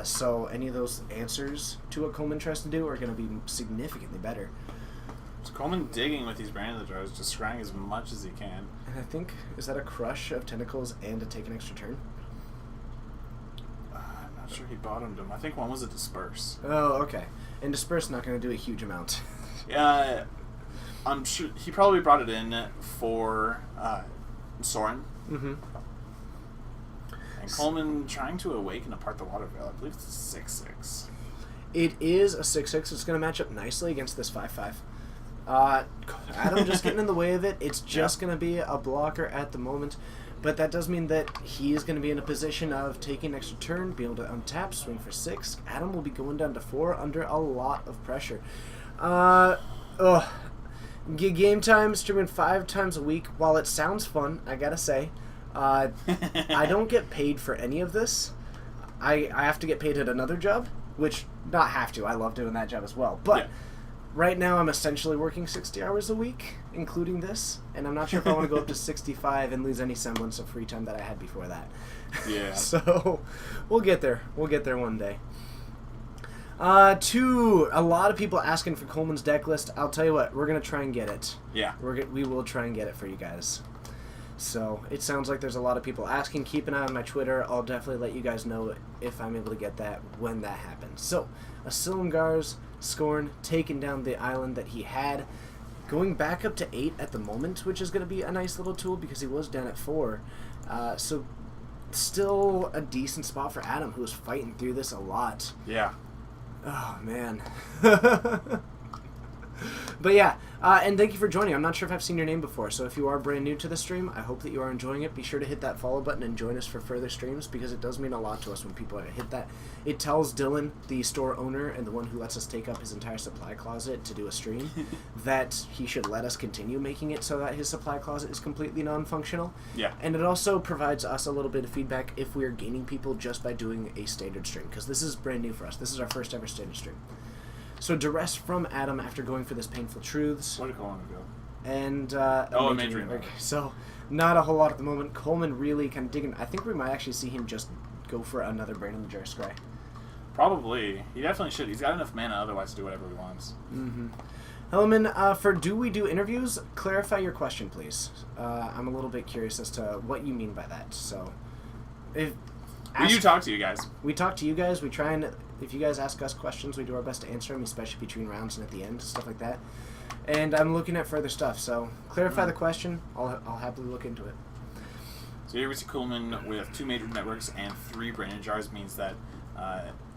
So any of those answers to what Coleman tries to do are going to be significantly better. So Coleman digging with these Brandon Jars, just scrying as much as he can. And I think, is that a crush of tentacles and a take an extra turn? I'm not sure he bottomed them. I think one was a disperse. Oh, okay. And disperse not going to do a huge amount. Yeah, I'm sure he probably brought it in for Soren. Mm-hmm. And Coleman trying to awaken apart the Water Veil. I believe it's a 6/6. It is a 6/6. It's going to match up nicely against this 5/5. Adam just getting in the way of it. It's just going to be a blocker at the moment. But that does mean that he is going to be in a position of taking an extra turn, be able to untap, swing for 6. Adam will be going down to 4 under a lot of pressure. Game time, streaming 5 times a week. While it sounds fun, I gotta say, I don't get paid for any of this. I have to get paid at another job, which, not have to, I love doing that job as well. But right now I'm essentially working 60 hours a week, including this, and I'm not sure if I want to go up to 65 and lose any semblance of free time that I had before that. Yeah. So, we'll get there. We'll get there one day. A lot of people asking for Coleman's deck list. I'll tell you what, we're going to try and get it. Yeah. We will try and get it for you guys. So, it sounds like there's a lot of people asking. Keep an eye on my Twitter. I'll definitely let you guys know if I'm able to get that when that happens. So, a Silumgar's Scorn taking down the island that he had. Going back up to 8 at the moment, which is going to be a nice little tool because he was down at 4. So, still a decent spot for Adam, who was fighting through this a lot. Yeah. Oh, man. But yeah, and thank you for joining. I'm not sure if I've seen your name before, so if you are brand new to the stream, I hope that you are enjoying it. Be sure to hit that follow button and join us for further streams, because it does mean a lot to us when people hit that. It tells Dylan, the store owner and the one who lets us take up his entire supply closet to do a stream, that he should let us continue making it so that his supply closet is completely non-functional. Yeah. And it also provides us a little bit of feedback if we are gaining people just by doing a standard stream, because this is brand new for us. This is our first ever standard stream. So duress from Adam after going for this Painful Truths. What did Coleman go? And a major. Okay, so not a whole lot at the moment. Coleman really kind of digging. I think we might actually see him just go for another Brandon the Jar Scry. Probably. He definitely should. He's got enough mana otherwise to do whatever he wants. Mm-hmm. Hellman, for do we do interviews? Clarify your question, please. I'm a little bit curious as to what you mean by that. So, you talk to you guys. We talk to you guys. We try and, if you guys ask us questions, we do our best to answer them, especially between rounds and at the end, stuff like that. And I'm looking at further stuff. So clarify the question. I'll happily look into it. So here we see Coleman with 2 major networks and 3 Brandon Jars, means that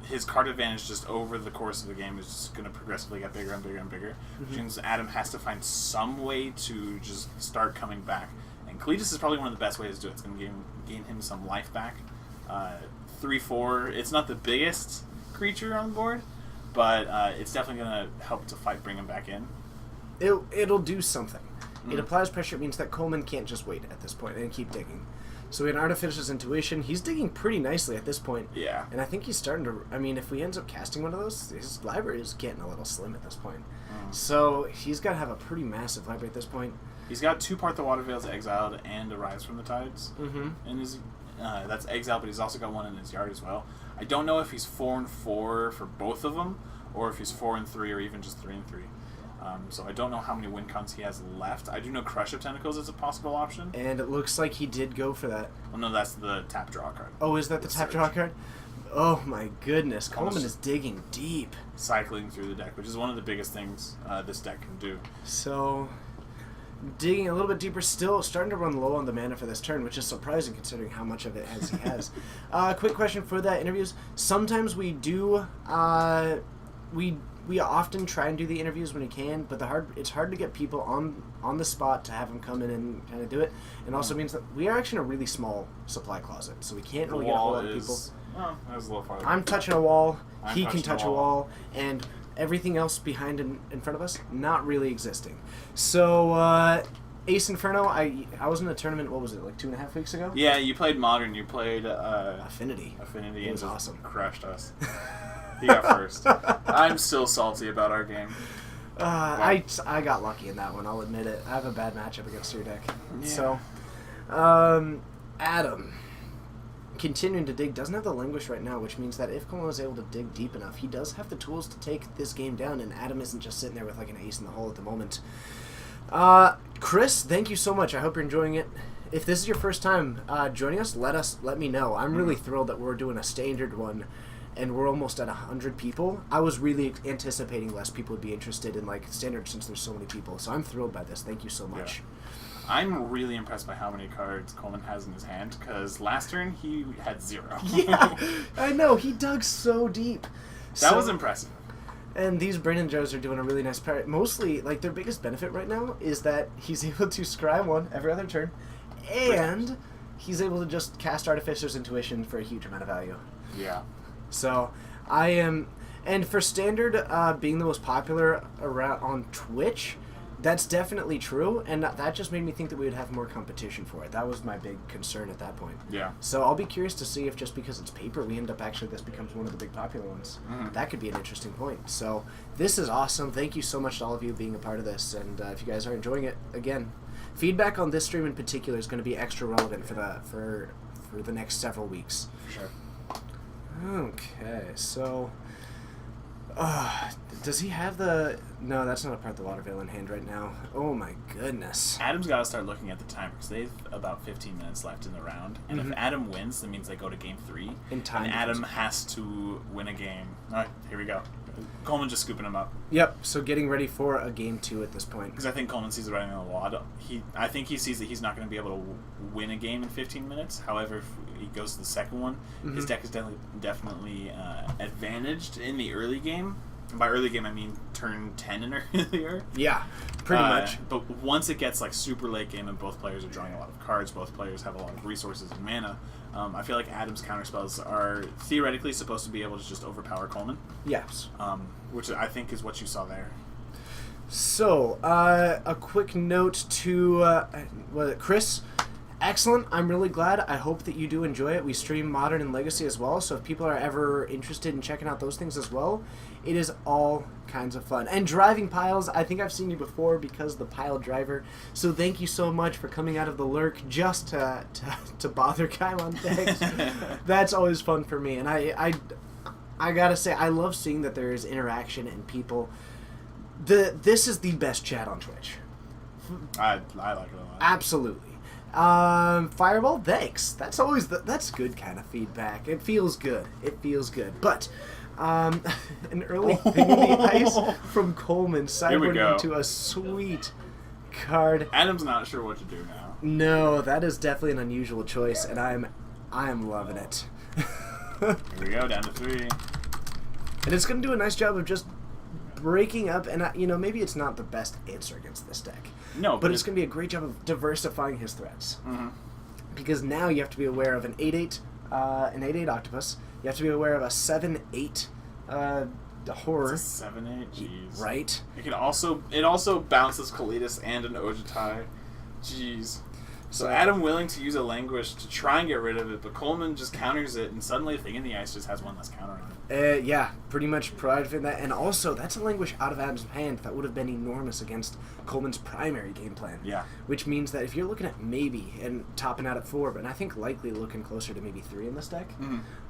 his card advantage just over the course of the game is just going to progressively get bigger and bigger and bigger. Mm-hmm. Which means Adam has to find some way to just start coming back. And Cletus is probably one of the best ways to do it. It's going to gain him some life back. 3/4, it's not the biggest creature on the board, but it's definitely going to help to bring him back in. It'll do something. It applies pressure. It means that Coleman can't just wait at this point and keep digging. So we had Artificer's Intuition. He's digging pretty nicely at this point. Yeah. And I think he's starting to... I mean, if we ends up casting one of those, his library is getting a little slim at this point. So he's got to have a pretty massive library at this point. He's got 2 Part the Water Veils exiled and a Rise from the Tides. Mm-hmm. In his, that's exiled, but he's also got one in his yard as well. I don't know if he's 4/4 for both of them, or if he's 4/3, or even just 3/3. So I don't know how many win cons he has left. I do know Crush of Tentacles is a possible option. And it looks like he did go for that. Well, no, that's the tap draw card. Oh, is that the tap draw card? Oh my goodness, Coleman is digging deep. Cycling through the deck, which is one of the biggest things this deck can do. So, digging a little bit deeper still, starting to run low on the mana for this turn, which is surprising considering how much of it he has. Quick question for that interviews. Sometimes we do, we often try and do the interviews when we can, but it's hard to get people on the spot to have them come in and kind of do it. And also means that we are actually in a really small supply closet, so we can't really get a whole lot of people. Oh, that was a little farther. I'm touching a wall, he can touch a wall, and everything else behind and in front of us, not really existing. So, Ace Inferno, I was in a tournament, what was it, like 2.5 weeks ago? Yeah, you played Modern, you played... Affinity. Affinity. It was awesome. Crushed us. He got first. I'm still salty about our game. I got lucky in that one, I'll admit it. I have a bad matchup against your deck. Yeah. So, Adam. continuing to dig, doesn't have the Languish right now, which means that if Coleman was able to dig deep enough, he does have the tools to take this game down, and Adam isn't just sitting there with like an ace in the hole at the moment. Chris, thank you so much. I hope you're enjoying it. If this is your first time joining us, let me know. I'm really thrilled that we're doing a standard one, and we're almost at 100 people. I was really anticipating less people would be interested in like standard since there's so many people. So I'm thrilled by this. Thank you so much. Yeah. I'm really impressed by how many cards Coleman has in his hand, because last turn he had 0. Yeah, I know. He dug so deep. That was impressive. And these Brandon Joes are doing a really nice part. Mostly, like, their biggest benefit right now is that he's able to scry 1 every other turn, and he's able to just cast Artificer's Intuition for a huge amount of value. Yeah. So, I am... And for Standard being the most popular around on Twitch... That's definitely true, and that just made me think that we would have more competition for it. That was my big concern at that point. Yeah. So I'll be curious to see if just because it's paper, we end up actually this becomes one of the big popular ones. That could be an interesting point. So this is awesome. Thank you so much to all of you being a part of this, and if you guys are enjoying it, again, feedback on this stream in particular is going to be extra relevant for the next several weeks. For sure. Okay, so... does he have the... No, that's not a part of the Water Veil in hand right now. Oh my goodness. Adam's got to start looking at the timer, because they have about 15 minutes left in the round. And if Adam wins, that means they go to game 3. And Adam has to win a game. All right, here we go. Coleman just scooping him up. Yep, so getting ready for a game 2 at this point. Because I think Coleman sees the writing on the wall. I think he sees that he's not going to be able to win a game in 15 minutes. However, if he goes to the second one, his deck is definitely advantaged in the early game. And by early game, I mean turn 10 and earlier. Yeah, pretty much. But once it gets like super late game and both players are drawing a lot of cards, both players have a lot of resources and mana, I feel like Adam's counterspells are theoretically supposed to be able to just overpower Coleman. Yes. Which I think is what you saw there. So, a quick note to Chris. Excellent. I'm really glad. I hope that you do enjoy it. We stream Modern and Legacy as well, so if people are ever interested in checking out those things as well, it is all kinds of fun. And driving piles, I think I've seen you before because the pile driver, so thank you so much for coming out of the lurk just to bother Kylon decks. That's always fun for me, and I gotta say, I love seeing that there is interaction and people. This is the best chat on Twitch. I like it a lot. Absolutely. Fireball, thanks. That's always that's good kind of feedback. It feels good. But an early thing in the ice from Coleman sideboarding into a sweet card. Adam's not sure what to do now. No, that is definitely an unusual choice, and I am loving it. Here we go, down to 3. And it's going to do a nice job of just breaking up, and maybe it's not the best answer against this deck. No, but it's going to be a great job of diversifying his threats. Because now you have to be aware of an 8/8 octopus. You have to be aware of a 7/8 horror. It's a 7/8, jeez. Right. It also bounces Kalitas and an Ojutai. Jeez. So Adam willing to use a Languish to try and get rid of it, but Coleman just counters it, and suddenly Thing in the Ice just has one less counter on it. Yeah, pretty much provided for that. And also, that's a Languish out of Adam's hand that would have been enormous against Coleman's primary game plan. Yeah. Which means that if you're looking at maybe and topping out at 4, but I think likely looking closer to maybe 3 in this deck,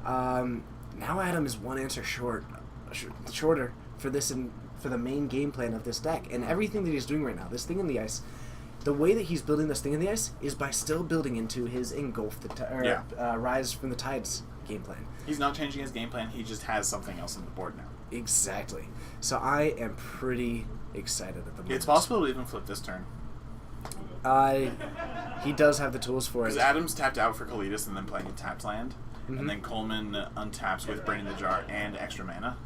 now Adam is one answer shorter for this and for the main game plan of this deck. And everything that he's doing right now, this Thing in the Ice, the way that he's building this Thing in the Ice is by still building into his Engulf, Rise from the Tides game plan. He's not changing his game plan, he just has something else on the board now. Exactly. So I am pretty excited at the moment. It's possible to even flip this turn. He does have the tools for it. Because Adam's tapped out for Kalitas and then playing a tapped land, and then Coleman untaps with Brain in the Jar and extra mana.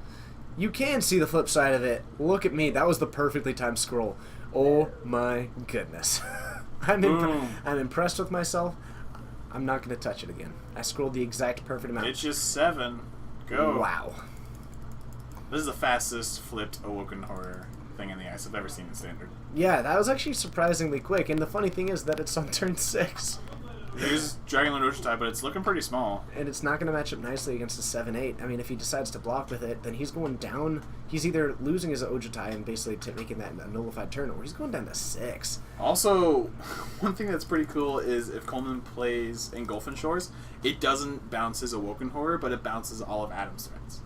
You can see the flip side of it. Look at me. That was the perfectly timed scroll. Oh my goodness. I'm impressed with myself. I'm not going to touch it again. I scrolled the exact perfect amount. It's just 7. Go. Wow. This is the fastest flipped Awoken Horror Thing in the Ice I've ever seen in Standard. Yeah, that was actually surprisingly quick. And the funny thing is that it's on turn 6. Here's Dragonlord Ojutai, but it's looking pretty small. And it's not going to match up nicely against a 7-8. I mean, if he decides to block with it, then he's going down. He's either losing his Ojutai and basically making that a nullified turn, or he's going down to 6. Also, one thing that's pretty cool is if Coleman plays Engulfing Shores, it doesn't bounce his Awoken Horror, but it bounces all of Adam's threats.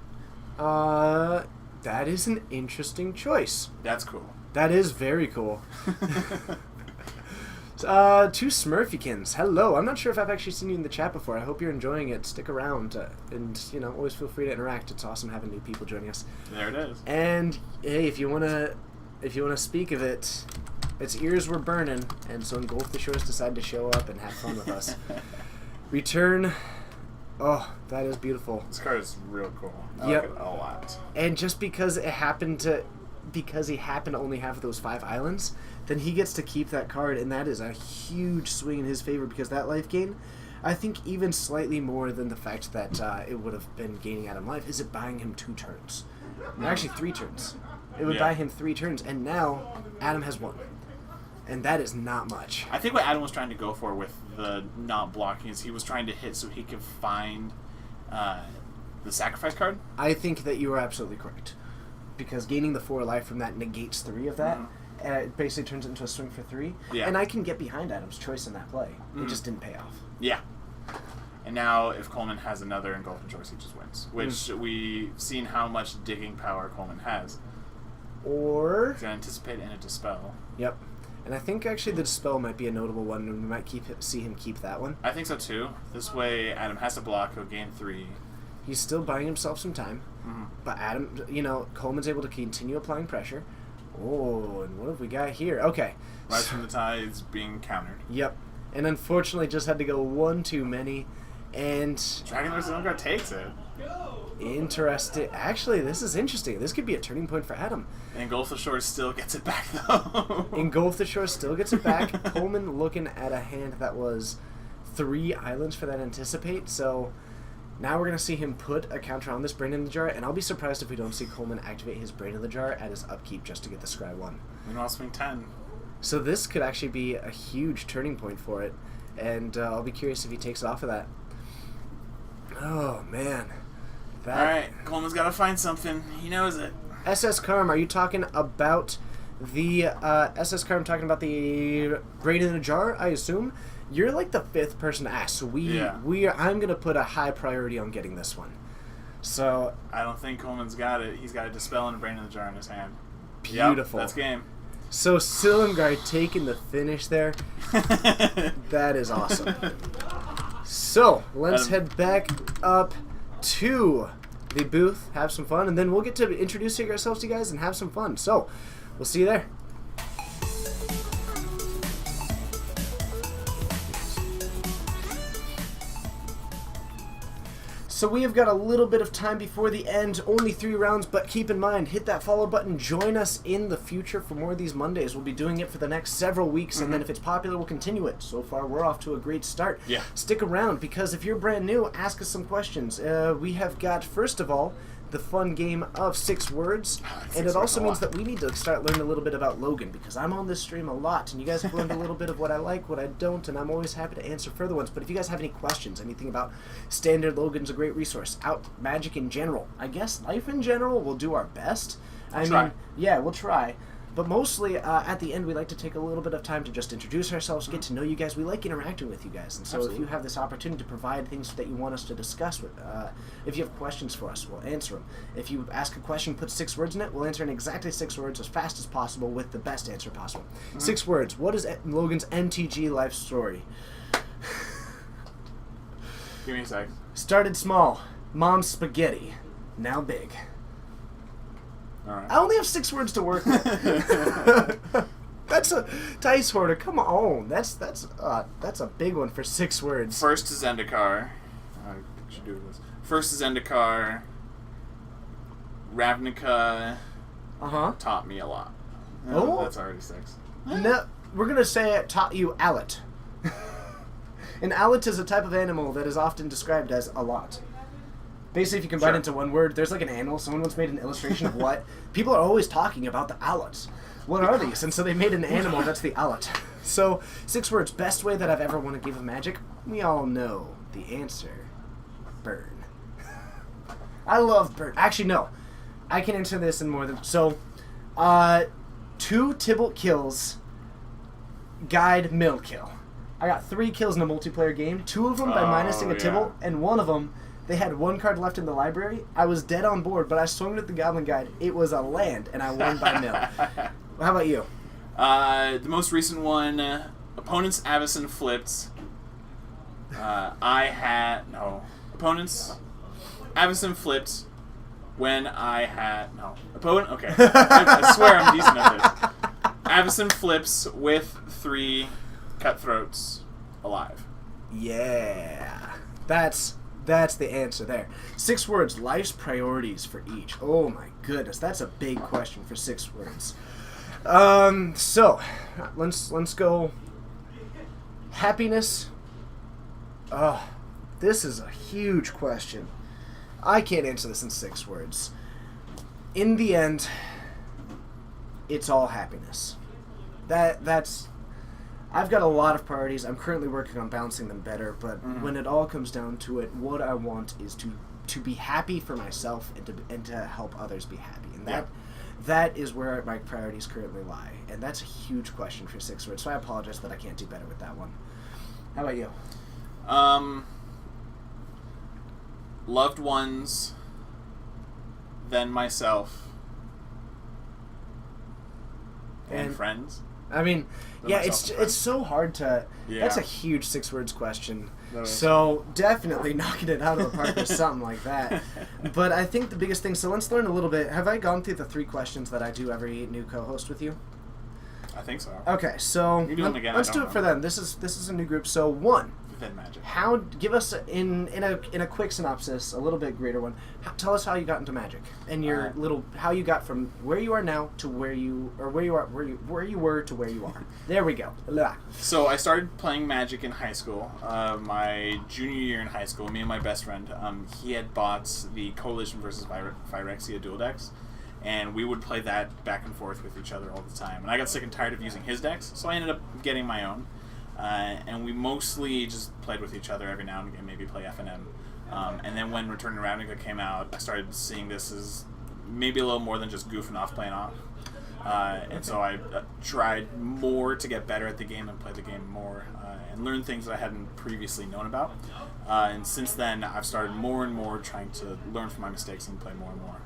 That is an interesting choice. That's cool. That is very cool. Two Smurfykins. Hello. I'm not sure if I've actually seen you in the chat before. I hope you're enjoying it. Stick around, and always feel free to interact. It's awesome having new people joining us. There it is. And hey, if you wanna speak of it, its ears were burning, and so Engulf the Shores decided to show up and have fun with us. Return. Oh, that is beautiful. This card is real cool. I like it a lot. And just because he happened to only have those 5 islands, then he gets to keep that card, and that is a huge swing in his favor because that life gain, I think even slightly more than the fact that it would have been gaining Adam life, is it buying him 2 turns. Actually 3 turns. It would buy him 3 turns, and now Adam has 1. And that is not much. I think what Adam was trying to go for with the not blocking is he was trying to hit so he could find the sacrifice card. I think that you are absolutely correct. Because gaining the 4 life from that negates 3 of that, and it basically turns it into a swing for 3. Yeah. And I can get behind Adam's choice in that play. It just didn't pay off. Yeah. And now if Coleman has another Engulfing Shores, he just wins. Which we've seen how much digging power Coleman has. Or... To anticipate and a dispel. Yep. And I think actually the dispel might be a notable one, and we might see him keep that one. I think so too. This way Adam has to block, he'll gain 3. He's still buying himself some time. But Adam, Coleman's able to continue applying pressure. Oh, and what have we got here? Okay. Rise from the Tides being countered. Yep. And unfortunately just had to go 1 too many. And... Dragonlord Silumgar takes it. Interesting. Actually, this is interesting. This could be a turning point for Adam. Engulf the Shores still gets it back, though. Engulf the Shores still gets it back. Coleman looking at a hand that was 3 islands for that Anticipate, so... Now we're going to see him put a counter on this Brain in the Jar, and I'll be surprised if we don't see Coleman activate his Brain in the Jar at his upkeep just to get the Scry 1. Meanwhile, swing 10. So this could actually be a huge turning point for it, and I'll be curious if he takes it off of that. Oh, man. Alright, Coleman's got to find something. He knows it. SS Karm, are you talking about the SS Karm talking about the Brain in the Jar, I assume? You're like the 5th person to ask, so I'm gonna put a high priority on getting this one. So I don't think Coleman's got it. He's got a Dispel and a Brain in the Jar in his hand. Beautiful. Yep, that's game. So Silumgar taking the finish there. That is awesome. So let's head back up to the booth, have some fun, and then we'll get to introducing ourselves to you guys and have some fun. So we'll see you there. So we have got a little bit of time before the end, only 3 rounds, but keep in mind, hit that follow button, join us in the future for more of these Mondays. We'll be doing it for the next several weeks, and then if it's popular, we'll continue it. So far, we're off to a great start. Yeah. Stick around, because if you're brand new, ask us some questions. We have got, first of all, the fun game of 6 words, and it also means that we need to start learning a little bit about Logan, because I'm on this stream a lot, and you guys have learned a little bit of what I like, what I don't, and I'm always happy to answer further ones. But if you guys have any questions, anything about Standard, Logan's a great resource. Out Magic in general, I guess life in general, we'll do our best. I mean, yeah, we'll try. But mostly, at the end, we like to take a little bit of time to just introduce ourselves, get to know you guys. We like interacting with you guys. And so if you have this opportunity to provide things that you want us to discuss, if you have questions for us, we'll answer them. If you ask a question, put 6 words in it, we'll answer in exactly 6 words as fast as possible with the best answer possible. 6 words. What is Logan's MTG life story? Give me a sec. Started small. Mom's spaghetti. Now big. Right. I only have 6 words to work with. That's a Dice Hoarder. Come on, that's a big one for 6 words. First is Zendikar. I should do this. First is Zendikar. Ravnica. Taught me a lot. Oh, that's already 6. No, we're gonna say it taught you Allet. And Allet is a type of animal that is often described as a lot. Basically, if you combine it into one word, there's like an animal. Someone once made an illustration of what. People are always talking about the Allets. What are these? And so they made an animal that's the Allet. So, 6 words. Best way that I've ever won a game of Magic. we all know the answer. Burn. I love burn. Actually, no. I can answer this in more than... So, 2 Tibalt kills guide mill kill. I got 3 kills in a multiplayer game. 2 of them by minusing a Tibalt, and 1 of them, they had 1 card left in the library. I was dead on board, but I swung with the Goblin Guide. It was a land, and I won by mill. How about you? The most recent one, opponents Avacyn flipped. Opponents Avacyn flipped when I had... No. Opponent? Okay. I swear I'm decent at this. Avacyn flips with 3 cutthroats alive. Yeah. That's the answer there. 6 words. Life's priorities for each. Oh my goodness. That's a big question for 6 words. So, let's go. Happiness. Oh, this is a huge question. I can't answer this in 6 words. In the end, it's all happiness. That's... I've got a lot of priorities. I'm currently working on balancing them better, but when it all comes down to it, what I want is to be happy for myself and to help others be happy. And that is where my priorities currently lie. And that's a huge question for 6 words, so I apologize that I can't do better with that one. How about you? Loved ones, then myself, and friends. I mean, it's so hard to... Yeah. That's a huge 6 words question. So definitely knocking it out of the park or something like that. But I think the biggest thing... So let's learn a little bit. Have I gone through the 3 questions that I do every new co-host with you? I think so. Okay, so you do them again, let's do it for them. This is a new group. So 1. Magic. Give us in a quick synopsis, a little bit greater one. Tell us how you got into Magic and your how you got from where you are now to where you were to where you are. There we go. So I started playing Magic in high school. My junior year in high school, me and my best friend, he had bought the Coalition versus Phyrexia dual decks, and we would play that back and forth with each other all the time. And I got sick and tired of using his decks, so I ended up getting my own. And we mostly just played with each other every now and again, maybe play FNM. And then when Return to Ravnica came out, I started seeing this as maybe a little more than just goofing off, playing off. And so I tried more to get better at the game and play the game more and learn things that I hadn't previously known about. And since then, I've started more and more trying to learn from my mistakes and play more and more.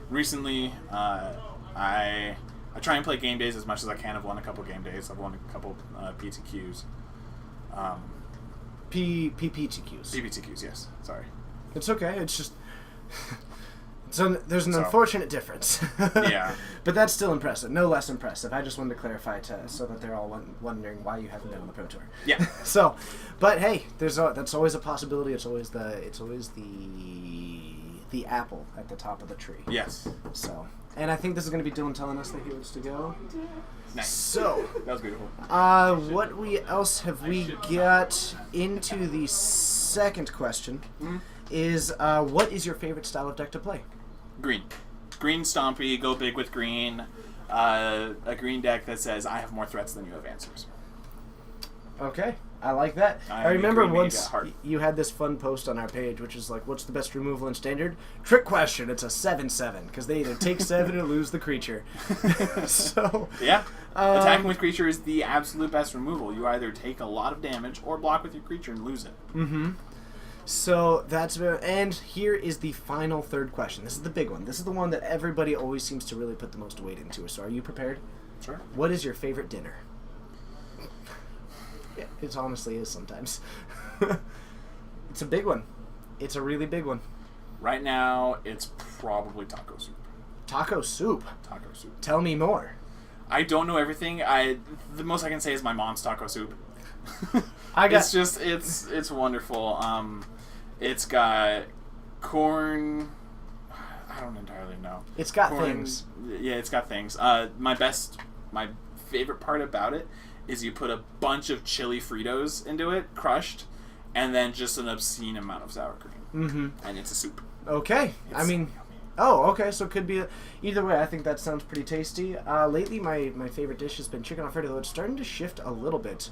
Recently, I try and play game days as much as I can. I've won a couple game days. I've won a couple PTQs. PPTQs. PPTQs, yes. Sorry. It's okay. It's just... there's an unfortunate difference. Yeah. But that's still impressive. No less impressive. I just wanted to clarify so that they're all wondering why you haven't been on the Pro Tour. Yeah. So, but hey, that's always a possibility. It's always the apple at the top of the tree. Yes. So... And I think this is going to be Dylan telling us that he wants to go. Nice. So, that was beautiful. What else have we got into the second question? Is what is your favorite style of deck to play? Green Stompy. Go big with green. A green deck that says I have more threats than you have answers. Okay. I like that. I remember once you had this fun post on our page, which is like, what's the best removal in Standard? Trick question. It's a 7/7, because they either take 7 or lose the creature. So yeah. Attacking with creature is the absolute best removal. You either take a lot of damage or block with your creature and lose it. So and here is the final third question. This is the big one. This is the one that everybody always seems to really put the most weight into. So are you prepared? Sure. What is your favorite dinner? Yeah, it honestly is sometimes. It's a big one. It's a really big one. Right now, it's probably taco soup. Taco soup? Taco soup. Tell me more. I don't know everything. The most I can say is my mom's taco soup. It's wonderful. It's got corn. I don't entirely know. It's got things. Yeah, it's got things. My favorite part about it is you put a bunch of chili Fritos into it, crushed, and then just an obscene amount of sour cream. And it's a soup. Okay. Okay, so it could be either way. I think that sounds pretty tasty. Lately, my favorite dish has been chicken Alfredo, though it's starting to shift a little bit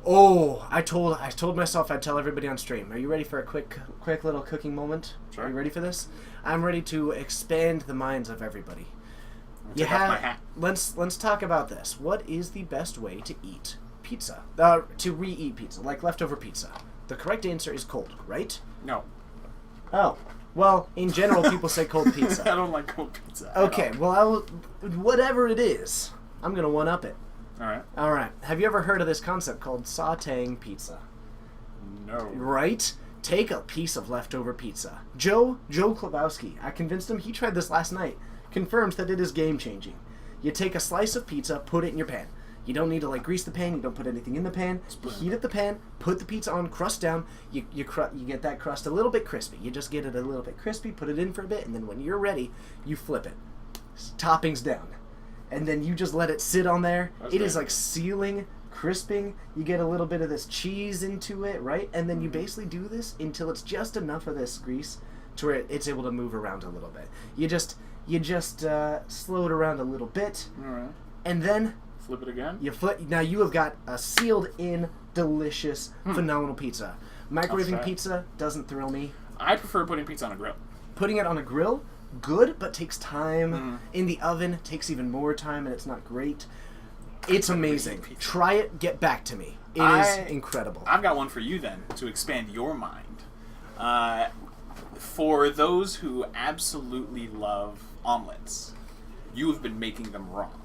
Oh, I told myself I'd tell everybody on stream. Are you ready for a quick little cooking moment? Sure. Are you ready for this? I'm ready to expand the minds of everybody. Take off my hat. Let's talk about this. What is the best way to eat pizza? To re-eat pizza, like leftover pizza. The correct answer is cold, right? No. Oh. Well, in general, people say cold pizza. I don't like cold pizza. Okay, well, whatever it is, I'm going to one-up it. All right. Have you ever heard of this concept called sautéing pizza? No. Right? Take a piece of leftover pizza. Joe Klabowski, I convinced him, he tried this last night, confirms that it is game-changing. You take a slice of pizza, put it in your pan. You don't need to grease the pan. You don't put anything in the pan. Heat up the pan. Put the pizza on. Crust down. You get that crust a little bit crispy. You just get it a little bit crispy. Put it in for a bit, and then when you're ready, you flip it. Toppings down, and then you just let it sit on there. It is like sealing, crisping. You get a little bit of this cheese into it, right? And then you basically do this until it's just enough of this grease to where it's able to move around a little bit. You just slow it around a little bit, and then. Flip it again? Now you have got a sealed-in, delicious, phenomenal pizza. Microwaving pizza doesn't thrill me. I prefer putting pizza on a grill. Putting it on a grill, good, but takes time. In the oven, takes even more time, and it's not great. It's amazing. Try it. Get back to me. It is incredible. I've got one for you then, to expand your mind. For those who absolutely love omelets, you have been making them wrong.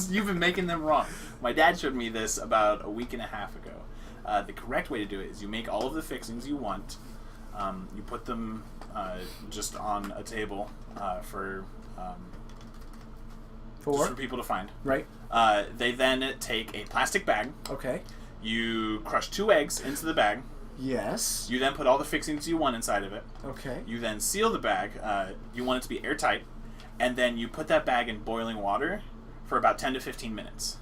You've been making them wrong. My dad showed me this about a week and a half ago. The correct way to do it is you make all of the fixings you want. You put them just on a table for people to find. Right. They then take a plastic bag. Okay. You crush 2 eggs into the bag. Yes. You then put all the fixings you want inside of it. Okay. You then seal the bag. You want it to be airtight. And then you put that bag in boiling water for about 10 to 15 minutes.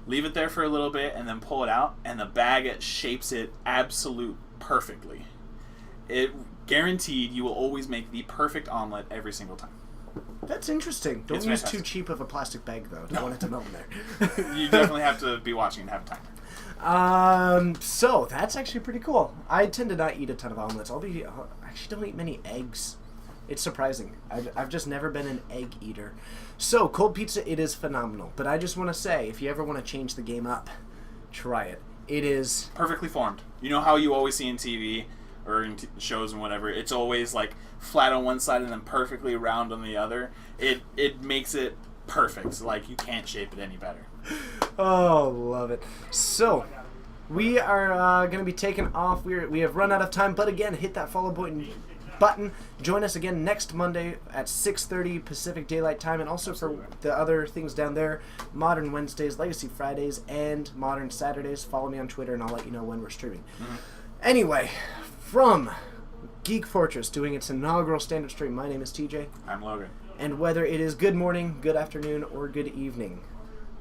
Leave it there for a little bit and then pull it out, and the bag shapes it absolute perfectly. It guaranteed you will always make the perfect omelet every single time. That's interesting. Don't use too cheap of a plastic bag, though. Don't want it to melt in there. You definitely have to be watching and have a timer. So that's actually pretty cool. I tend to not eat a ton of omelets. I actually don't eat many eggs. It's surprising. I've just never been an egg eater. So, cold pizza, it is phenomenal. But I just want to say, if you ever want to change the game up, try it. It is... perfectly formed. You know how you always see in TV or in shows and whatever, it's always flat on one side and then perfectly round on the other. It makes it perfect. So, you can't shape it any better. Oh, love it. So... we are going to be taking off. We have run out of time, but again, hit that follow button. Join us again next Monday at 6:30 Pacific Daylight Time, and also for the other things down there, Modern Wednesdays, Legacy Fridays, and Modern Saturdays. Follow me on Twitter, and I'll let you know when we're streaming. Anyway, from Geek Fortress doing its inaugural standard stream, my name is TJ. I'm Logan. And whether it is good morning, good afternoon, or good evening,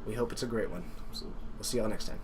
we hope it's a great one. Absolutely. We'll see y'all next time.